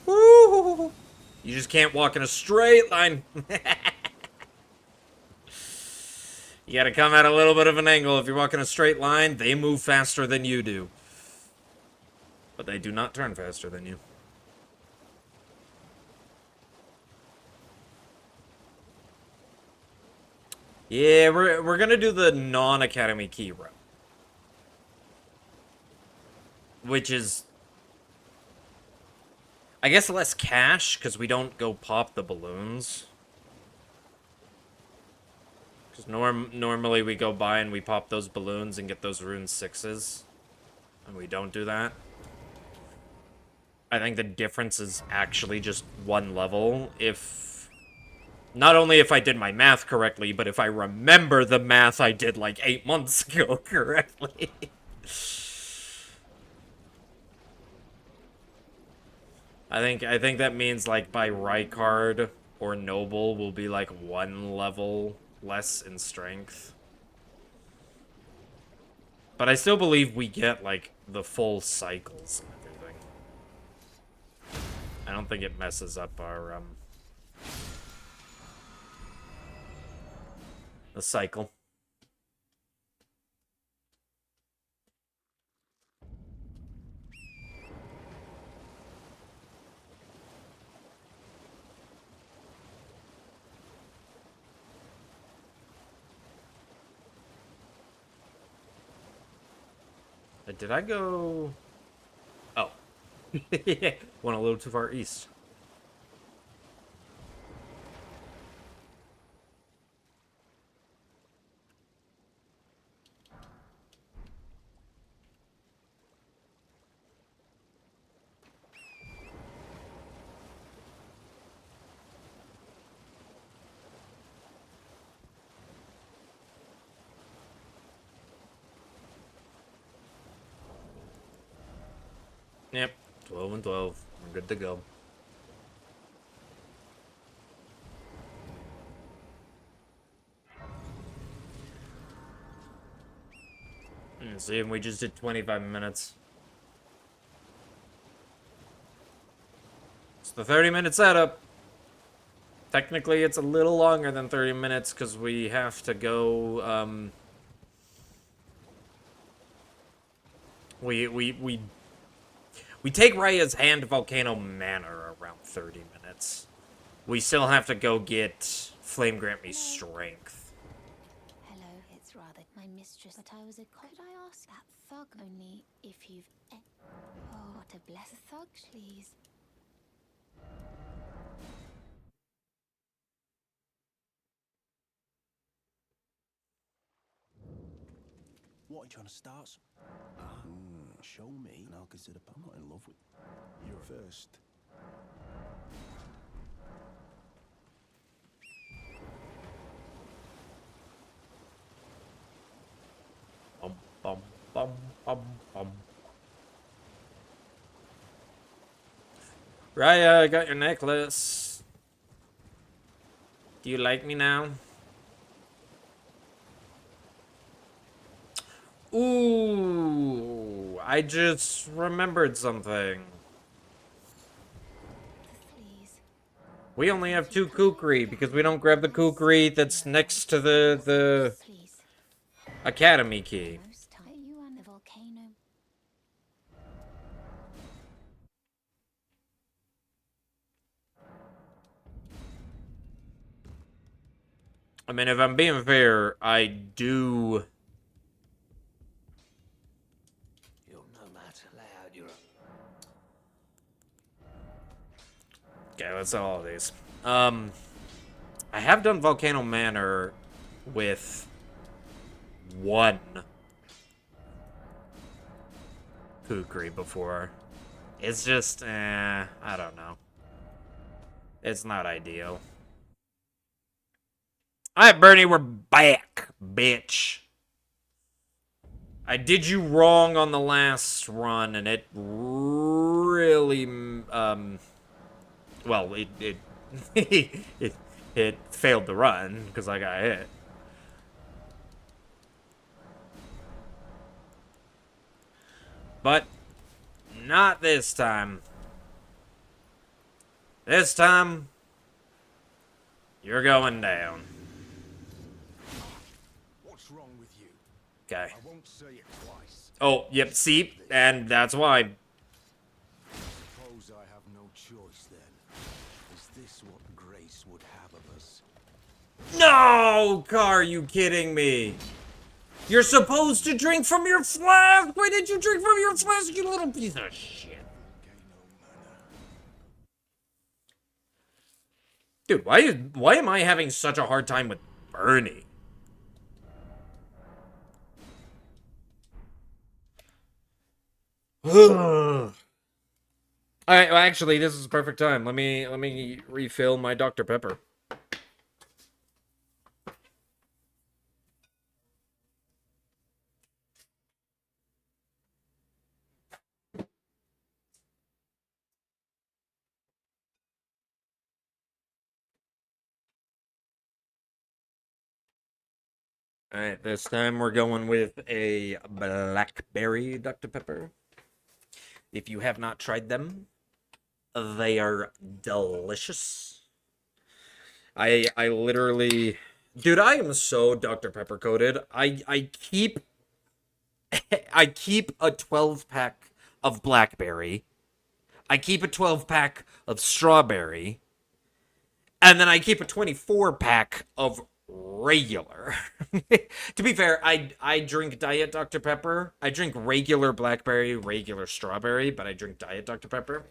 Woo! You just can't walk in a straight line. You gotta come at a little bit of an angle. If you're walking a straight line, they move faster than you do. But they do not turn faster than you. Yeah, we're gonna do the non-Academy key route. Which is, I guess, less cash, because we don't go pop the balloons. Because normally we go by and we pop those balloons and get those rune 6s. And we don't do that. I think the difference is actually just one level. Not only if I did my math correctly, but if I remember the math I did like 8 months ago correctly. I think that means like by Rykard or Noble will be like 1 level less in strength. But I still believe we get like the full cycles and everything. I don't think it messes up our the cycle. Did I go? Oh. Went a little too far east. Yep, 12 and 12. We're good to go. See, and we just did 25 minutes. It's the 30-minute setup. Technically, it's a little longer than 30 minutes because we have to go, We take Raya's hand to Volcano Manor around 30 minutes. We still have to go get Flame Grant Me Strength. Hello, it's rather my mistress, but I was a could I ask that thug only if you've oh, what a blessed thug, please. What are you trying to start? Show me, and I'll consider. I'm not in love with you first. Bum, bum, bum, bum, bum. Raya, I got your necklace. Do you like me now? Ooh, I just remembered something. Please. We only have 2 kukri because we don't grab the kukri that's next to the Please. Academy key. Most time you on the volcano. I mean, if I'm being fair, I do. You're no matter. Lay out your. Okay, let's sell all of these. I have done Volcano Manor with 1 kukri before. It's just, I don't know. It's not ideal. Alright, Bernie, we're back, bitch. I did you wrong on the last run, and it really, well, it it failed the run, because I got hit. But, not this time. This time, you're going down. What's wrong with you? Okay. I won't say it twice. Oh, yep, see? And that's why. Suppose I have no choice then. Is this what Grace would have of us? No! Are you kidding me? You're supposed to drink from your flask! Why did you drink from your flask, you little piece of shit? Dude, why am I having such a hard time with Bernie? Alright, well, actually, this is the perfect time. Let me refill my Dr. Pepper. Alright, this time we're going with a blackberry Dr. Pepper. If you have not tried them, they are delicious. I literally... Dude, I am so Dr. Pepper coated. I keep I keep a 12-pack of blackberry. I keep a 12-pack of strawberry. And then I keep a 24-pack of regular. To be fair, I drink Diet Dr. Pepper. I drink regular blackberry, regular strawberry, but I drink Diet Dr. Pepper.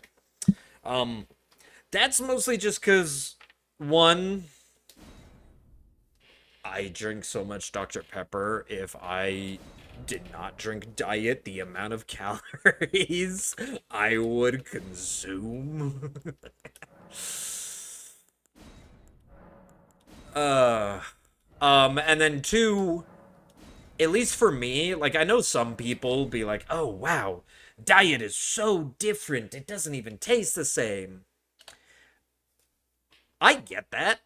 That's mostly just because, one, I drink so much Dr. Pepper. If I did not drink Diet, the amount of calories I would consume. And then two, at least for me, like, I know some people be like, oh, wow, Diet is so different. It doesn't even taste the same. I get that.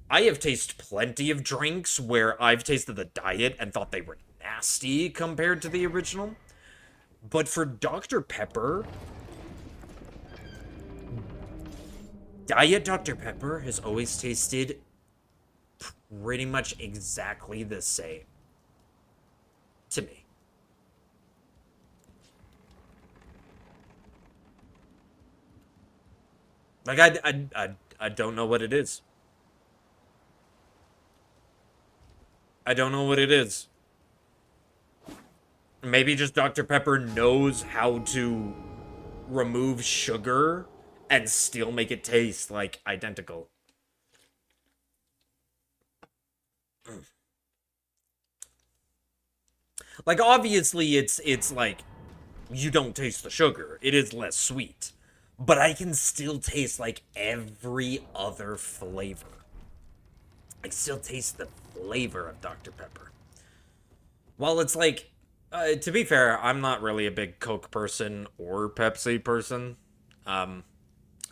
I have tasted plenty of drinks where I've tasted the Diet and thought they were nasty compared to the original. But for Dr. Pepper, Diet Dr. Pepper has always tasted pretty much exactly the same to me. Like, I don't know what it is. I don't know what it is. Maybe just Dr. Pepper knows how to remove sugar and still make it taste, like, identical. Like, obviously, it's like, you don't taste the sugar. It is less sweet. But I can still taste, like, every other flavor. I still taste the flavor of Dr. Pepper. While it's like, to be fair, I'm not really a big Coke person or Pepsi person. I'm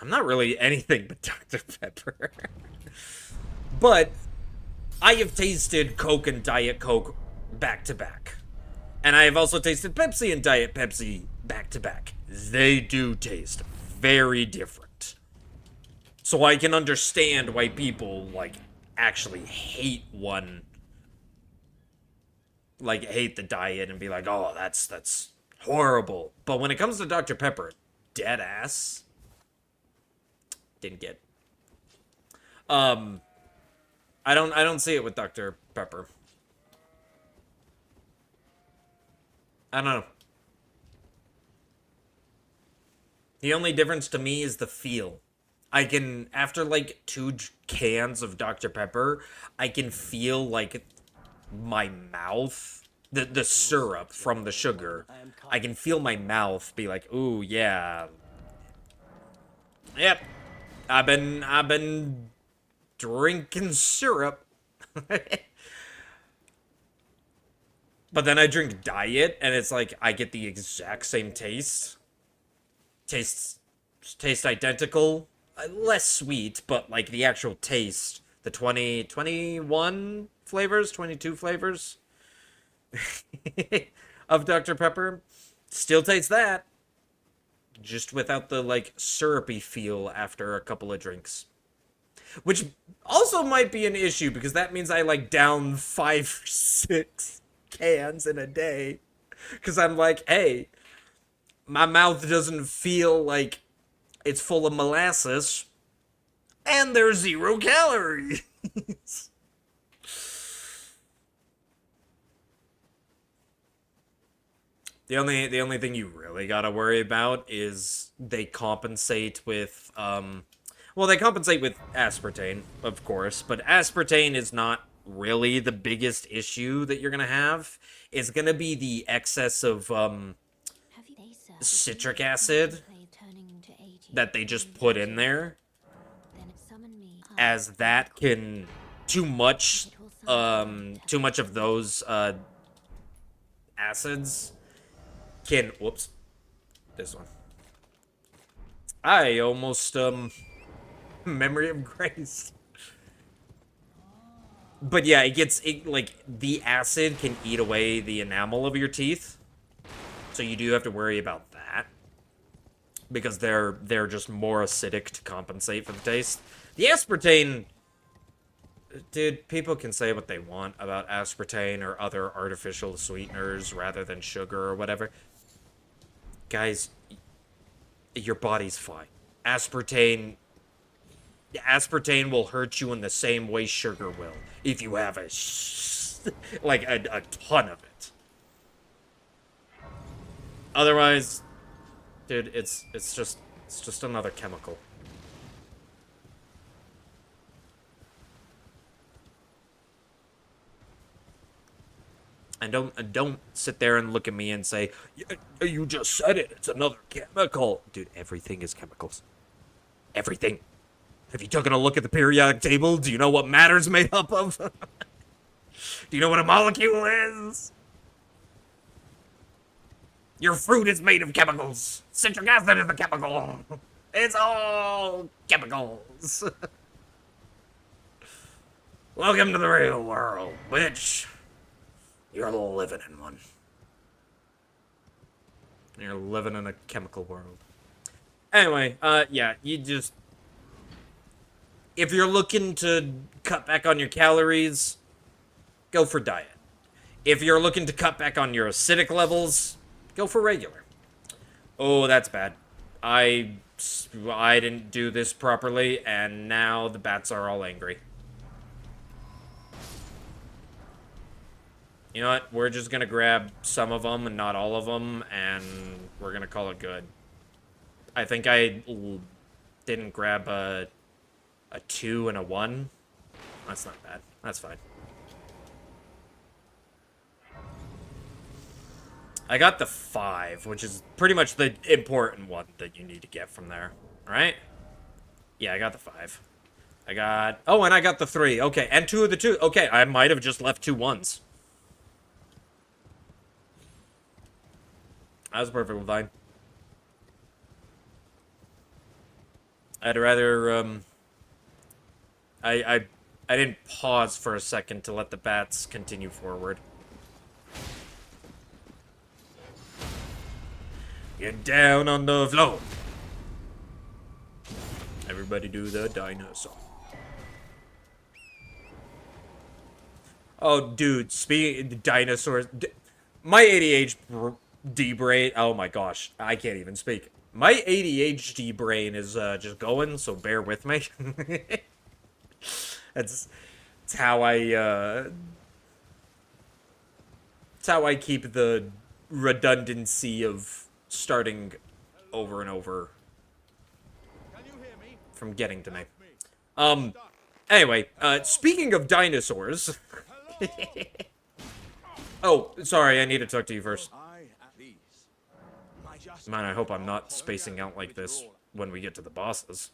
not really anything but Dr. Pepper. But I have tasted Coke and Diet Coke back to back. And I have also tasted Pepsi and Diet Pepsi back to back. They do taste very different. So I can understand why people, like, actually hate one. Like, hate the Diet and be like, oh, that's horrible. But when it comes to Dr. Pepper, dead ass. Didn't get. I don't see it with Dr. Pepper. I don't know. The only difference to me is the feel. I can, after like 2 cans of Dr. Pepper, I can feel like my mouth, the syrup from the sugar, I can feel my mouth be like, ooh, yeah, Yep. I've been drinking syrup. But then I drink diet, and it's like I get the exact same taste. Tastes taste identical. Less sweet, but like the actual taste. The 21 flavors, 22 flavors of Dr. Pepper. Still tastes that. Just without the like syrupy feel after a couple of drinks. Which also might be an issue because that means I like down 5 or 6 cans in a day. Because I'm like, hey, my mouth doesn't feel like it's full of molasses, and there's 0 calories. The only thing you really gotta worry about is they compensate with well, they compensate with aspartame, of course, but aspartame is not really the biggest issue that you're gonna have. It's gonna be the excess of citric acid that they just put in there, as that can too much of those acids can whoops this one I almost memory of grace. But yeah, like the acid can eat away the enamel of your teeth, so you do have to worry about that because they're just more acidic to compensate for the taste. The aspartame, dude, people can say what they want about aspartame or other artificial sweeteners rather than sugar or whatever. Guys, your body's fine. Aspartame will hurt you in the same way sugar will if you have a ton of it. Otherwise, dude, it's just another chemical. And don't sit there and look at me and say, you just said it, it's another chemical. Dude, everything is chemicals. Everything. Have you taken a look at the periodic table? Do you know what matter's made up of? Do you know what a molecule is? Your fruit is made of chemicals. Citric acid is a chemical. It's all chemicals. Welcome to the real world, bitch. You're living in one. You're living in a chemical world. Anyway, yeah, you just... If you're looking to cut back on your calories, go for diet. If you're looking to cut back on your acidic levels, go for regular. Oh, that's bad. I didn't do this properly, and now the bats are all angry. You know what? We're just gonna grab some of them and not all of them, and we're gonna call it good. I think I didn't grab a 2 and a 1. That's not bad. That's fine. I got the 5, which is pretty much the important one that you need to get from there. Right? Yeah, I got the 5. I got... Oh, and I got the 3. Okay, and 2 of the 2. Okay, I might have just left 2 1s. That was perfectly fine. I'd rather, I didn't pause for a second to let the bats continue forward. Get down on the floor. Everybody do the dinosaur. Oh, dude, speaking of dinosaurs, my ADHD brain, oh my gosh, I can't even speak. My ADHD brain is just going, so bear with me. That's how I keep the redundancy of starting over and over from getting to me. Anyway, speaking of dinosaurs. Oh, sorry, I need to talk to you first. Man, I hope I'm not spacing out like this. when we get to the bosses.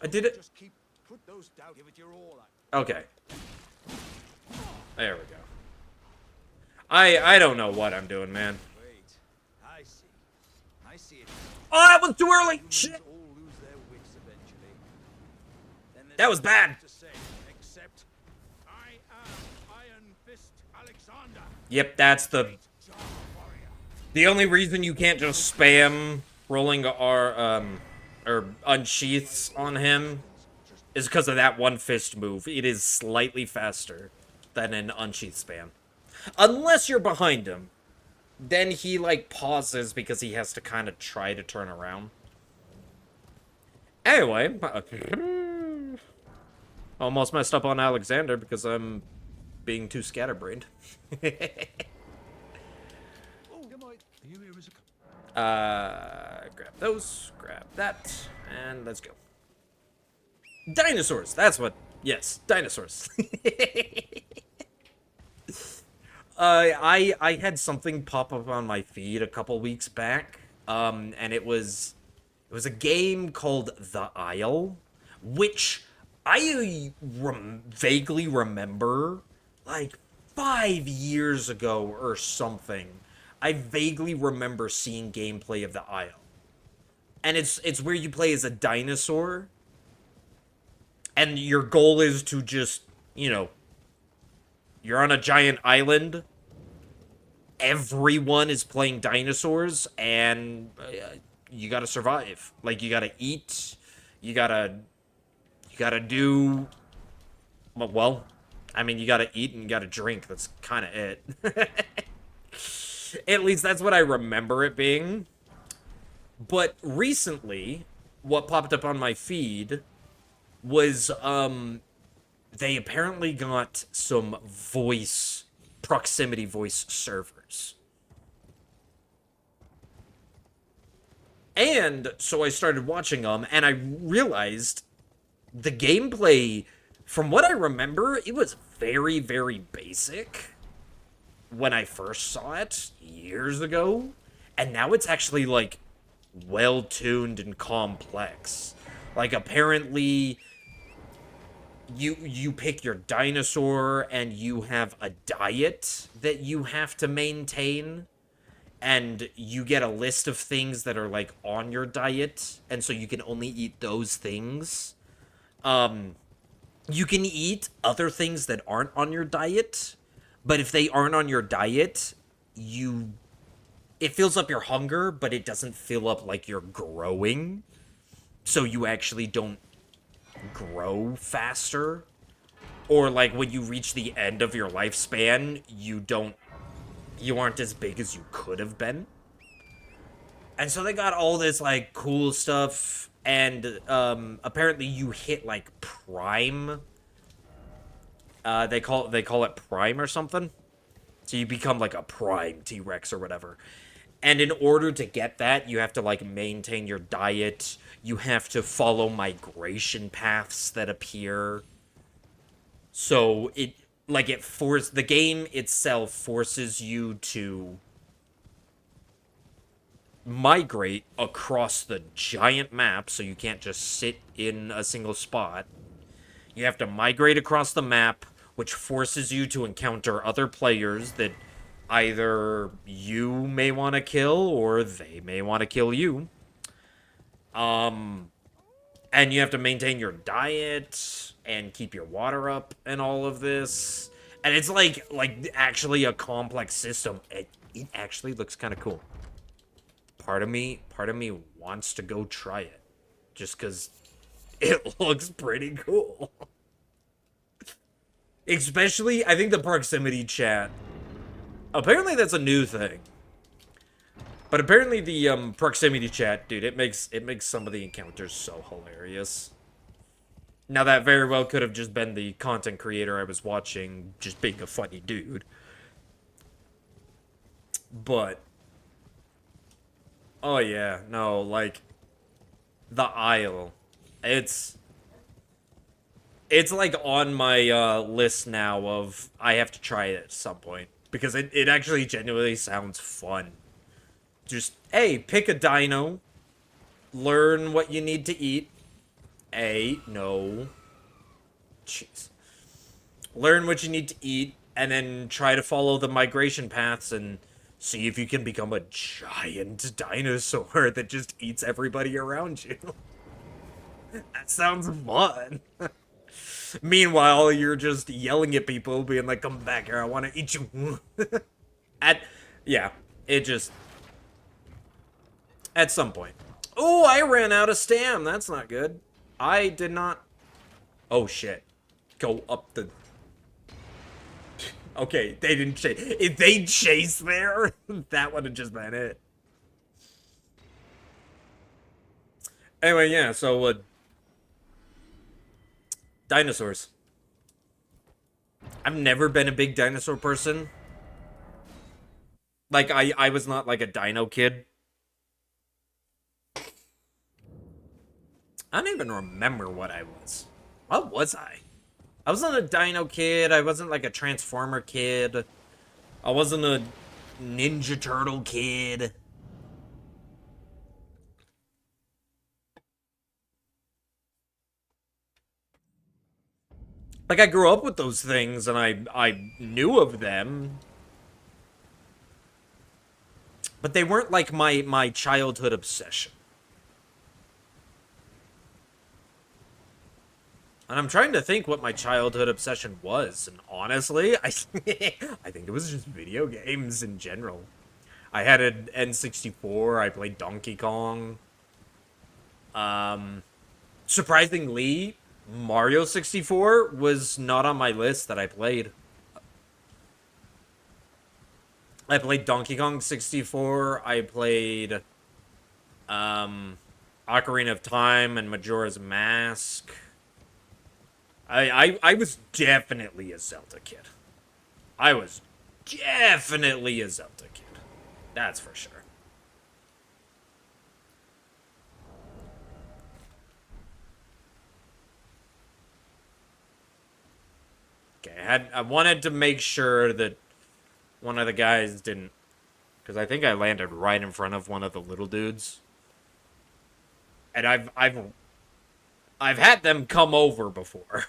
I did it. Just put those down. Give it your all. Okay. There we go. I don't know what I'm doing, man. Wait, I see. I see it. Oh, that was too early. Shit. All lose their wits eventually. Then there's That was bad. nothing to say, except I am Iron Fist Alexander. Yep, that's the only reason you can't just spam rolling R or unsheaths on him is because of that one fist move. It is slightly faster than an unsheath spam. Unless you're behind him. Then he, like, pauses because he has to kind of try to turn around. Anyway. Almost messed up on Alexander because I'm being too scatterbrained. Grab those, grab that, and let's go. Dinosaurs! That's what... Yes, dinosaurs. I had something pop up on my feed a couple weeks back, and it was a game called The Isle, which I vaguely remember, like, 5 years ago or something. I vaguely remember seeing gameplay of The Isle. And it's where you play as a dinosaur, and your goal is to just, you know, you're on a giant island, everyone is playing dinosaurs, and you gotta survive. Like, you gotta eat, you gotta do, well, I mean, you gotta eat and you gotta drink, that's kind of it. At least that's what I remember it being. But recently, what popped up on my feed was, they apparently got some proximity voice servers. And so I started watching them, and I realized the gameplay, from what I remember, it was very, very basic when I first saw it years ago. And now it's actually, like, well-tuned and complex. Like, apparently, you pick your dinosaur, and you have a diet that you have to maintain. And you get a list of things that are, like, on your diet. And so you can only eat those things. You can eat other things that aren't on your diet. But if they aren't on your diet, it fills up your hunger, but it doesn't fill up like you're growing. So you actually don't grow faster. Or like when you reach the end of your lifespan, you aren't as big as you could have been. And so they got all this like cool stuff, and apparently you hit like prime. They call it prime or something. So you become like a prime T-Rex or whatever. And in order to get that, you have to like maintain your diet. You have to follow migration paths that appear. So the game itself forces you to migrate across the giant map, so you can't just sit in a single spot. You have to migrate across the map, which forces you to encounter other players that either you may want to kill or they may want to kill you. And you have to maintain your diet and keep your water up and all of this. And it's like actually a complex system. It actually looks kind of cool. Part of me wants to go try it just because it looks pretty cool. Especially, I think the proximity chat. Apparently that's a new thing. But apparently the proximity chat, dude, it makes some of the encounters so hilarious. Now that very well could have just been the content creator I was watching just being a funny dude. But oh yeah, no, like The Isle. It's like on my list now of I have to try it at some point because it actually genuinely sounds fun. Just, hey, pick a dino. Learn what you need to eat. No. Jeez. Learn what you need to eat, and then try to follow the migration paths and see if you can become a giant dinosaur that just eats everybody around you. That sounds fun. Meanwhile, you're just yelling at people, being like, come back here, I want to eat you. Yeah, it just... At some point. Oh, I ran out of stam. That's not good. I did not... Oh, shit. Go up the... Okay, they didn't chase. If they chased there, that would have just been it. Anyway, yeah, so, dinosaurs. I've never been a big dinosaur person. Like, I was not, like, a dino kid. I don't even remember what I was. What was I? I wasn't a dino kid. I wasn't, like, a Transformer kid. I wasn't a Ninja Turtle kid. Like, I grew up with those things, and I knew of them. But they weren't, like, my childhood obsession. And I'm trying to think what my childhood obsession was, and honestly, I think it was just video games in general. I had an N64, I played Donkey Kong. Surprisingly, Mario 64 was not on my list that I played. I played Donkey Kong 64, I played Ocarina of Time and Majora's Mask. I was definitely a Zelda kid. I was definitely a Zelda kid. That's for sure. Okay, I wanted to make sure that one of the guys didn't... Because I think I landed right in front of one of the little dudes. And I've had them come over before.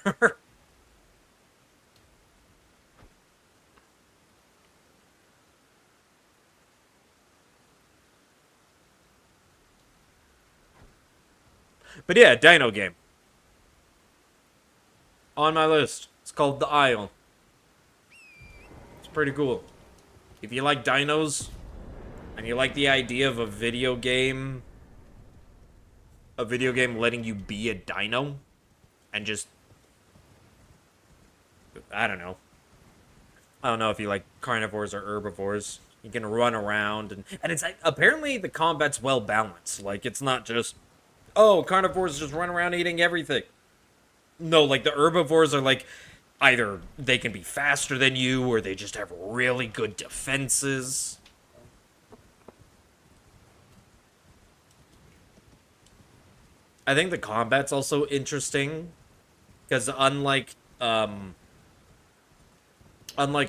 But yeah, dino game. On my list. It's called The Isle. It's pretty cool. If you like dinos, and you like the idea of a video game letting you be a dino, and just, I don't know. I don't know if you like carnivores or herbivores. You can run around, and it's like, apparently the combat's well balanced. Like, it's not just, oh, carnivores just run around eating everything. No, like, the herbivores are like, either they can be faster than you, or they just have really good defenses. I think the combat's also interesting, because unlike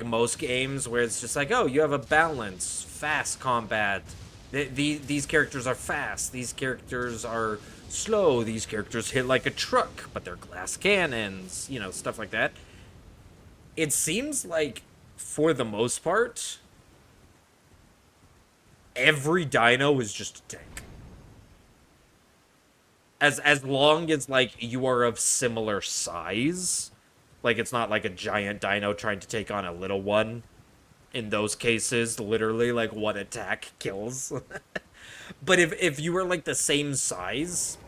most games where it's just like, oh, you have a balance, fast combat. These characters are fast. These characters are slow. These characters hit like a truck, but they're glass cannons. You know, stuff like that. It seems like, for the most part, every dino is just a tank. As long as, like, you are of similar size. Like, it's not like a giant dino trying to take on a little one. In those cases, literally, like, one attack kills. But if you were, like, the same size,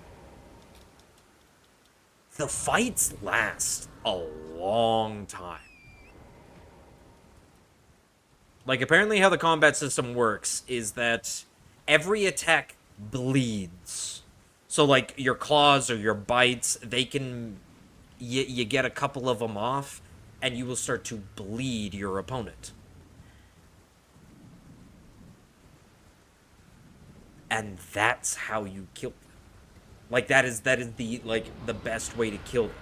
the fights last a long time. Like, apparently how the combat system works is that every attack bleeds. So, like, your claws or your bites, they can... You get a couple of them off, and you will start to bleed your opponent. And that's how you kill them. Like, that is the, like, the best way to kill them.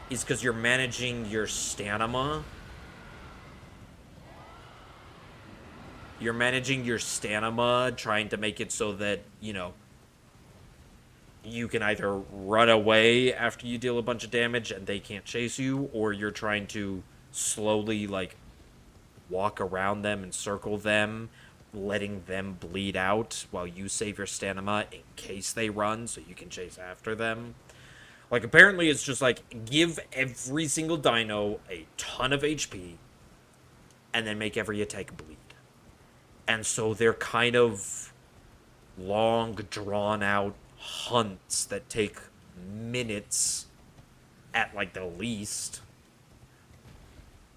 Is because you're managing your stamina. You're managing your stamina, trying to make it so that, you know, you can either run away after you deal a bunch of damage and they can't chase you, or you're trying to slowly, like, walk around them and circle them, letting them bleed out while you save your stamina in case they run so you can chase after them. Like, apparently it's just like, give every single dino a ton of HP and then make every attack bleed. And so they're kind of long, drawn-out hunts that take minutes at, like, the least.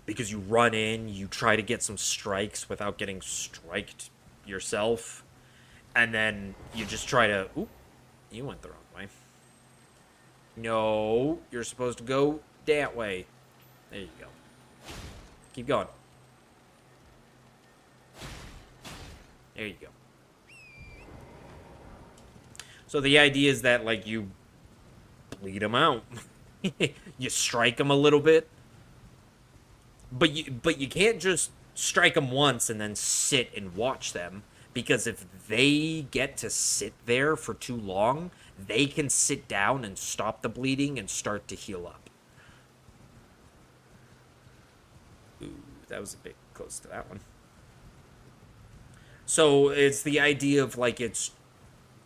Because you run in, you try to get some strikes without getting striked yourself. And then you just try to... Oop, you went the wrong way. No, you're supposed to go that way. There you go. Keep going. There you go. So the idea is that, like, you bleed them out. You strike them a little bit. But you can't just strike them once and then sit and watch them. Because if they get to sit there for too long, they can sit down and stop the bleeding and start to heal up. Ooh, that was a bit close to that one. So it's the idea of, like, it's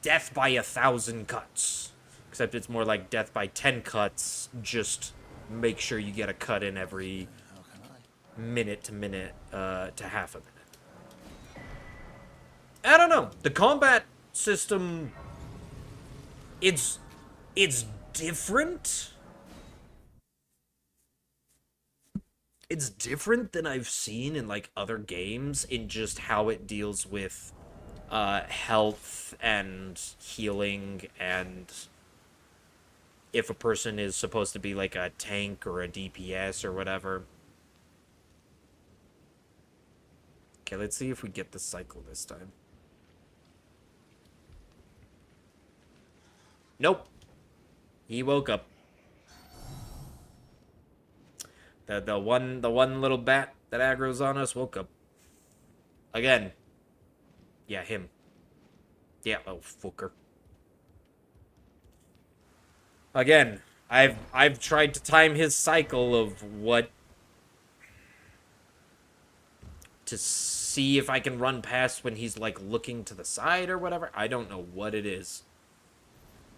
death by 1,000 cuts. Except it's more like death by 10 cuts. Just make sure you get a cut in every minute to half a minute. I don't know. The combat system, it's different. It's different than I've seen in, like, other games in just how it deals with health and healing, and if a person is supposed to be like a tank or a DPS or whatever. Okay, let's see if we get the cycle this time. Nope. He woke up. The one little bat that aggro's on us woke up. Again. Yeah, him. Yeah, oh fucker. Again, I've tried to time his cycle of what to see if I can run past when he's, like, looking to the side or whatever. I don't know what it is.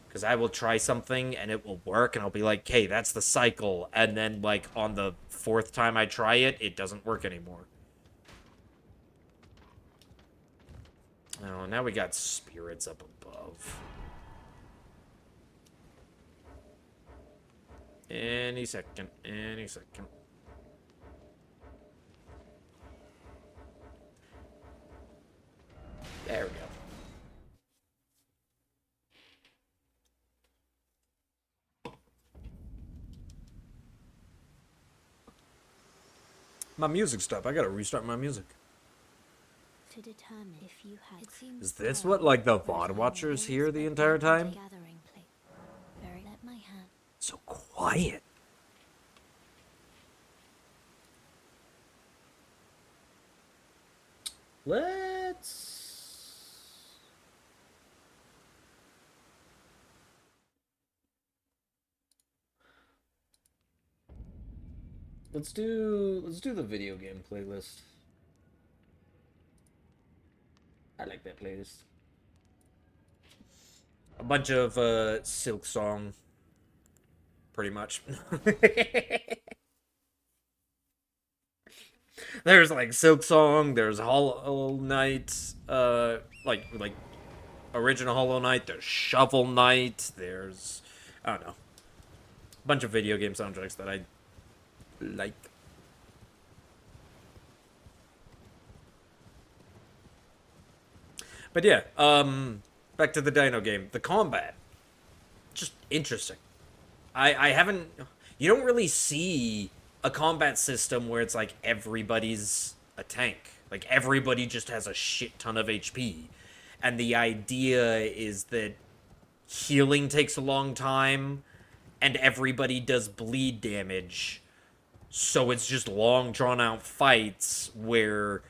Because I will try something and it will work and I'll be like, hey, that's the cycle. And then, like, on the 4th time I try it, it doesn't work anymore. Oh, now we got spirits up above. Any second, any second. There we go. My music stopped. I gotta restart my music. To determine if you had, it seems Is this well what, like, the that VOD I watchers once hear the spent entire in a time? gathering place. Very let my hand. So quiet. Let's do the video game playlist. I like that playlist. A bunch of Silk Song, pretty much. There's, like, Silk Song, there's Hollow Knight, like original Hollow Knight, there's Shovel Knight, there's, I don't know, a bunch of video game soundtracks that I like. But yeah, back to the Dino game. The combat, just interesting. I haven't, you don't really see a combat system where it's like everybody's a tank. Like, everybody just has a shit ton of HP. And the idea is that healing takes a long time, and everybody does bleed damage. So it's just long, drawn-out fights where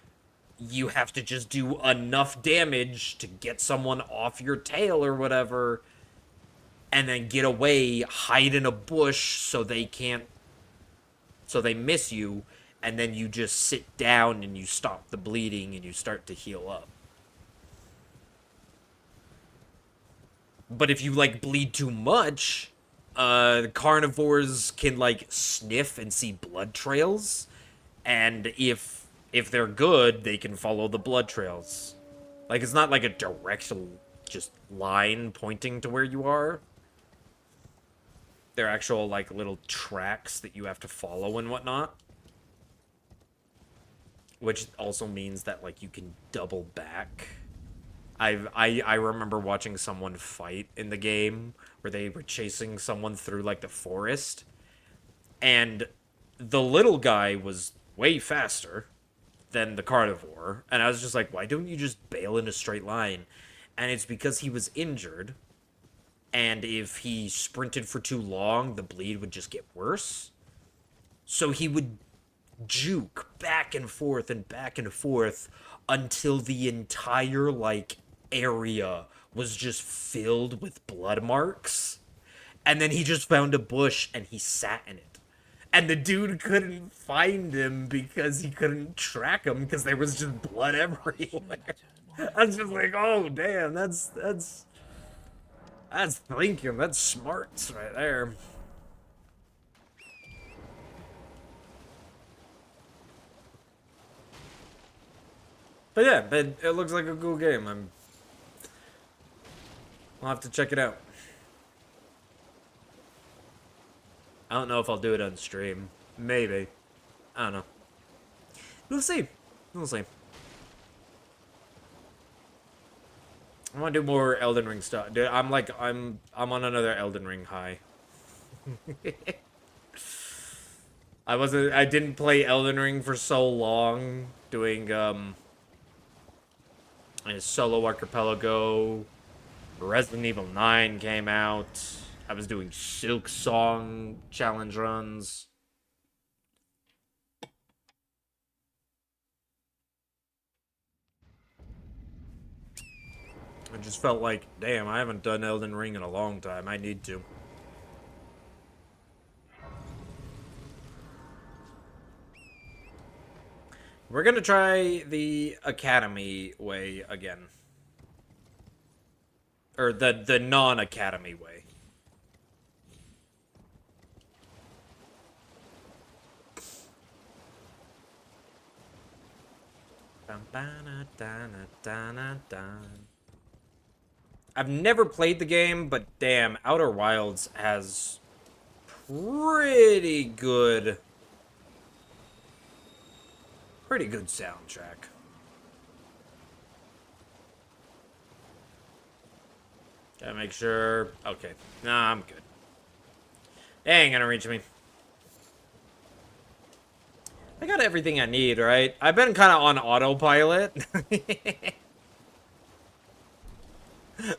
you have to just do enough damage to get someone off your tail or whatever, and then get away, hide in a bush so they can't, so they miss you, and then you just sit down and you stop the bleeding and you start to heal up. But if you, like, bleed too much, carnivores can, like, sniff and see blood trails, and if they're good, they can follow the blood trails. Like, it's not like a direct just line pointing to where you are. They're actual, like, little tracks that you have to follow and whatnot. Which also means that, like, you can double back. I remember watching someone fight in the game where they were chasing someone through, like, the forest. And the little guy was way faster than the carnivore. And I was just like, why don't you just bail in a straight line? And it's because he was injured. And if he sprinted for too long, the bleed would just get worse. So he would juke back and forth until the entire, like, area was just filled with blood marks. And then he just found a bush and he sat in it. And the dude couldn't find him because he couldn't track him because there was just blood everywhere. I was just like, oh damn, that's thinking, that's smarts right there. But yeah, it looks like a cool game. I'll have to check it out. I don't know if I'll do it on stream. Maybe. I don't know. We'll see. We'll see. I want to do more Elden Ring stuff. Dude, I'm on another Elden Ring high. I didn't play Elden Ring for so long, doing a solo archipelago. Resident Evil 9 came out. I was doing Silk Song challenge runs. I just felt like, damn, I haven't done Elden Ring in a long time. I need to. We're gonna try the Academy way again. Or the non-Academy way. I've never played the game, but damn, Outer Wilds has pretty good soundtrack. Gotta make sure. Okay. Nah, I'm good. They ain't gonna reach me. I got everything I need, right? I've been kind of on autopilot.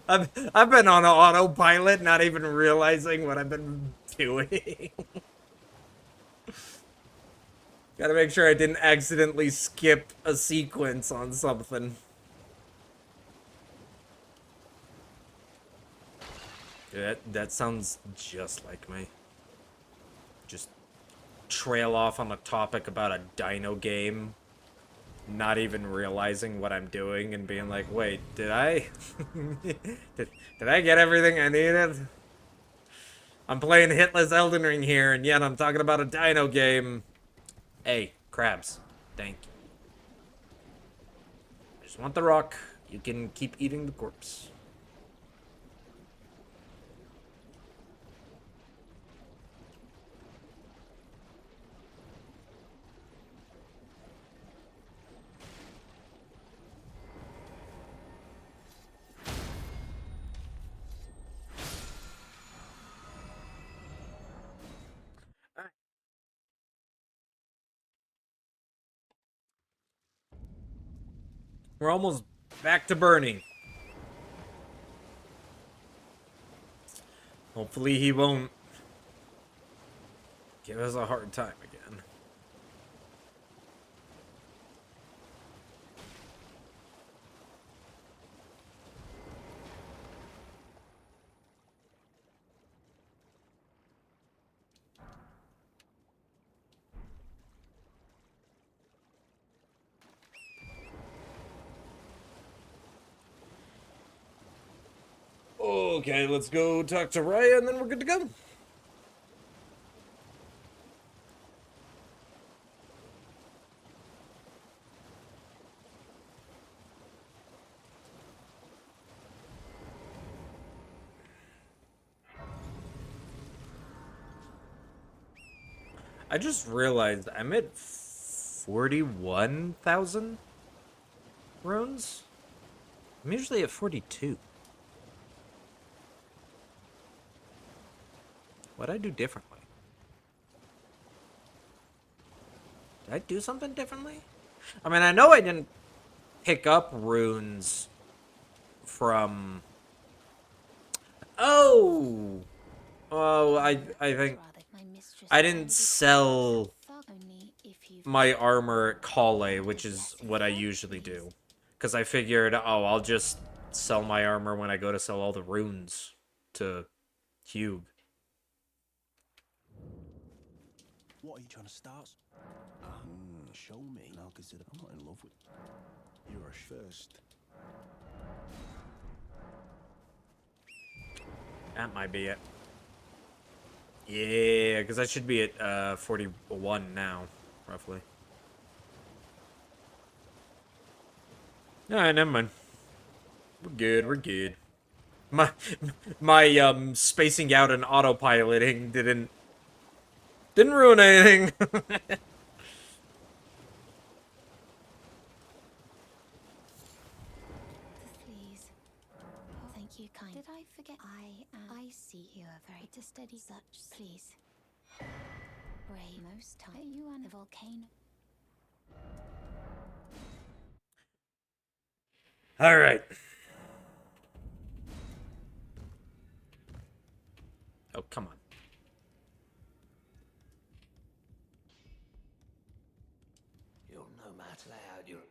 I've been on autopilot, not even realizing what I've been doing. Gotta make sure I didn't accidentally skip a sequence on something. That sounds just like me. Just trail off on a topic about a dino game, not even realizing what I'm doing and being like, wait, did I did I get everything I needed? I'm playing Hitless Elden Ring here, and yet I'm talking about a dino game. Hey, crabs, thank you. I just want the rock. You can keep eating the corpse. We're almost back to burning. Hopefully he won't give us a hard time again. Okay, let's go talk to Raya and then we're good to go. I just realized I'm at 41,000 runes. I'm usually at 42. What'd I do differently? Did I do something differently? I mean, I know I didn't pick up runes from... Oh! Oh, I think... I didn't sell my armor at Kale, which is what I usually do. Because I figured, oh, I'll just sell my armor when I go to sell all the runes to Hugh. What are you trying to start? Show me, and I'll consider. I'm not in love with. You're a first. That might be it. Yeah, because I should be at 41 now, roughly. Alright, never mind. We're good, we're good. My spacing out and autopiloting didn't ruin anything. Please. Oh, thank you, kind. Did I forget? I see you are very to steady such. Please. Brave most time. You on the volcano. All right. Oh, come on. You're no match loud. You're.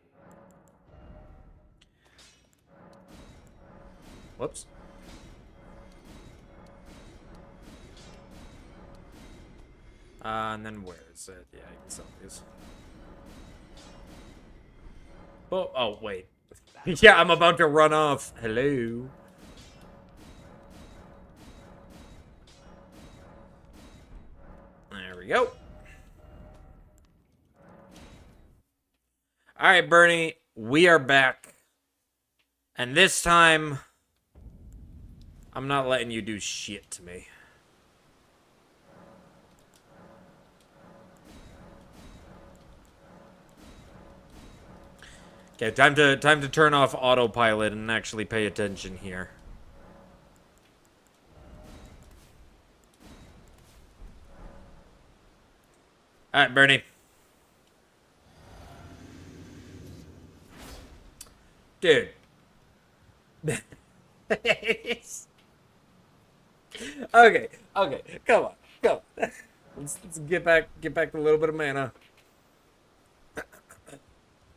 Whoops. And then where is it? Yeah, you can sell these. Oh, wait. Yeah, I'm about to run off. Hello. There we go. All right, Bernie, we are back. And this time, I'm not letting you do shit to me. Okay, time to turn off autopilot and actually pay attention here. All right, Bernie. Dude. Okay, come on. Let's get back to a little bit of mana.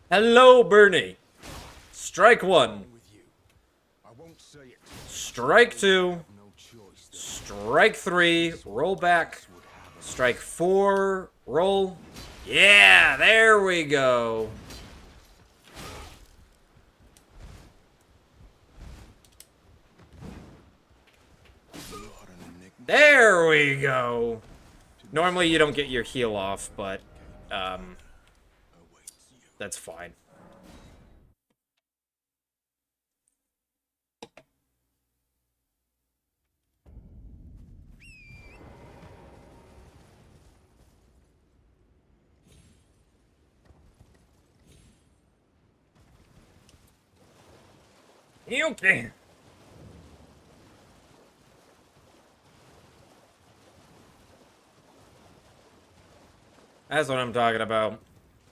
Hello, Bernie. Strike one. Strike two. Strike three. Roll back. Strike four. Roll. Yeah, there we go. There we go. Normally you don't get your heal off, but that's fine. Okay. That's what I'm talking about.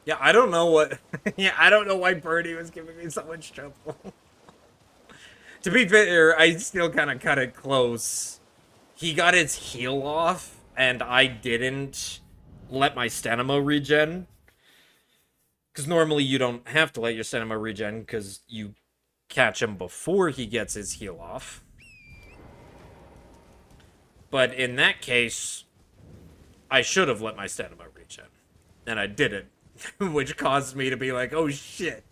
Yeah, I don't know what... yeah, I don't know why Birdie was giving me so much trouble. To be fair, I still kind of cut it close. He got his heal off, and I didn't let my stamina regen. Because normally you don't have to let your stamina regen, because you catch him before he gets his heal off. But in that case, I should have let my stamina regen. And I didn't. Which caused me to be like, oh shit.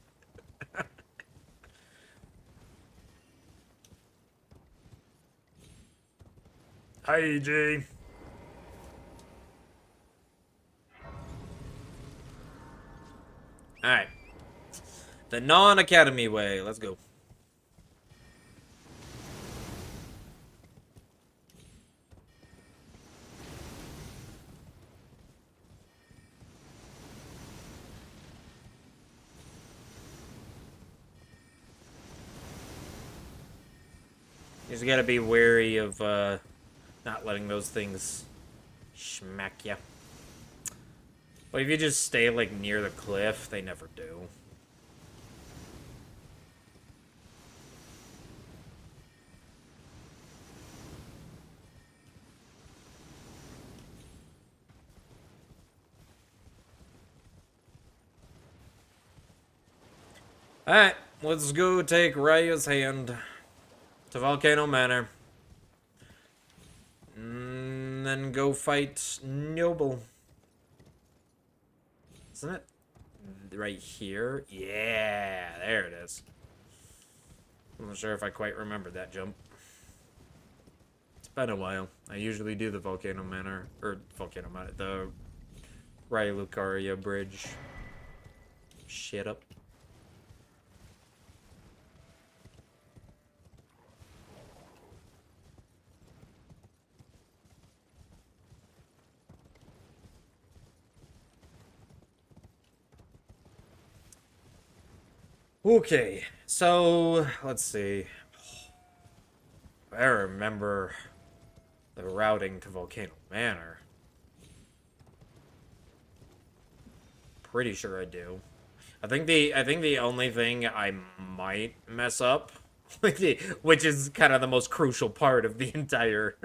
Hi, G. Alright. The non-academy way. Let's go. You just gotta be wary of not letting those things smack you. But if you just stay like near the cliff, they never do. Alright, let's go take Raya's hand to Volcano Manor. And then go fight Noble. Isn't it right here? Yeah, there it is. I'm not sure if I quite remembered that jump. It's been a while. I usually do the Volcano Manor, or Volcano Manor, the Raya Lucaria bridge. Shit up. Okay, so let's see. I remember the routing to Volcano Manor. Pretty sure I do. I think the only thing I might mess up, which is kind of the most crucial part of the entire,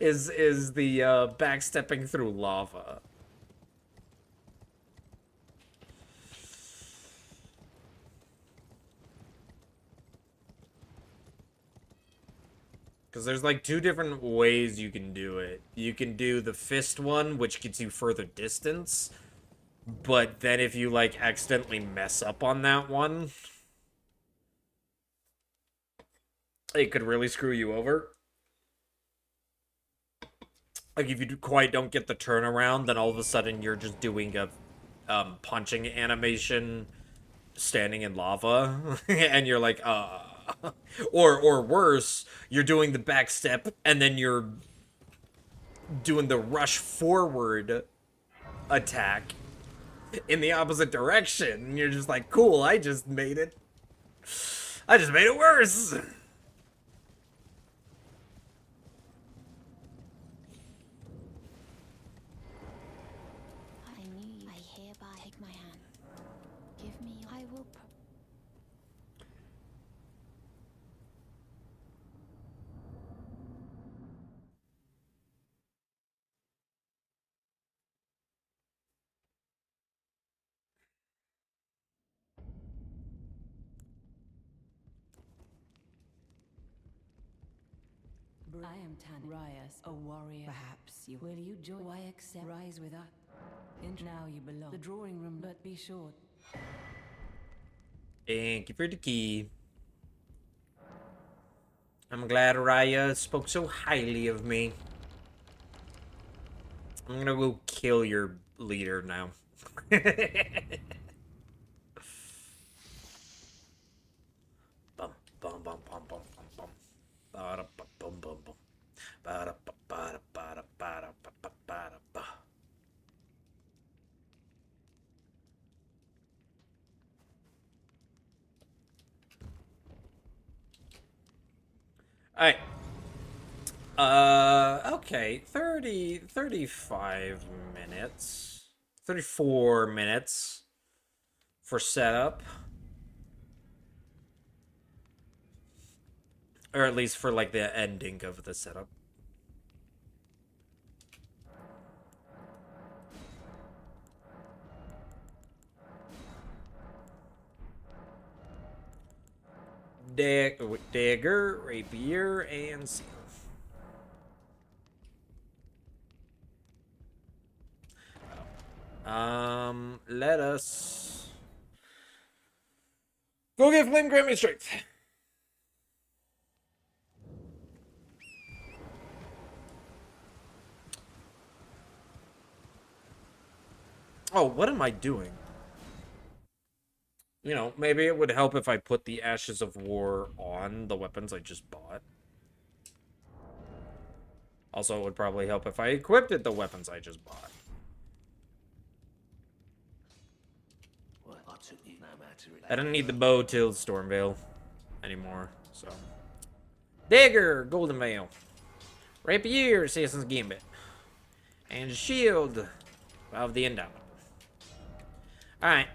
is the backstepping through lava. Because there's like two different ways you can do it. You can do the fist one, which gets you further distance. But then if you like accidentally mess up on that one, it could really screw you over. Like if you quite don't get the turnaround, then all of a sudden you're just doing a punching animation standing in lava. And you're like, or worse, you're doing the back step and then you're doing the rush forward attack in the opposite direction. And you're just like, cool, I just made it worse. I knew you. I hereby take my hand. Give me. I will. I am Tan Rias, a warrior. Perhaps you will you join? Why accept? Rise with us. Now you belong. The drawing room, but be short. Thank you for the key. I'm glad Raya spoke so highly of me. I'm gonna go kill your leader now. Bum bum bum bum bum bum bum. Ba bum bum bum bum. Ba ba ba ba ba ba ba ba. Alright. Okay. 35 minutes. 34 minutes for setup. Or at least for, like, the ending of the setup. Dagger, rapier, and seal. Let us go get Flame Grant me strength. Oh, what am I doing? You know, maybe it would help if I put the Ashes of War on the weapons I just bought. Also, it would probably help if I equipped the weapons I just bought. I don't need the bow till Stormvale anymore, so. Dagger, Golden Veil. Rapier, Assassin's Gambit. And Shield of the Indomitable. Alright.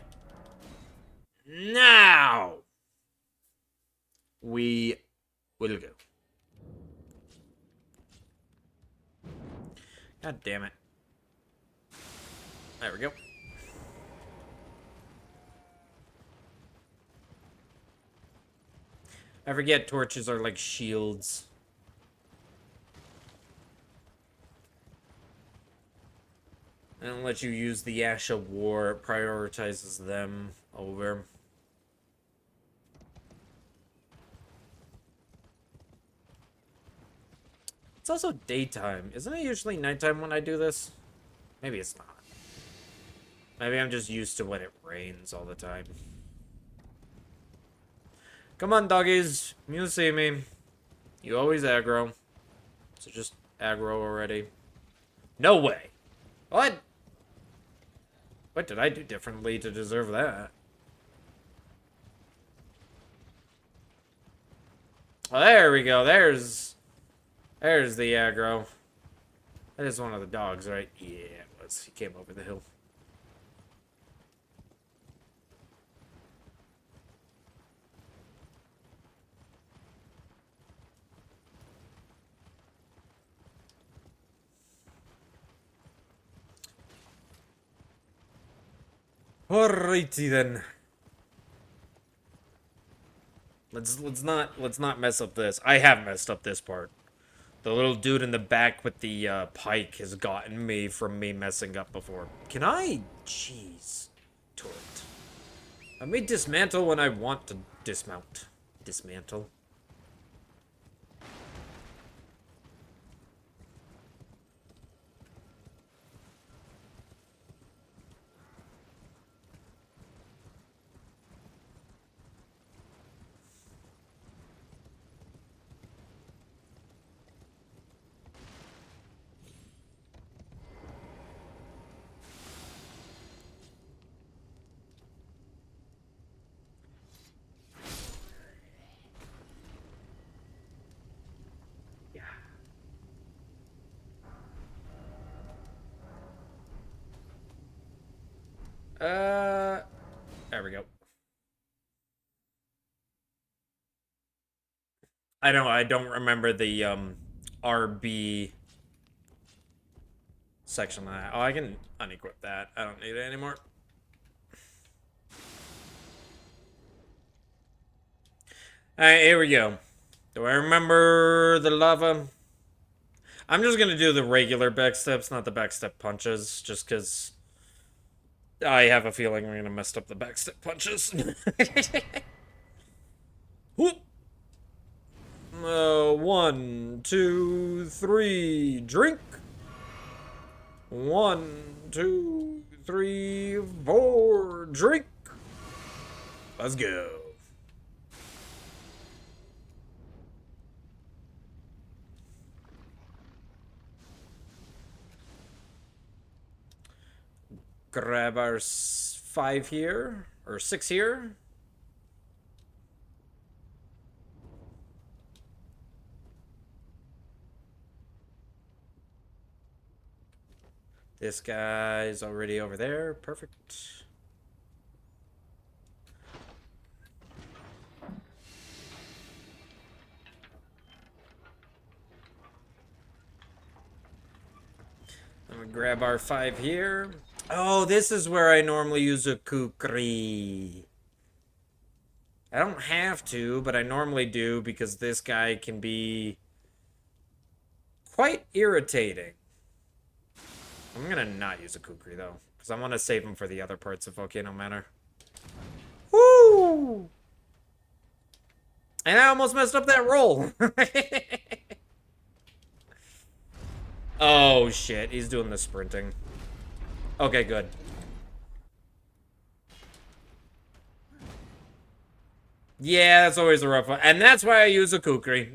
Now we will go. God damn it. There we go. I forget torches are like shields. And let you use the Ash of War. It prioritizes them over. It's also daytime. Isn't it usually nighttime when I do this? Maybe it's not. Maybe I'm just used to when it rains all the time. Come on, doggies. You see me. You always aggro. So just aggro already. No way. What? What did I do differently to deserve that? Well, there we go. There's the aggro. That is one of the dogs, right? Yeah, it was. He came over the hill. Alrighty then. Let's not mess up this. I have messed up this part. The little dude in the back with the pike has gotten me from me messing up before. Can I? Jeez. Turret. Let me dismantle when I want to dismount. Dismantle. There we go. I don't remember the, RB section of that. Oh, I can unequip that. I don't need it anymore. Alright, here we go. Do I remember the lava? I'm just gonna do the regular backsteps, not the backstep punches, just because I have a feeling we're gonna mess up the backstep punches. Whoop! 1, 2, 3, drink. 1, 2, 3, 4, drink. Let's go. Grab our 5 here, or 6 here. This guy's already over there. Perfect. I'm gonna grab our 5 here. Oh, this is where I normally use a kukri. I don't have to, but I normally do because this guy can be quite irritating. I'm gonna not use a kukri though, because I want to save him for the other parts of Volcano Manor. Woo! And I almost messed up that roll. Oh shit, he's doing the sprinting. Okay, good. Yeah, that's always a rough one. And that's why I use a kukri.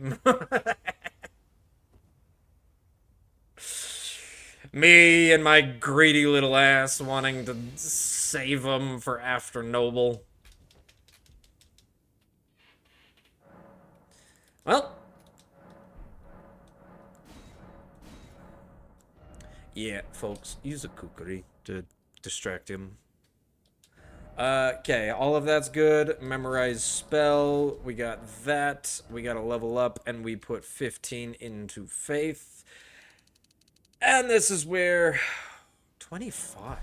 Me and my greedy little ass wanting to save them for after Noble. Well. Yeah, folks, use a kukri to distract him. Okay, all of that's good. Memorize spell. We got that. We got to level up, and we put 15 into faith. And this is where 25.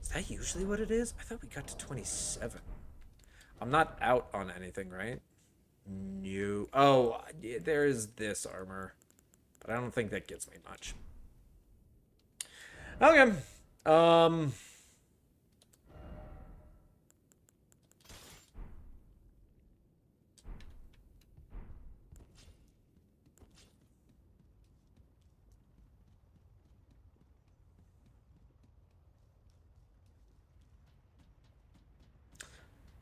Is that usually what it is? I thought we got to 27. I'm not out on anything, right? No. Oh, there is this armor. But I don't think that gets me much. Okay.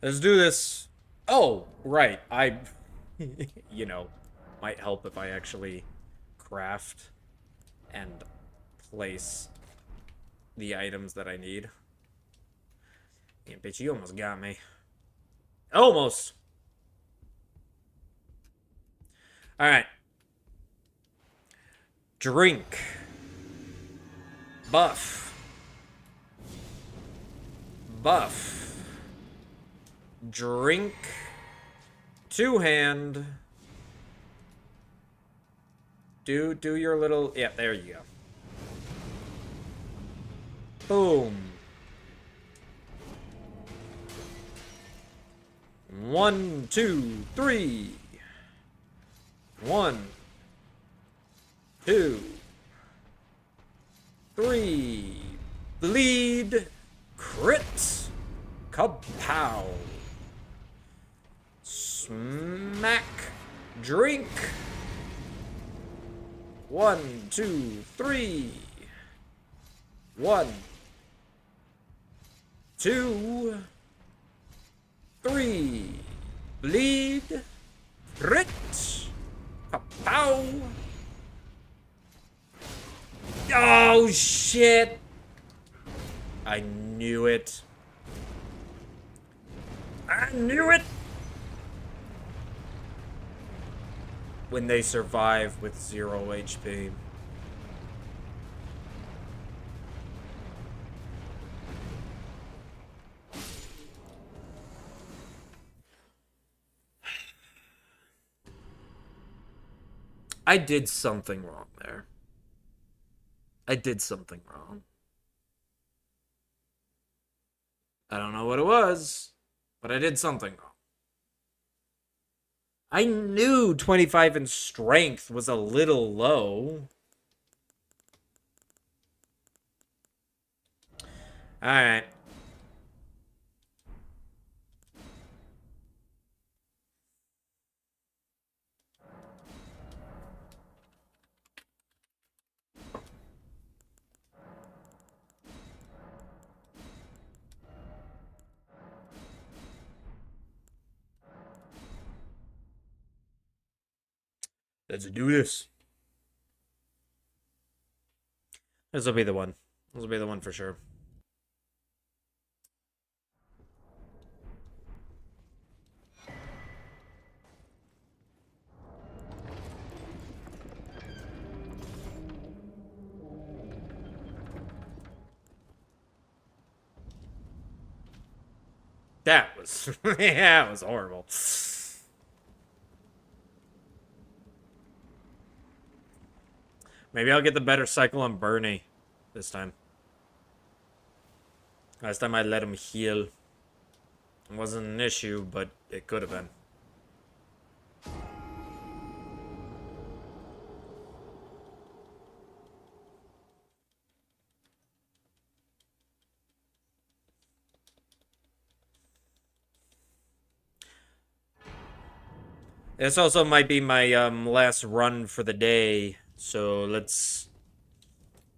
Let's do this. Oh, right. You know, might help if I actually craft and place the items that I need. Yeah, bitch, you almost got me. Almost. Alright. Drink. Buff. Buff. Drink. Two-hand. Do your little... Yeah, there you go. Boom. 1, 2, 3. 1, 2, 3. Bleed. Crit. Kapow. Smack. Drink. 1, 2, 3. 1, 2, 3. Bleed. Crit. Kapow. Oh, shit. I knew it. I knew it. When they survive with 0 HP. I did something wrong there. I did something wrong. I don't know what it was, but I did something wrong. I knew 25 in strength was a little low. Alright. Let's do this. This will be the one. This will be the one for sure. That was... yeah, it was horrible. Maybe I'll get the better cycle on Bernie this time. Last time I let him heal. It wasn't an issue, but it could have been. This also might be my last run for the day, so let's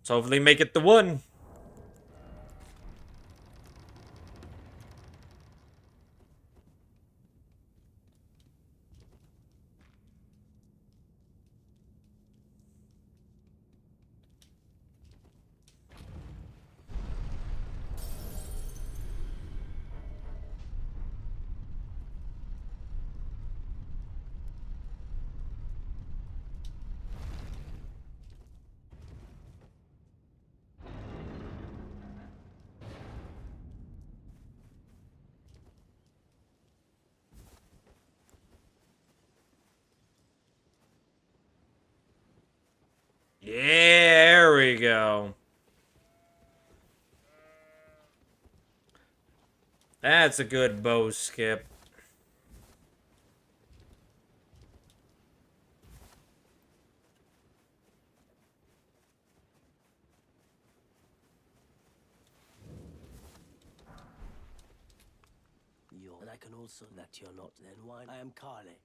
hopefully make it the one. There we go. That's a good bow skip. And I can also that you're not then why I am Carly.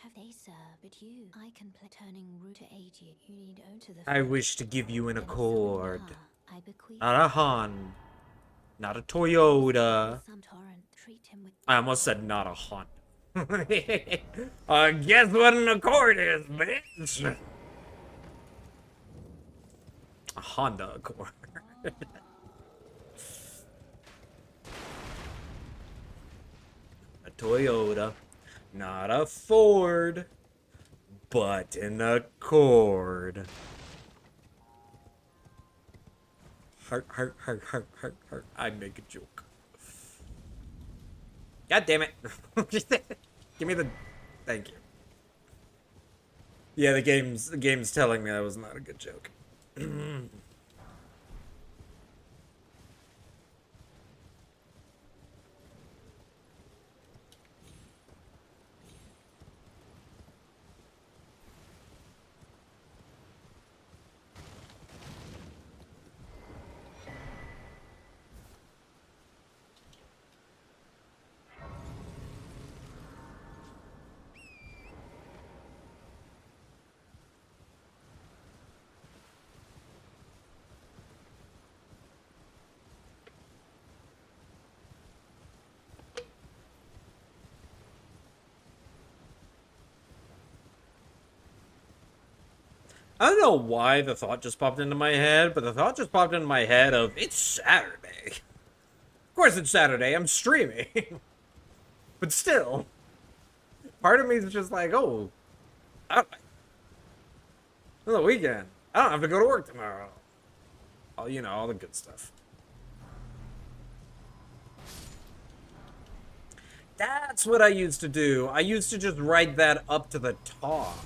Have they served you? I can play turning route to aid you. You need own to the I foot. wish to give you an Then Accord. summon I bequeath Not a Han. Not a Toyota. some torrent. Treat him with I almost said not a Honda. Guess what an Accord is, bitch? A Honda Accord. A Toyota. Not a Ford. But an Accord. Heart, heart, heart, heart, heart, heart. I make a joke. God damn it. Give me the... Thank you. Yeah, the game's telling me that was not a good joke. I don't know why the thought just popped into my head, but the thought just popped into my head of, it's Saturday. Of course it's Saturday, I'm streaming. But still, part of me is just like, oh, it's the weekend. I don't have to go to work tomorrow. Oh, you know, all the good stuff. That's what I used to do. I used to just write that up to the top.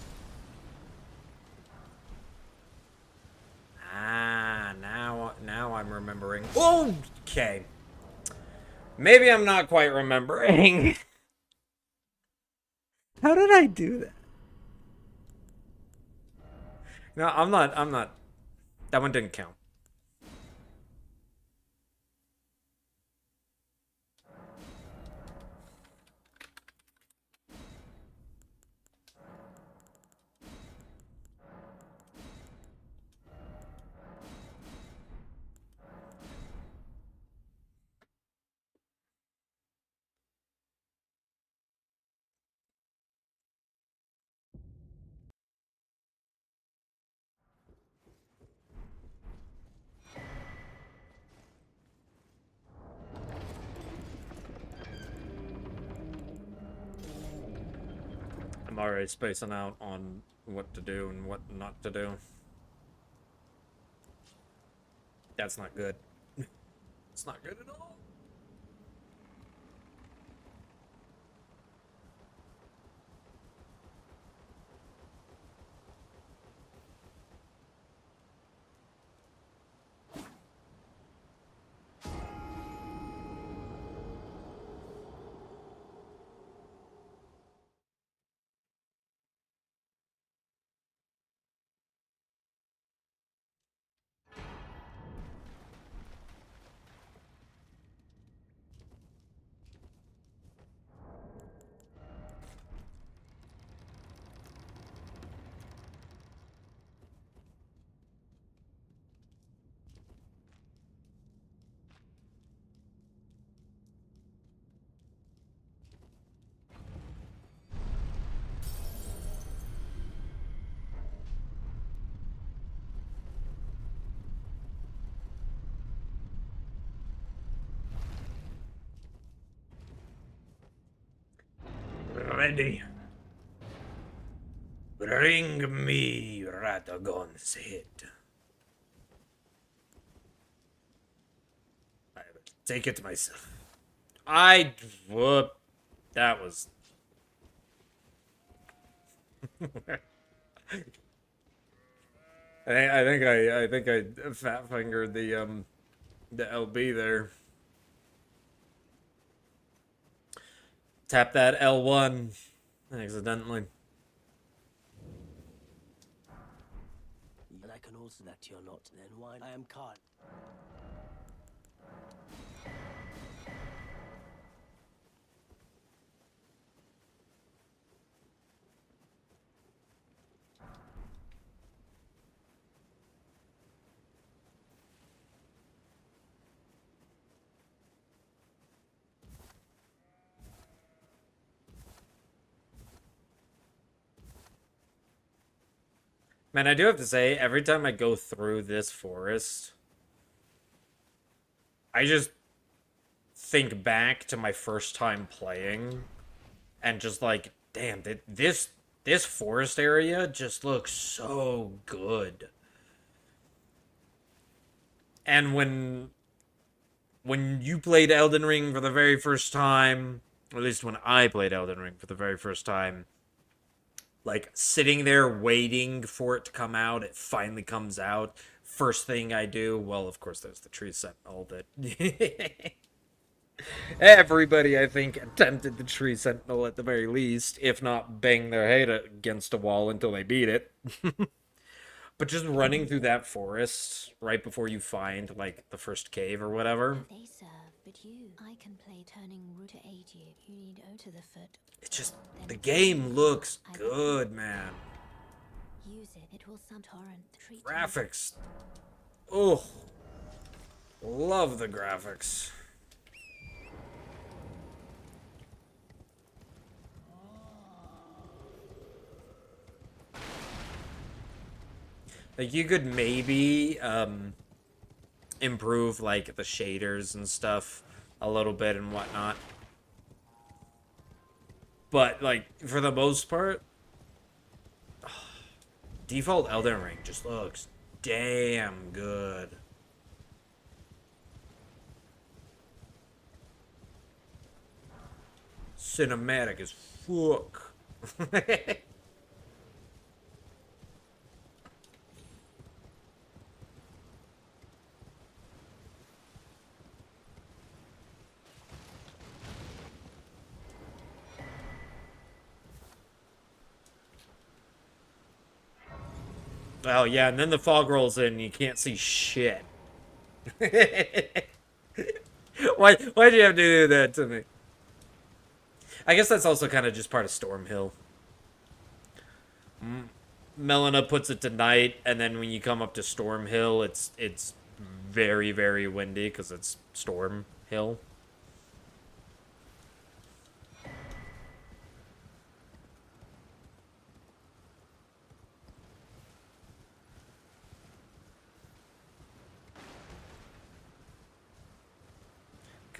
Ah, now I'm remembering. Okay. Maybe I'm not quite remembering. How did I do that? No, I'm not. That one didn't count. I'm already spacing out on what to do and what not to do. That's not good. It's not good at all. ready. Bring me Radagon's head. I will take it myself. Whoop. That was... I think I fat fingered the LB there. Tap that L1 accidentally. And I can also that you're not. Then why I am Khan. Man, I do have to say, every time I go through this forest, I just think back to my first time playing, and just like, damn, this forest area just looks so good. And when you played Elden Ring for the very first time, or at least when I played Elden Ring for the very first time, like sitting there waiting for it to come out, it finally comes out. First thing I do, well, of course, there's the tree sentinel that everybody, I think, attempted the tree sentinel at the very least, if not bang their head against a wall until they beat it. But just running through that forest right before you find, like, the first cave or whatever. They serve, but you, I can play turning root to aid you. You need O to the foot. It's just, the game looks good, man. Use it. It will some torrent treat. Graphics. Oh, love the graphics. Like, you could maybe improve, like, the shaders and stuff a little bit and whatnot. But, like, for the most part, default Elden Ring just looks damn good. Cinematic as fuck. Oh, yeah, and then the fog rolls in and you can't see shit. Why'd you have to do that to me? I guess that's also kind of just part of Stormhill. Melina puts it to night, and then when you come up to Stormhill, it's very, very windy because it's Stormhill.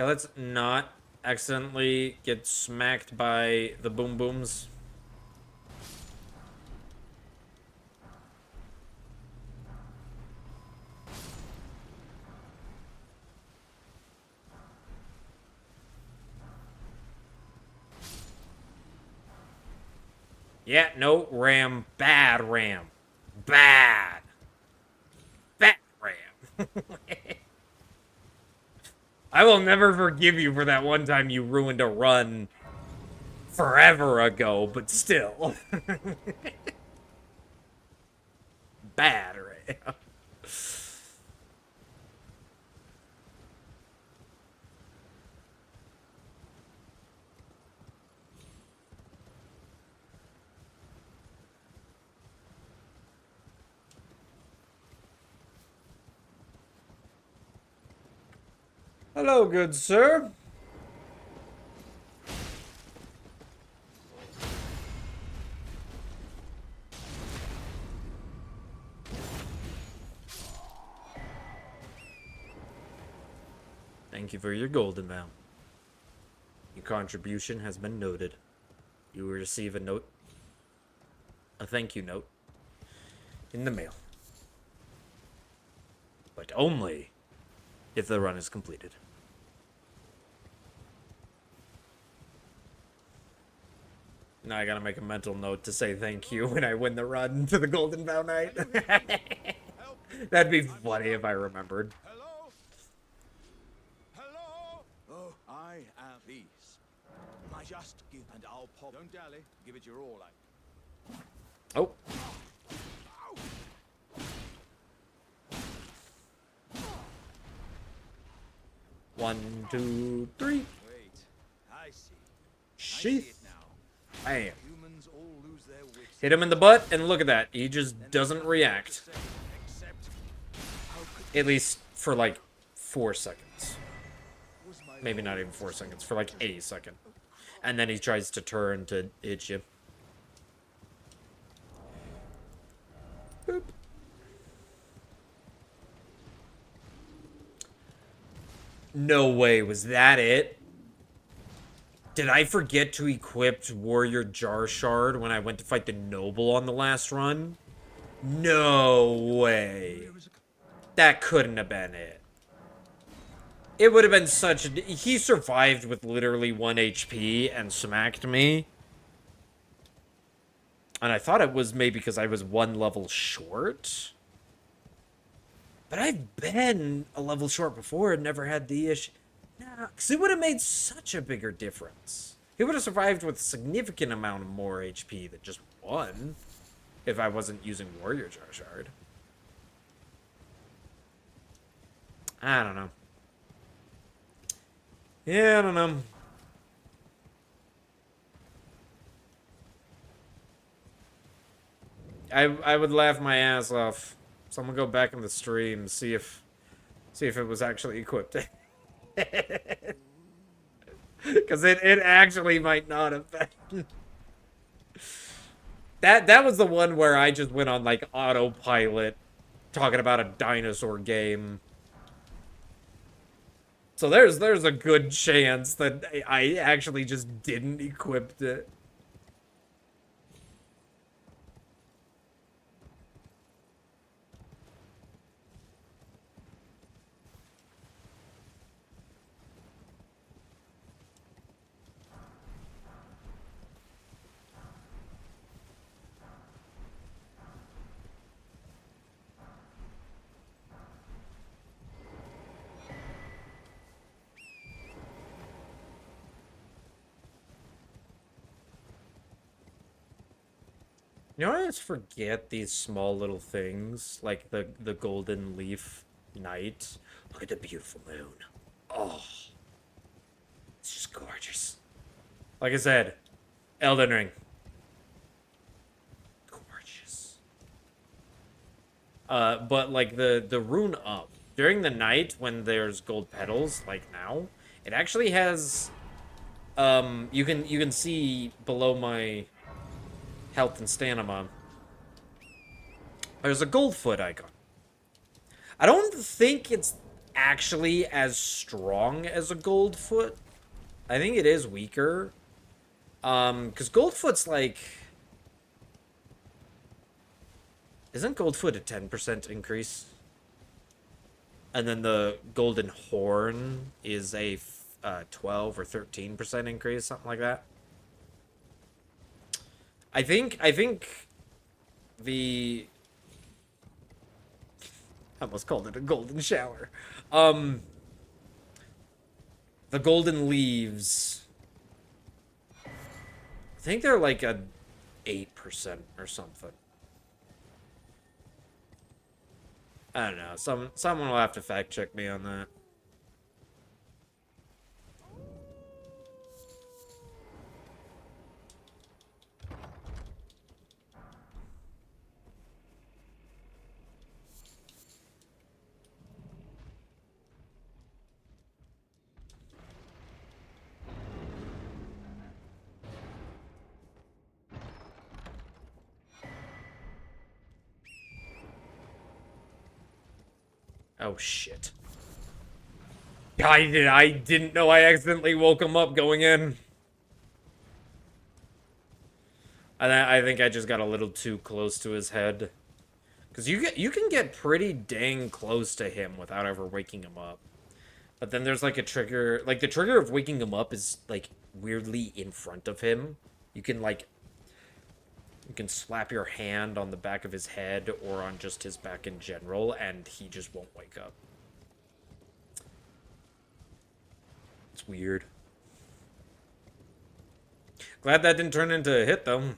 Okay, let's not accidentally get smacked by the boom booms. Yeah, no, ram. Bad ram. Bad. Bad ram. I will never forgive you for that one time you ruined a run forever ago, but still. Bad ram. Hello, good sir. Thank you for your golden vow. Your contribution has been noted. You will receive a note, a thank you note, in the mail. But only if the run is completed. Now I gotta make a mental note to say thank you when I win the run to the Golden Vow Knight. That'd be funny if I remembered. Hello? Hello? Oh, I am peace. I just give and I'll pop. Don't dally. Give it your all. Oh. One, two, three. Wait. I see. Sheath. Bam. Humans all lose their wits. Hit him in the butt, and look at that. He just doesn't react. Except At least for like 4 seconds. Maybe not even 4 seconds. For like a second. And then he tries to turn to hit you. Boop. No way. Was that it? Did I forget to equip Warrior Jar Shard when I went to fight the Noble on the last run? No way. That couldn't have been it. It would have been such a... He survived with literally 1 HP and smacked me. And I thought it was maybe because I was 1 level short. But I've been a level short before and never had the issue. Nah, because it would have made such a bigger difference. He would have survived with a significant amount of more HP than just 1. If I wasn't using Warrior Jar Shard. I don't know. Yeah, I don't know. I would laugh my ass off. Someone go back in the stream, see if it was actually equipped. Because it actually might not have been. That was the one where I just went on like autopilot talking about a dinosaur game. So there's a good chance that I actually just didn't equip it. You know, I always forget these small little things, like the golden leaf night. Look at the beautiful moon. Oh, it's just gorgeous. Like I said, Elden Ring. Gorgeous. But like the rune up during the night when there's gold petals, like now, it actually has. You can see below my health and stamina. There's a gold foot icon. I don't think it's actually as strong as a gold foot. I think it is weaker. Because gold foot's like... Isn't gold foot a 10% increase? And then the golden horn is a 12 or 13% increase, something like that. I think the... I almost called it a golden shower. The golden leaves... I think they're like a 8% or something. I don't know. Someone will have to fact check me on that. Oh, shit. I didn't know I accidentally woke him up going in. I think I just got a little too close to his head. Because you can get pretty dang close to him without ever waking him up. But then there's like a trigger, like the trigger of waking him up is like weirdly in front of him. You can slap your hand on the back of his head or on just his back in general, and he just won't wake up. It's weird. Glad that didn't turn into a hit, though.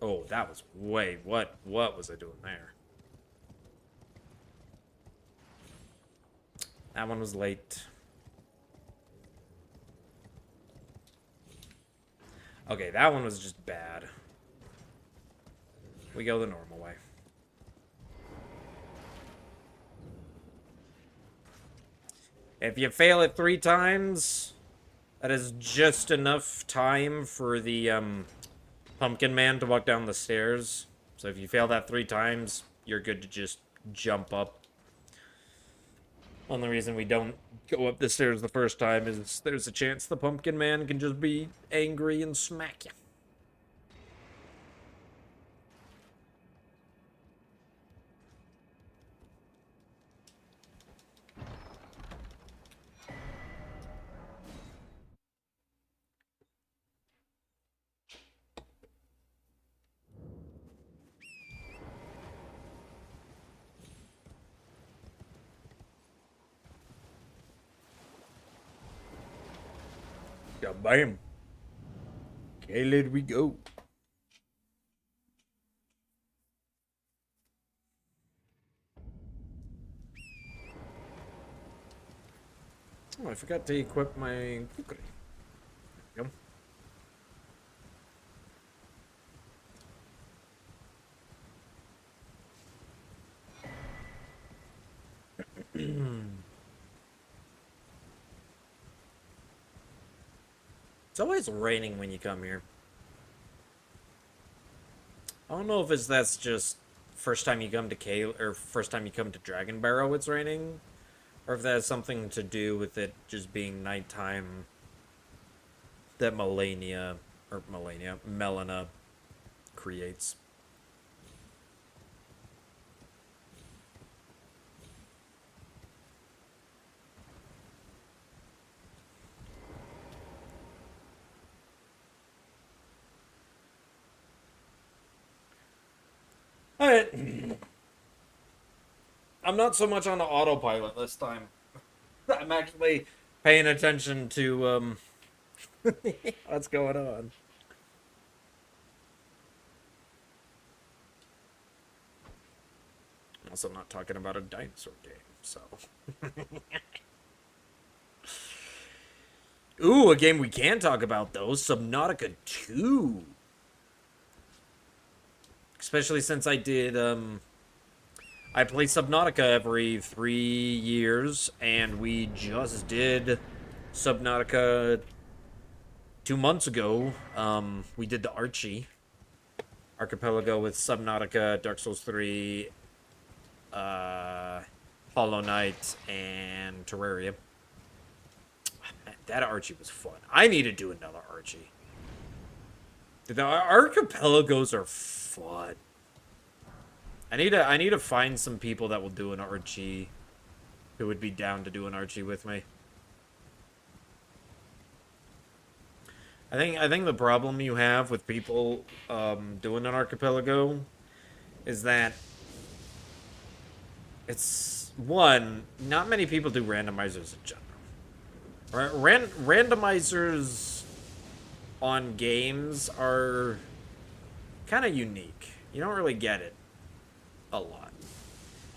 Oh, that was way... What was I doing there? That one was late. Okay, that one was just bad. We go the normal way. If you fail it 3 times, that is just enough time for the pumpkin man to walk down the stairs. So if you fail that 3 times, you're good to just jump up. Only reason we don't go up the stairs the first time is there's a chance the pumpkin man can just be angry and smack you. Yeah, bam. Okay, let we go. Oh, I forgot to equip my kukri. There we go. It's always raining when you come here. I don't know if that's just first time you come to first time you come to Dragon Barrow it's raining, or if that has something to do with it just being nighttime that Melina creates. Alright. I'm not so much on the autopilot this time. I'm actually paying attention to what's going on. Also not talking about a dinosaur game, so. Ooh, a game we can talk about though, Subnautica 2. Especially since I did, I play Subnautica every 3 years, and we just did Subnautica 2 months ago. We did the Archipelago with Subnautica, Dark Souls 3, Hollow Knight, and Terraria. Man, that Archie was fun. I need to do another Archie. The archipelagos are fun. I need to find some people that will do an Archie, who would be down to do an Archie with me. I think the problem you have with people doing an archipelago is that it's one, not many people do randomizers in general. Randomizers on games are kind of unique. You don't really get it a lot.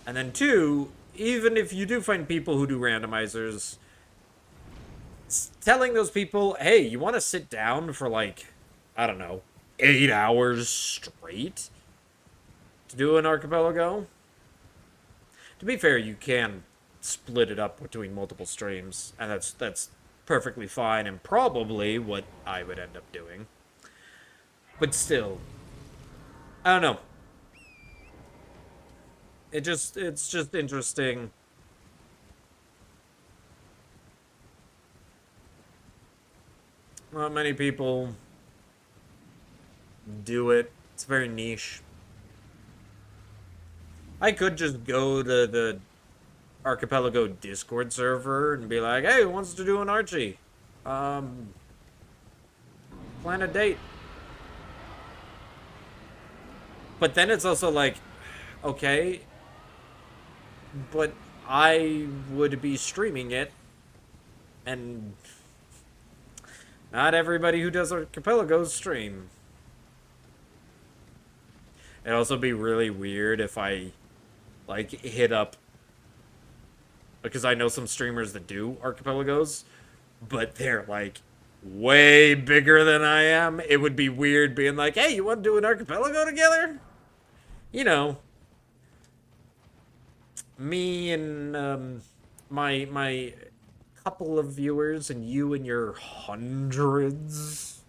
And then 2, even if you do find people who do randomizers, telling those people, hey, you want to sit down for like, I don't know, 8 hours straight to do an archipelago? To be fair, you can split it up between multiple streams, and that's perfectly fine and probably what I would end up doing. But still, I don't know. It's just interesting. Not many people do it. It's very niche. I could just go to the Archipelago Discord server and be like, hey, who wants to do an Archie? Plan a date. But then it's also like, okay, but I would be streaming it, and not everybody who does Archipelagos stream. It'd also be really weird if I, like, hit up, because I know some streamers that do Archipelagos, but they're, like, way bigger than I am. It would be weird being like, hey, you want to do an Archipelago together? You know, me and, my couple of viewers, and you and your hundreds.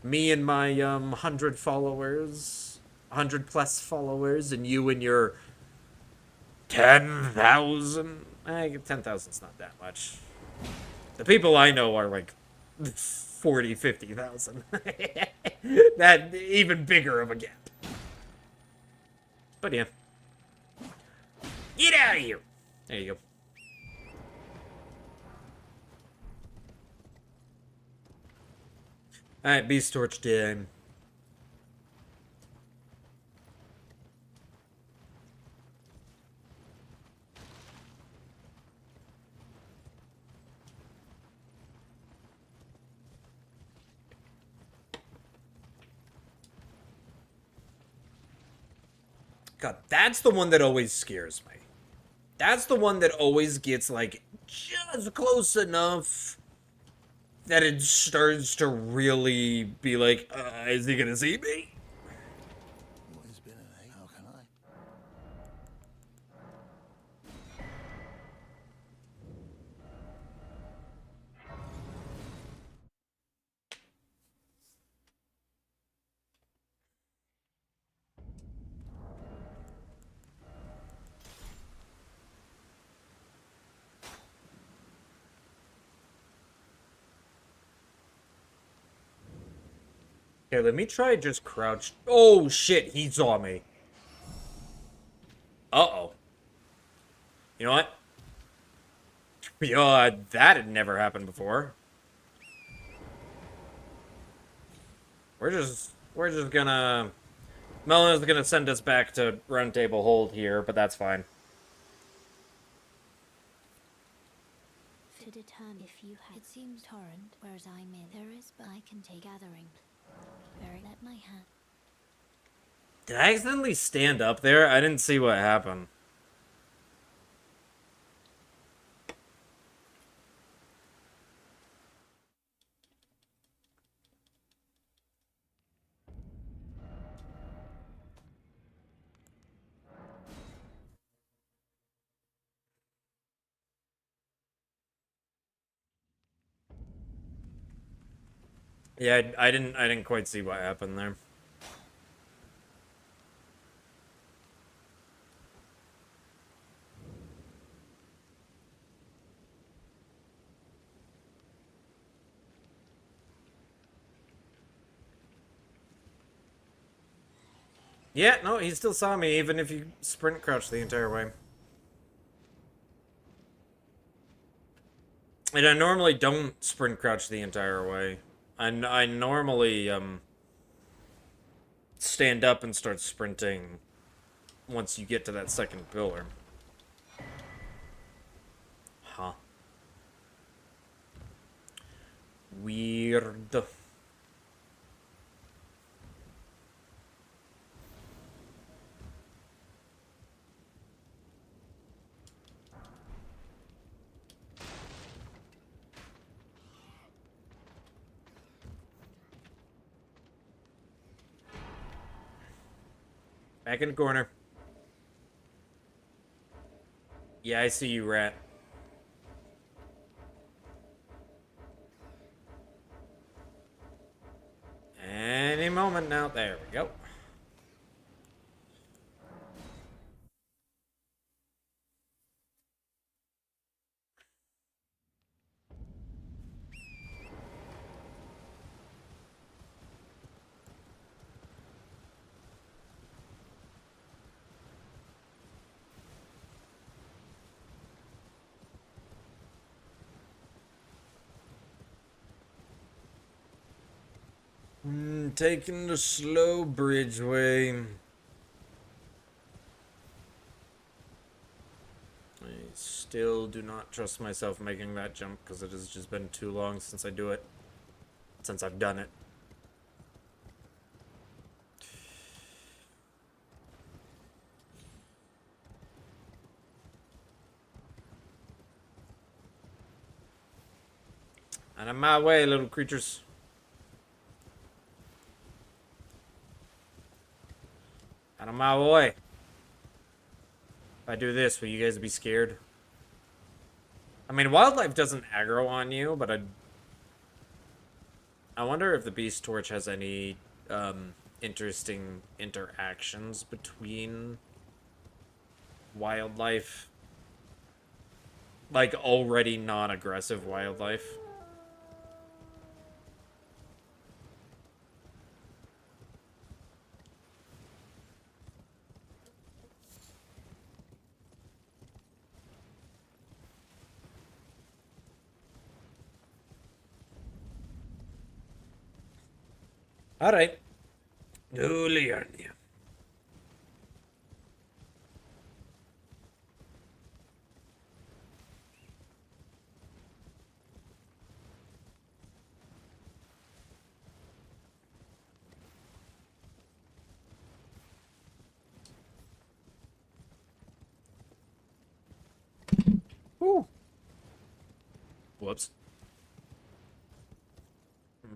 Me and my, 100 followers. 100 plus followers, and you and your 10,000. 10,000's not that much. The people I know are like 40, 50,000. That even bigger of a gap. But yeah. Get out of here! There you go. Alright, Beast Torch time. God, that's the one that always scares me. That's the one that always gets, like, just close enough that it starts to really be like, is he gonna see me? What has been an eight? How can I? Okay, let me try just crouch. Oh, shit, he saw me. Uh-oh. You know what? That had never happened before. We're just gonna... Melena's gonna send us back to run table hold here, but that's fine. To determine if you have. It seems torrent, whereas I may. There is, but I can take gathering. Very let my hand. Did I accidentally stand up there? I didn't see what happened. Yeah, I didn't quite see what happened there. Yeah, no, he still saw me, even if you sprint crouch the entire way. And I normally don't sprint crouch the entire way. I normally, stand up and start sprinting once you get to that second pillar. Huh. Weird. Back in the corner. Yeah, I see you, rat. Any moment now. There we go. I'm taking the slow bridgeway. I still do not trust myself making that jump because it has just been too long since I do it. Since I've done it. Out of my way, little creatures. Out of my way. If I do this, will you guys be scared? I mean, wildlife doesn't aggro on you, but I wonder if the beast torch has any interesting interactions between wildlife. Like, already non-aggressive wildlife. Alright. Juliania. Woo. Whoops.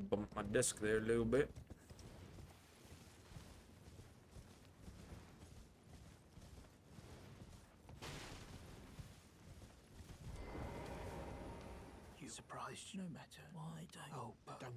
Bumped my disc there a little bit. You surprised no matter. Why don't? Oh, don't.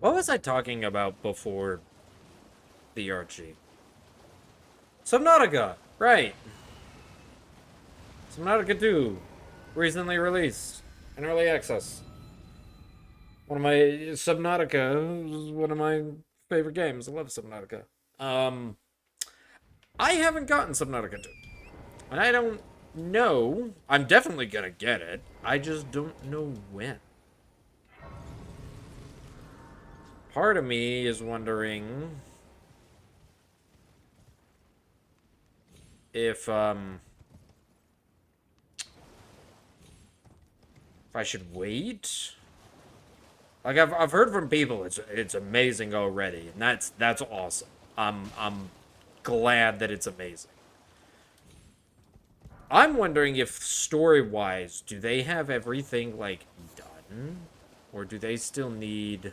What was I talking about before the Archie? Subnautica! Right! Subnautica 2. Recently released. In early access. Subnautica is one of my favorite games. I love Subnautica. I haven't gotten Subnautica 2. And I don't know. I'm definitely gonna get it. I just don't know when. Part of me is wondering if I should wait. Like I've heard from people it's amazing already, and that's awesome. I'm glad that it's amazing. I'm wondering if story-wise, do they have everything like done, or do they still need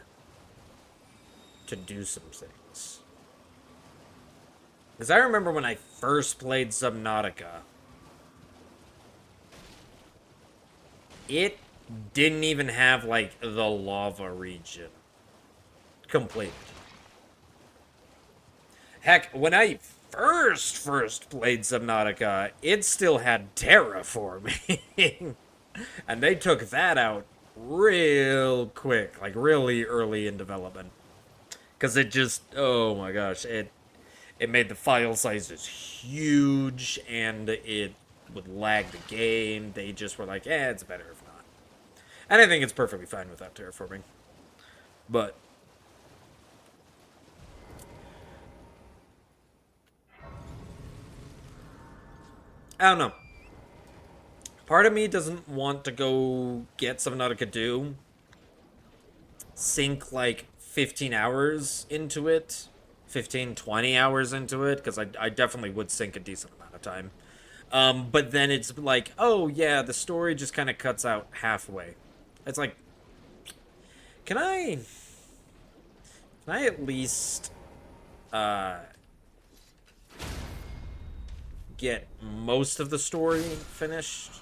to do some things? Because I remember when I first played Subnautica, it didn't even have, like, the lava region completed. Heck, when I first played Subnautica, it still had terraforming. And they took that out real quick, like really early in development. Because it just, oh my gosh, it made the file sizes huge, and it would lag the game. They just were like, it's better if not. And I think it's perfectly fine without terraforming. But I don't know. Part of me doesn't want to go get Subnautica 2, sink like 15 hours into it, 15, 20 hours into it, because I definitely would sink a decent amount of time. But then it's like, oh yeah, the story just kind of cuts out halfway. It's like, can I at least get most of the story finished?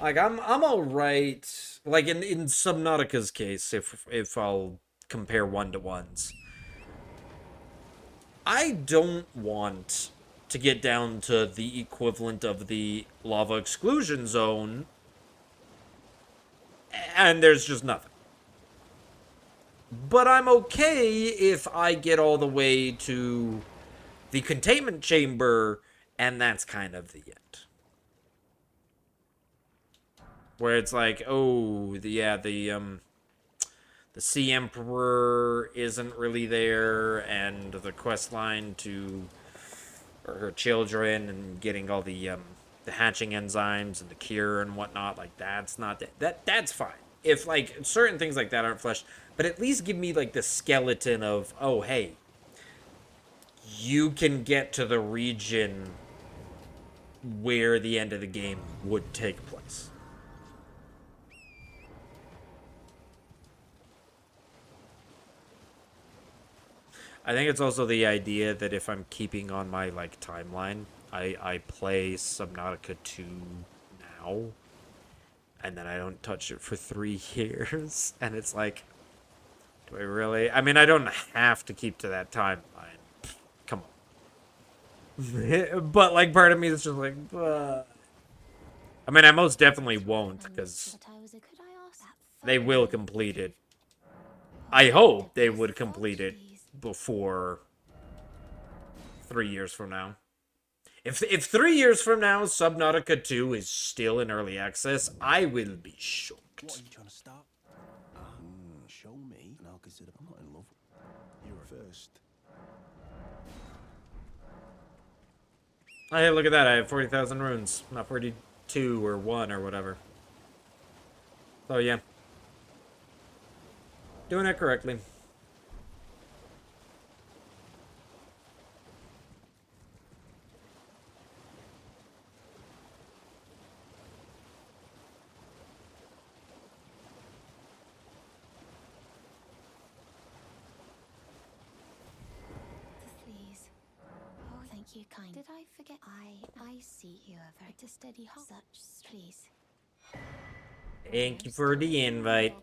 Like, I'm alright. Like, in Subnautica's case, if I'll compare one-to-ones. I don't want to get down to the equivalent of the lava exclusion zone, and there's just nothing. But I'm okay if I get all the way to the containment chamber, and that's kind of the end. Where it's like, oh, the Sea Emperor isn't really there, and the quest line to her children and getting all the hatching enzymes and the cure and whatnot, like that's not that's fine. If like certain things like that aren't fleshed, but at least give me like the skeleton of, oh hey, you can get to the region where the end of the game would take place. I think it's also the idea that if I'm keeping on my like timeline, I play Subnautica 2 now, and then I don't touch it for 3 years, and it's like, do I really? I mean, I don't have to keep to that timeline. Come on. But like, part of me is just like, I mean, I most definitely won't, because they will complete it. I hope they would complete it before 3 years from now. If 3 years from now Subnautica 2 is still in early access, I will be shocked. What are you trying to start? Show me, and I'll consider. I'm not in love with you. You're first. Hey, look at that. I have 40,000 runes. Not 42 or 1 or whatever. So, yeah. Doing it correctly. You kind. Did I forget? I see you are very to steady hot. Such please. Thank you for the invite.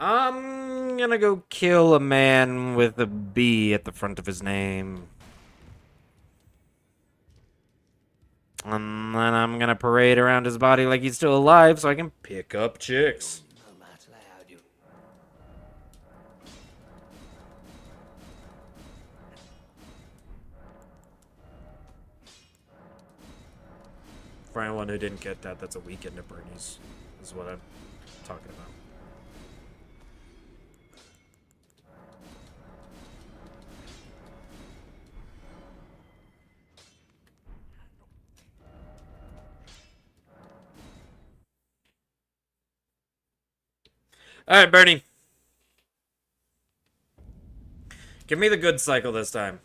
I'm gonna go kill a man with a B at the front of his name. And then I'm gonna parade around his body like he's still alive so I can pick up chicks. For anyone who didn't get that, that's a weekend at Bernie's, is what I'm talking about. Alright, Bernie. Give me the good cycle this time.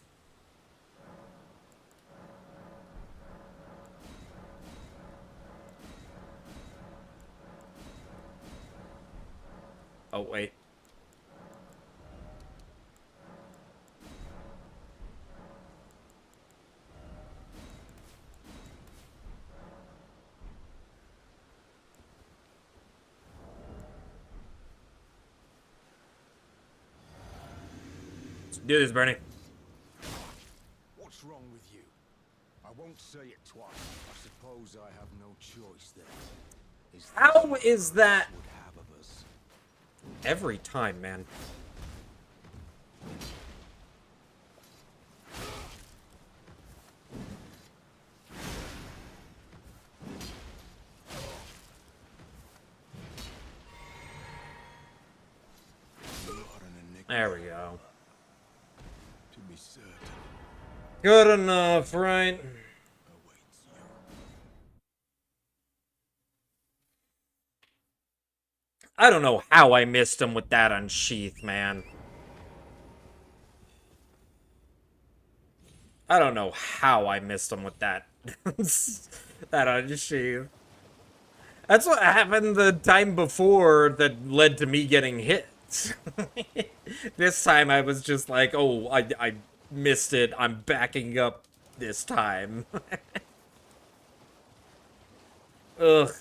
Oh, wait. Let's do this, Bernie. What's wrong with you? I won't say it twice. I suppose I have no choice then. How is that every time, man? There we go. To be certain. Good enough, right? I don't know how I missed him with that unsheath, man. I don't know how I missed him with that. That unsheath. That's what happened the time before that led to me getting hit. This time I was just like, oh, I missed it. I'm backing up this time. Ugh.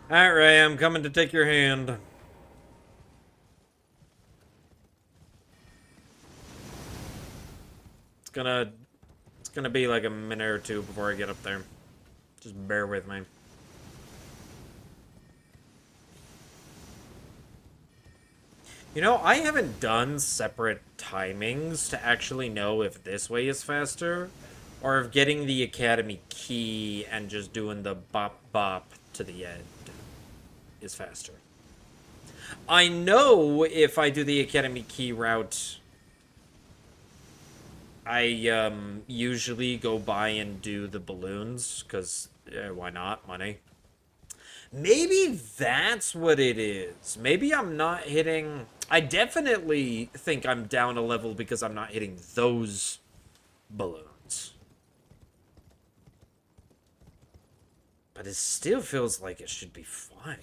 Alright, Ray, I'm coming to take your hand. It's gonna be like a minute or two before I get up there. Just bear with me. You know, I haven't done separate timings to actually know if this way is faster, or if getting the Academy key and just doing the bop bop to the end is faster. I know if I do the Academy key route, I usually go by and do the balloons, because why not? Money. Maybe that's what it is. Maybe I'm not hitting... I definitely think I'm down a level because I'm not hitting those balloons. But it still feels like it should be fine.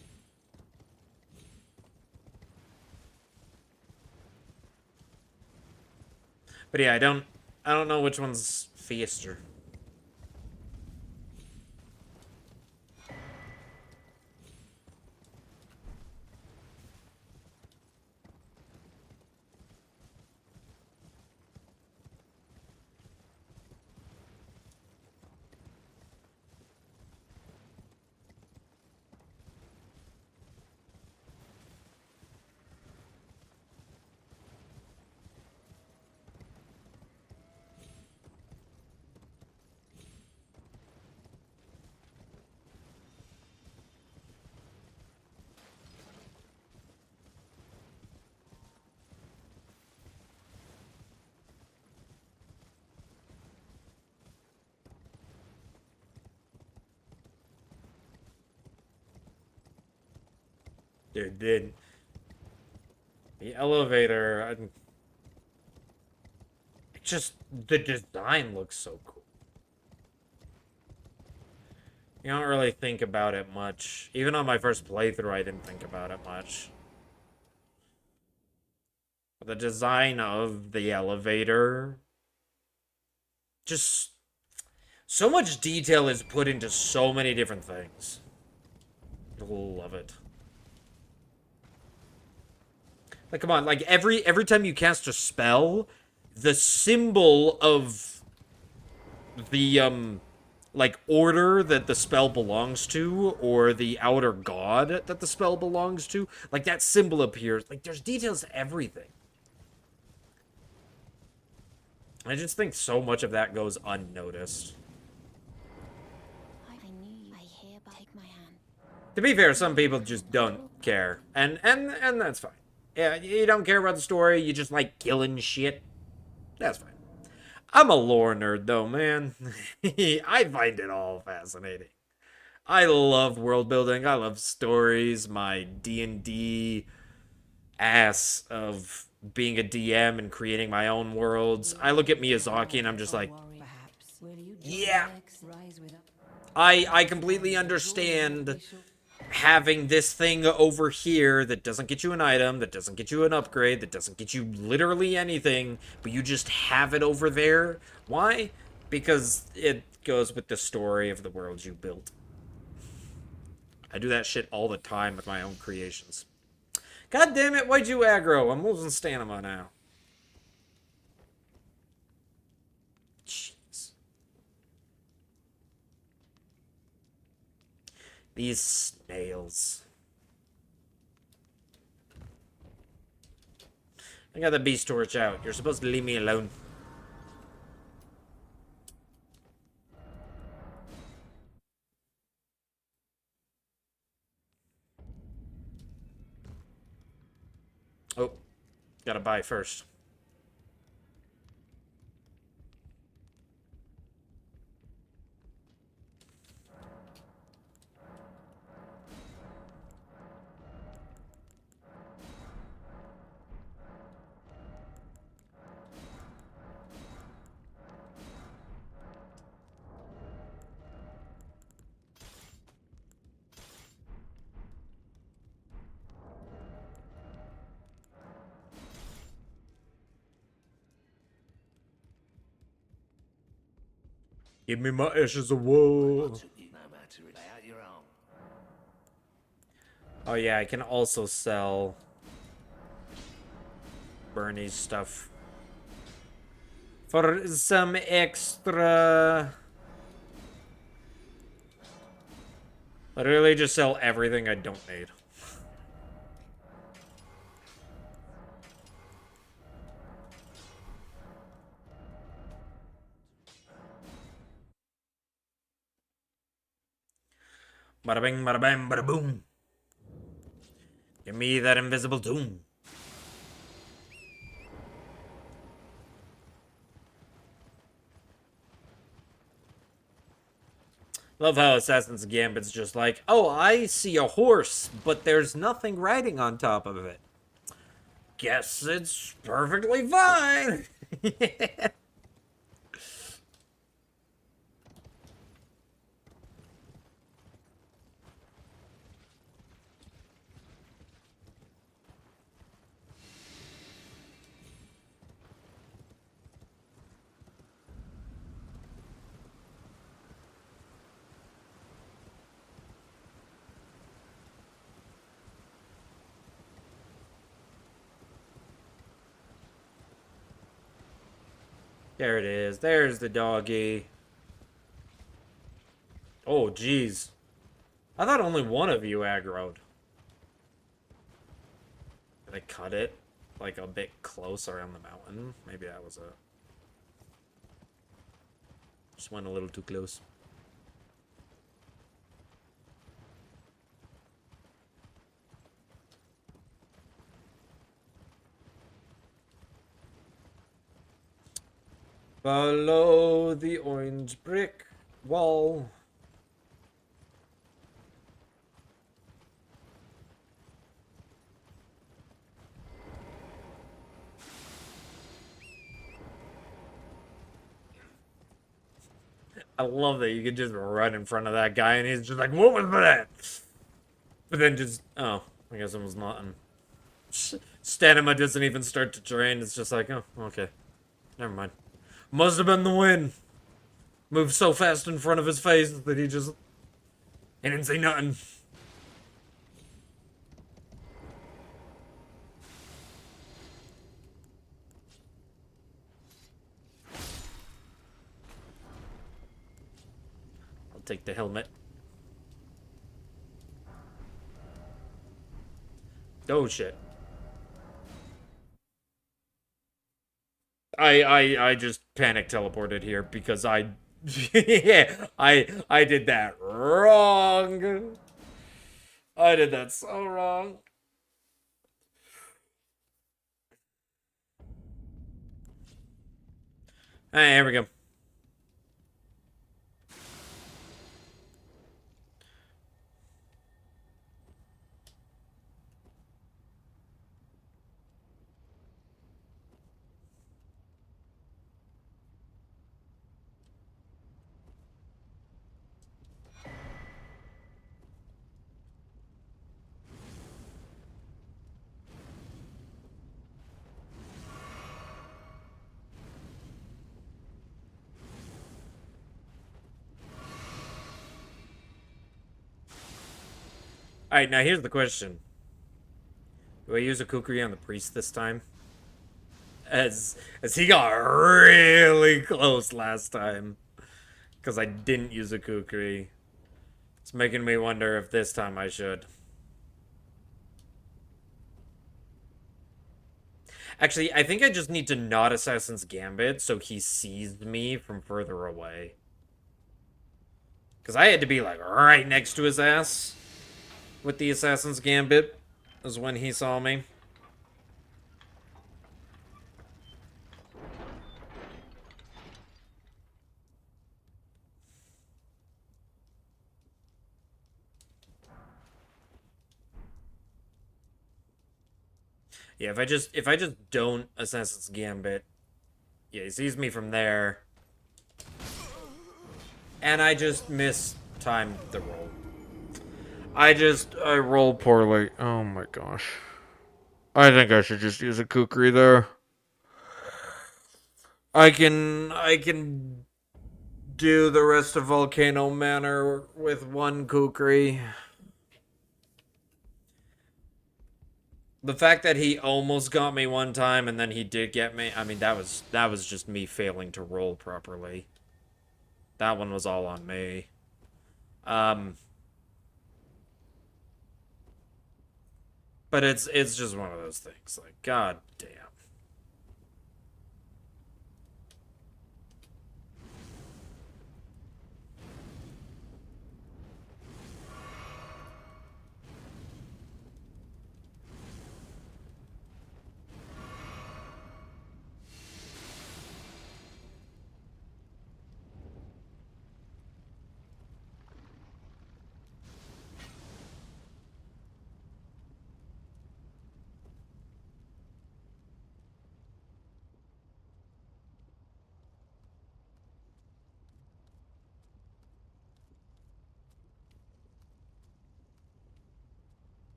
But yeah, I don't know which one's faster. Dude, the elevator, just the design looks so cool. You don't really think about it much. Even on my first playthrough, I didn't think about it much. The design of the elevator, just so much detail is put into so many different things. Love it. Like, come on, like every time you cast a spell, the symbol of the like order that the spell belongs to, or the outer god that the spell belongs to, like that symbol appears. Like there's details to everything. I just think so much of that goes unnoticed. I knew you. I hereby take my hand. To be fair, some people just don't care, and that's fine. Yeah, you don't care about the story, you just like killing shit. That's fine. I'm a lore nerd, though, man. I find it all fascinating. I love world building. I love stories. My D&D ass of being a DM and creating my own worlds. I look at Miyazaki and I'm just like, yeah. I completely understand having this thing over here that doesn't get you an item, that doesn't get you an upgrade, that doesn't get you literally anything, but you just have it over there. Why? Because it goes with the story of the world you built. I do that shit all the time with my own creations. God damn it, why'd you aggro? I'm losing stamina now. Jeez. These snails. I got the beast torch out. You're supposed to leave me alone. Oh. Gotta buy first. Give me my ashes of woe. Oh yeah, I can also sell Bernie's stuff for some extra. Literally just sell everything I don't need. Bada bing, bada bam, bada boom. Give me that invisible tomb. Love how Assassin's Gambit's just like, oh, I see a horse, but there's nothing riding on top of it. Guess it's perfectly fine. There it is. There's the doggy. Oh, jeez. I thought only one of you aggroed. Did I cut it, like, a bit close around the mountain? Maybe that was a... Just went a little too close. Follow the orange brick wall. I love that you can just run in front of that guy and he's just like, what was that? But then just, oh, I guess it was nothing. Stamina doesn't even start to drain. It's just like, oh, okay. Never mind. Must have been the wind. Moved so fast in front of his face that he didn't say nothing. I'll take the helmet. Oh shit. I just panic teleported here because yeah, I did that wrong. I did that so wrong. Hey, here we go. Alright, now here's the question. Do I use a kukri on the priest this time? As he got really close last time. Because I didn't use a kukri. It's making me wonder if this time I should. Actually, I think I just need to not Assassin's Gambit so he sees me from further away. Because I had to be, like, right next to his ass with the Assassin's Gambit, is when he saw me. Yeah, if I just don't Assassin's Gambit, yeah, he sees me from there, and I just mistimed the roll. I roll poorly. Oh my gosh. I think I should just use a kukri there. I can do the rest of Volcano Manor with one kukri. The fact that he almost got me one time and then he did get me, I mean that was just me failing to roll properly. That one was all on me. Um but it's just one of those things. Like, god damn.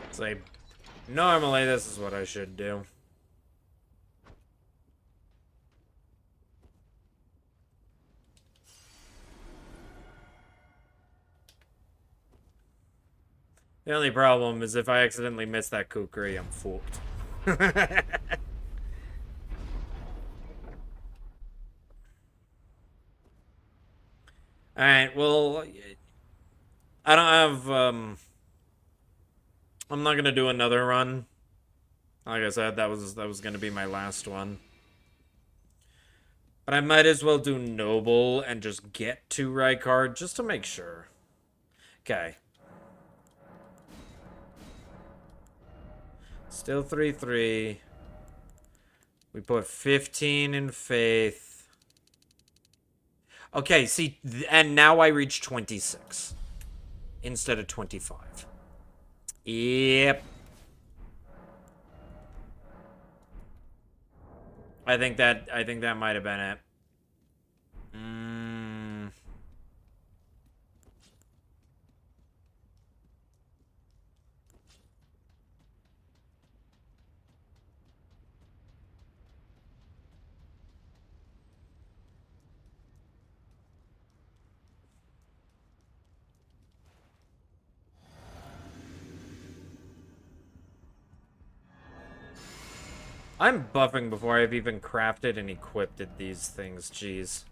It's like, normally this is what I should do. The only problem is if I accidentally miss that kukri, I'm fucked. Alright, well, I don't have, I'm not gonna do another run. Like I said, that was gonna be my last one. But I might as well do Noble and just get to Rykard just to make sure. Okay. Still 3-3. We put 15 in Faith. Okay, see, and now I reach 26 instead of 25. Yep. I think that might have been it. I'm buffing before I've even crafted and equipped these things. Jeez.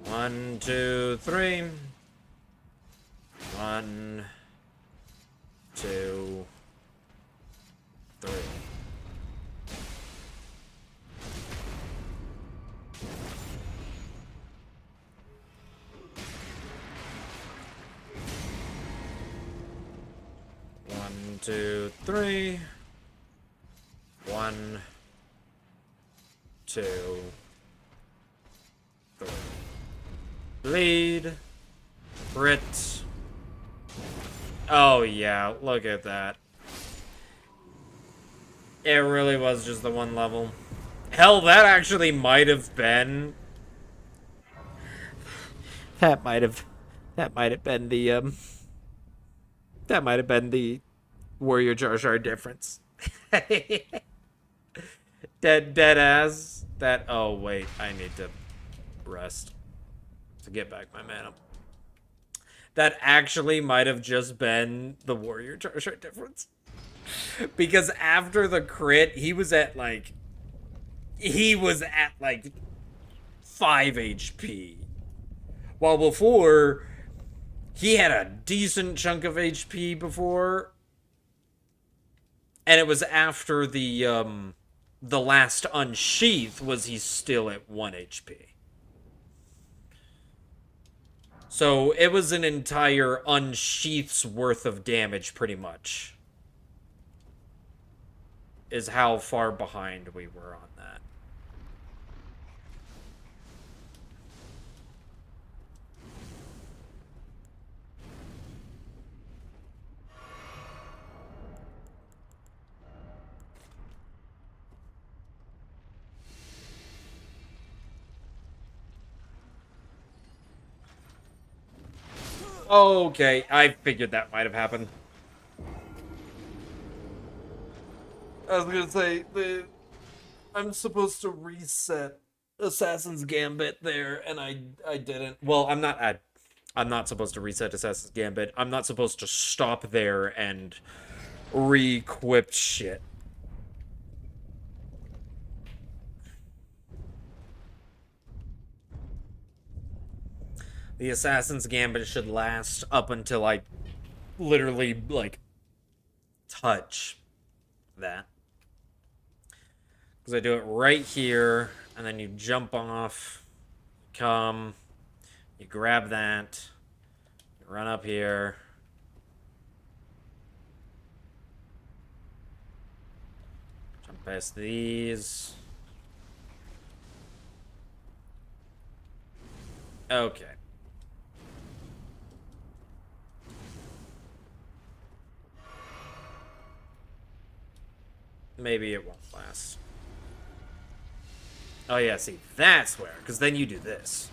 One, two, three. 1, 2, 3. One, two, three. 1, 2, 3. Bleed. Crit. Oh yeah, look at that. It really was just the one level. Hell, that actually might have been... That might have been the, That might have been the Warrior Jar Jar difference. Dead ass. That, oh wait, I need to rest to get back my mana. That actually might have just been the Warrior Jar Jar difference. Because after the crit, he was at like 5 HP. While before, he had a decent chunk of HP before. And it was after the the last unsheath was he still at 1 HP. So it was an entire unsheath's worth of damage, pretty much. Is how far behind we were on that. Okay, I figured that might have happened. I was gonna say, I'm supposed to reset Assassin's Gambit there, and I didn't. Well, I'm not supposed to reset Assassin's Gambit. I'm not supposed to stop there and re-equip shit. The Assassin's Gambit should last up until I literally, like, touch that. Because I do it right here, and then you jump off, come, you grab that, you run up here. Jump past these. Okay. Maybe it won't last. Oh yeah, see, that's where, because then you do this.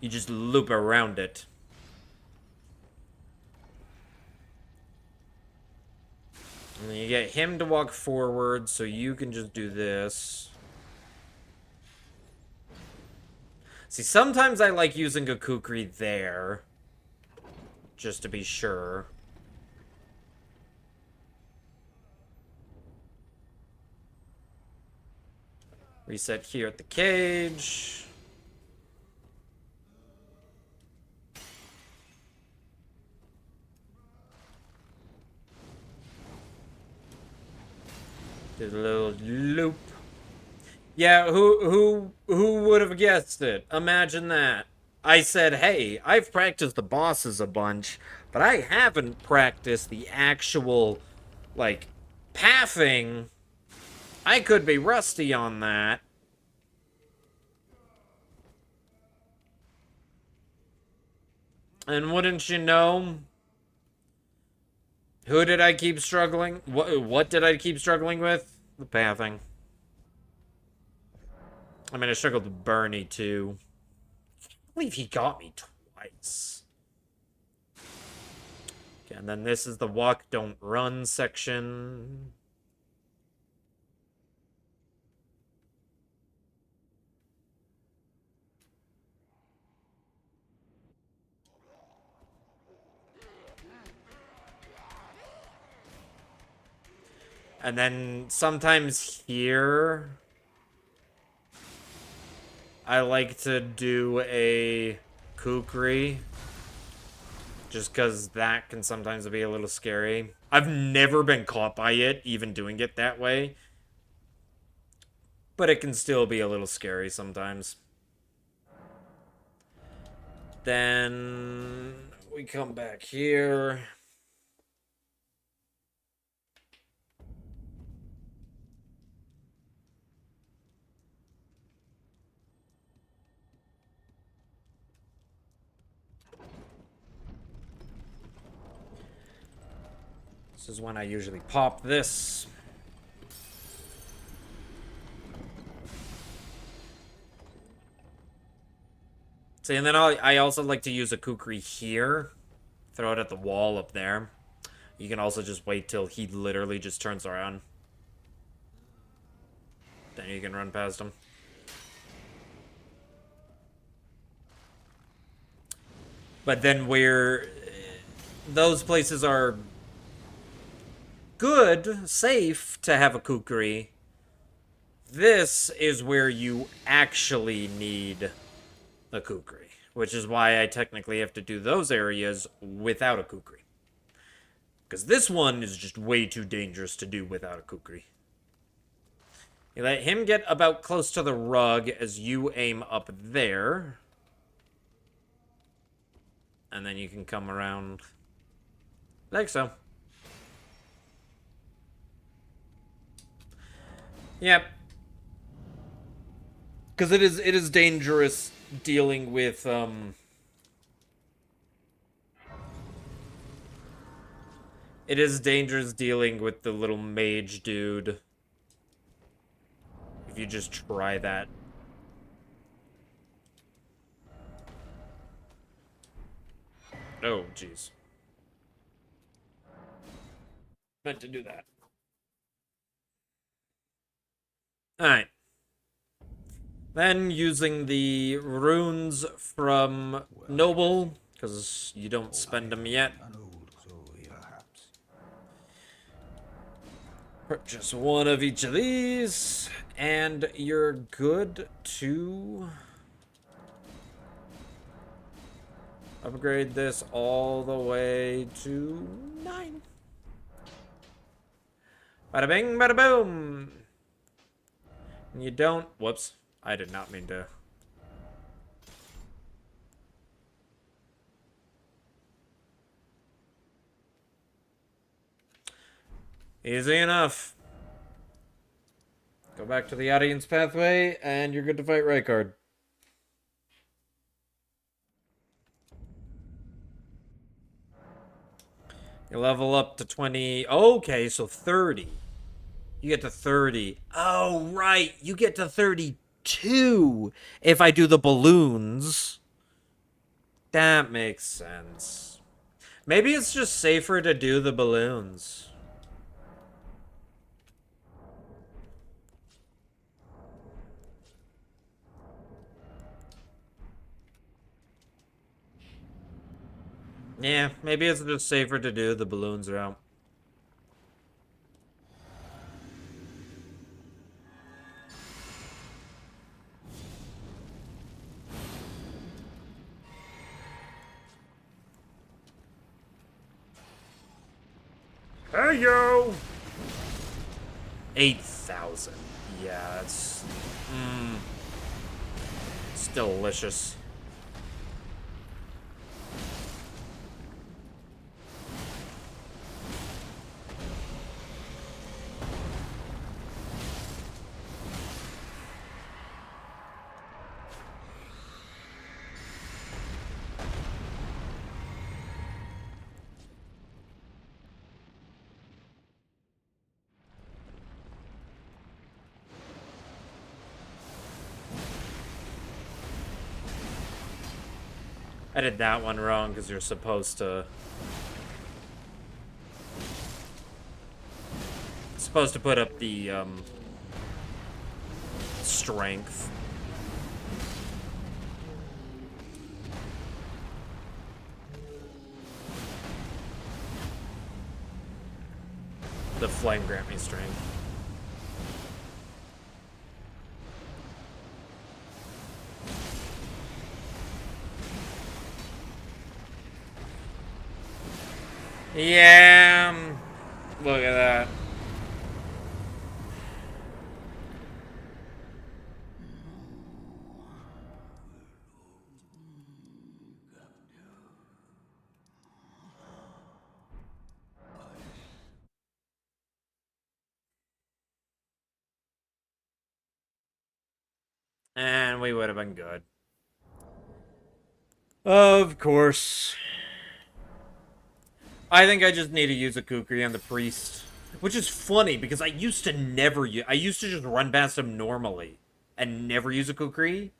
You just loop around it. And then you get him to walk forward, so you can just do this. See, sometimes I like using a kukri there. Just to be sure. Reset here at the cage. Did a little loop. Yeah, who would have guessed it? Imagine that. I said, hey, I've practiced the bosses a bunch, but I haven't practiced the actual, like, pathing. I could be rusty on that. And wouldn't you know, who did I keep struggling? What did I keep struggling with? The pathing. I mean, I struggled with Bernie, too. I believe he got me twice. Okay, and then this is the walk, don't run section. And then sometimes here, I like to do a kukri. Just because that can sometimes be a little scary. I've never been caught by it, even doing it that way. But it can still be a little scary sometimes. Then we come back here. This is when I usually pop this. See, and then I also like to use a kukri here. Throw it at the wall up there. You can also just wait till he literally just turns around. Then you can run past him. But then those places are good, safe to have a kukri. This is where you actually need a kukri, which is why I technically have to do those areas without a kukri. Because this one is just way too dangerous to do without a kukri. You let him get about close to the rug as you aim up there. And then you can come around like so. Yep. Because it is dangerous dealing with, It is dangerous dealing with the little mage dude. If you just try that. Oh, jeez. Meant to do that. Alright. Then, using the runes from Noble, because you don't spend them yet. Purchase one of each of these, and you're good to upgrade this all the way to 9. Bada bing, bada boom. And you don't. Whoops. I did not mean to. Easy enough. Go back to the audience pathway, and you're good to fight Rykard. You level up to 20. Okay, so 30. You get to 30. Oh, right. You get to 32 if I do the balloons. That makes sense. Maybe it's just safer to do the balloons. Yeah, maybe it's just safer to do the balloons route. Hey, yo! 8,000. Yeah, that's... It's delicious. I did that one wrong because you're supposed to put up the strength. The flame grant me strength. Yeah, look at that. And we would have been good. Of course. I think I just need to use a Kukri on the priest. Which is funny, because I used to never use... I used to just run past him normally. And never use a Kukri.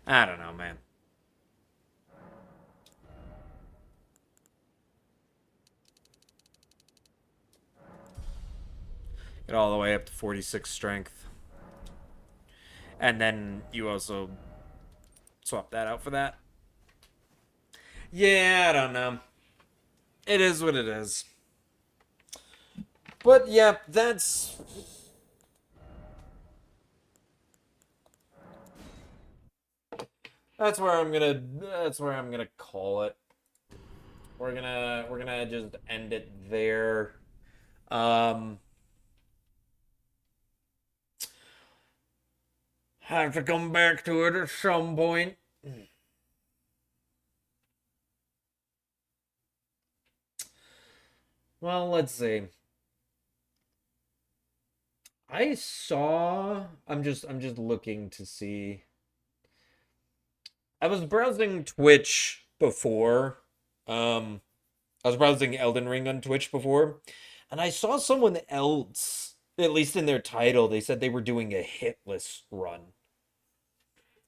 I don't know, man. Get all the way up to 46 strength. And then you also swap that out for that. Yeah, I don't know. It is what it is. But yeah, that's where I'm gonna call it. we're gonna just end it there. Um, have to come back to it at some point. Well, let's see. I'm just looking to see. I was browsing Twitch before. I was browsing Elden Ring on Twitch before, and I saw someone else, at least in their title, they said they were doing a hitless run.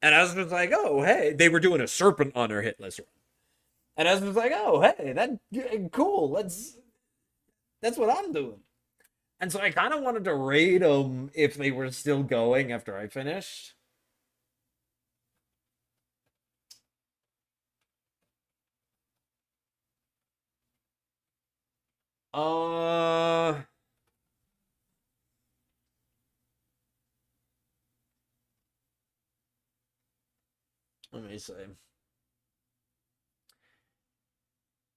And I was just like, oh, hey, they were doing a Serpent on her hitless run. And I was just like, oh, hey, that cool. That's what I'm doing. And so I kind of wanted to raid them if they were still going after I finished. Uh, let me see.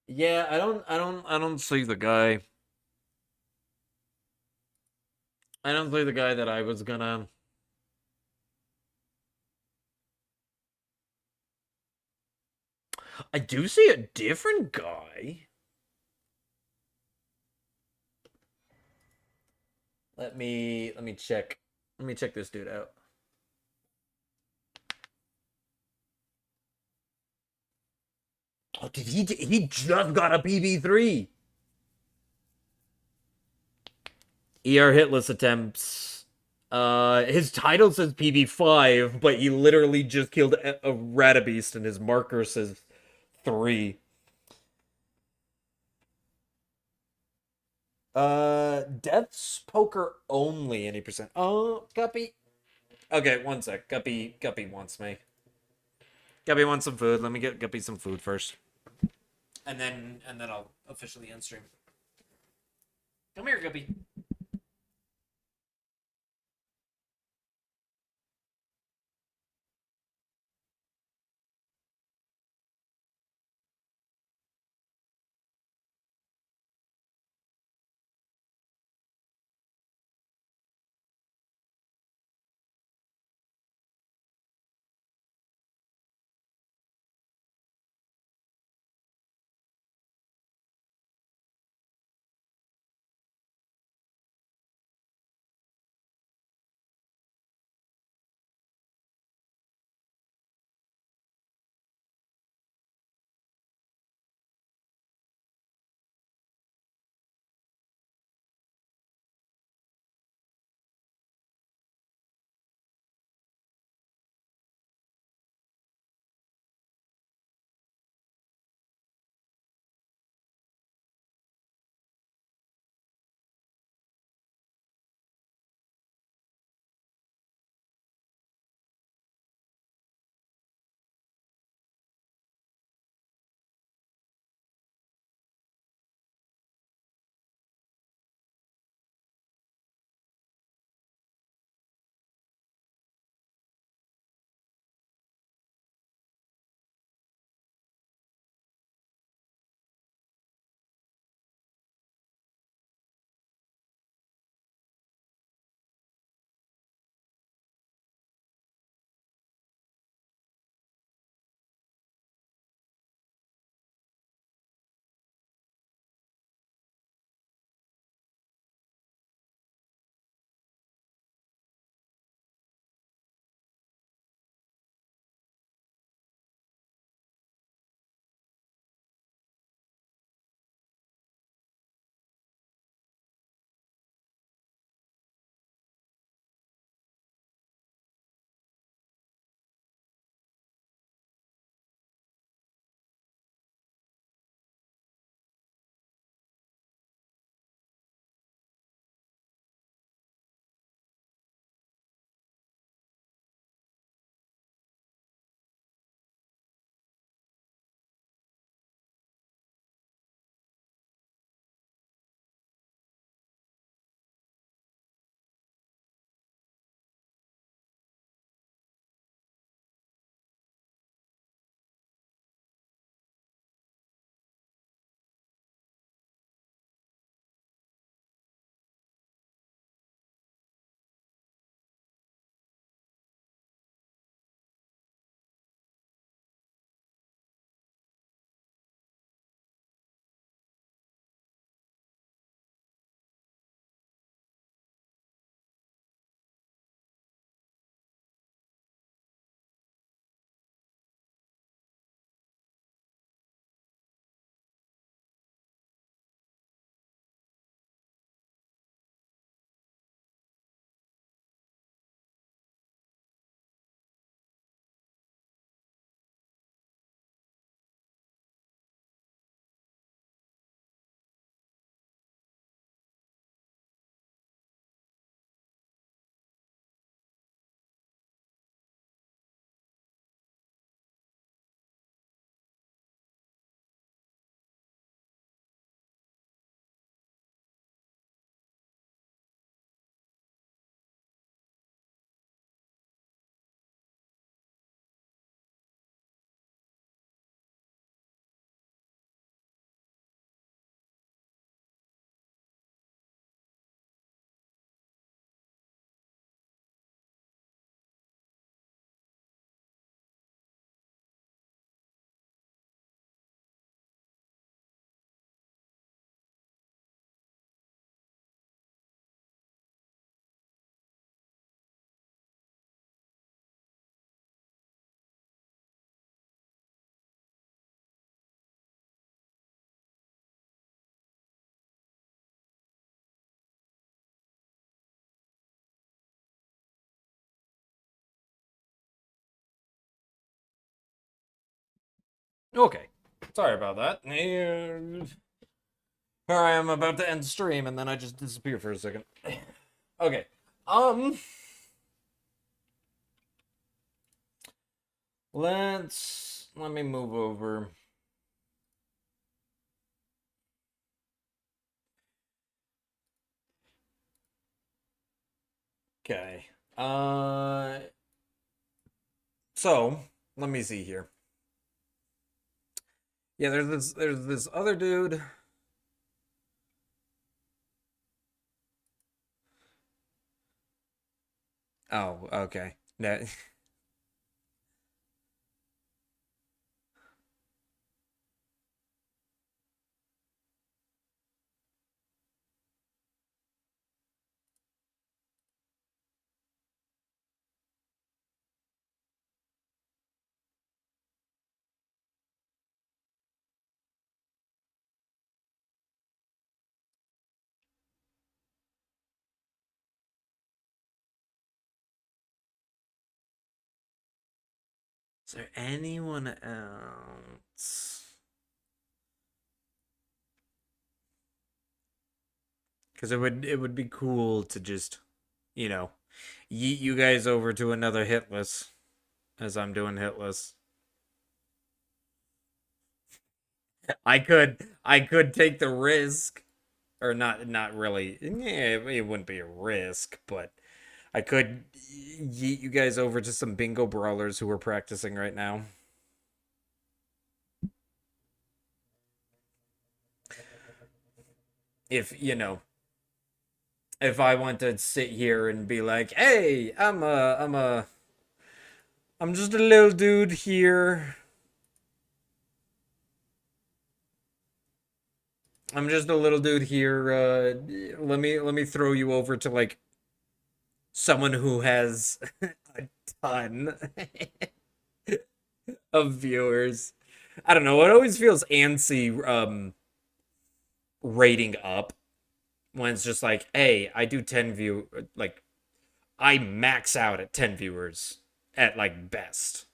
Yeah, I don't see the guy. I don't see the guy that I was gonna. I do see a different guy. Let me check. Let me check this dude out. Oh, did he just got a PB3? ER hitless attempts. His title says PB5, but he literally just killed a Ratabeast, and his marker says 3. Death's poker only any percent. Oh, Guppy. Okay, one sec. Guppy wants me. Guppy wants some food. Let me get Guppy some food first, and then I'll officially end stream. Come here, Guppy. Okay. Sorry about that. Here I am about to end stream, and then I just disappear for a second. Okay. Let me move over. Okay. So let me see here. Yeah, there's this other dude. Oh, okay. No. Is there anyone else? Because it would be cool to just, you know, yeet you guys over to another hitless as I'm doing hitless. I could take the risk, or not really. Yeah, it wouldn't be a risk, but I could yeet you guys over to some bingo brawlers who are practicing right now. If if I want to sit here and be like, hey, I'm just a little dude here. I'm just a little dude here. Let me throw you over to like someone who has a ton of viewers. I don't know. It always feels antsy rating up when it's just like, hey, I do 10 view like I max out at 10 viewers at like best.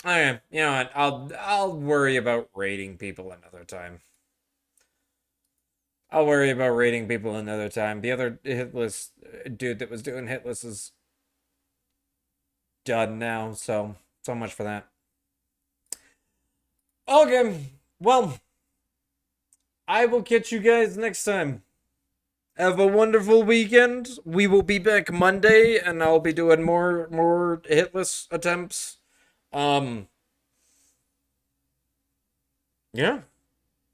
Okay, you know what? I'll worry about rating people another time. I'll worry about rating people another time. The other hitless dude that was doing hitless is done now, so much for that. Okay, well, I will catch you guys next time. Have a wonderful weekend. We will be back Monday, and I'll be doing more hitless attempts. Um, yeah,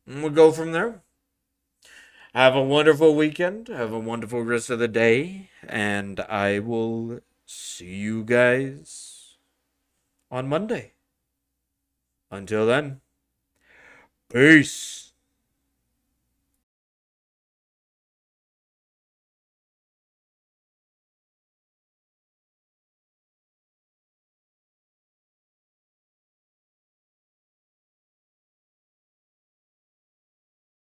and we'll go from there. Have a wonderful weekend. Have a wonderful rest of the day, and I will see you guys on Monday. Until then, peace.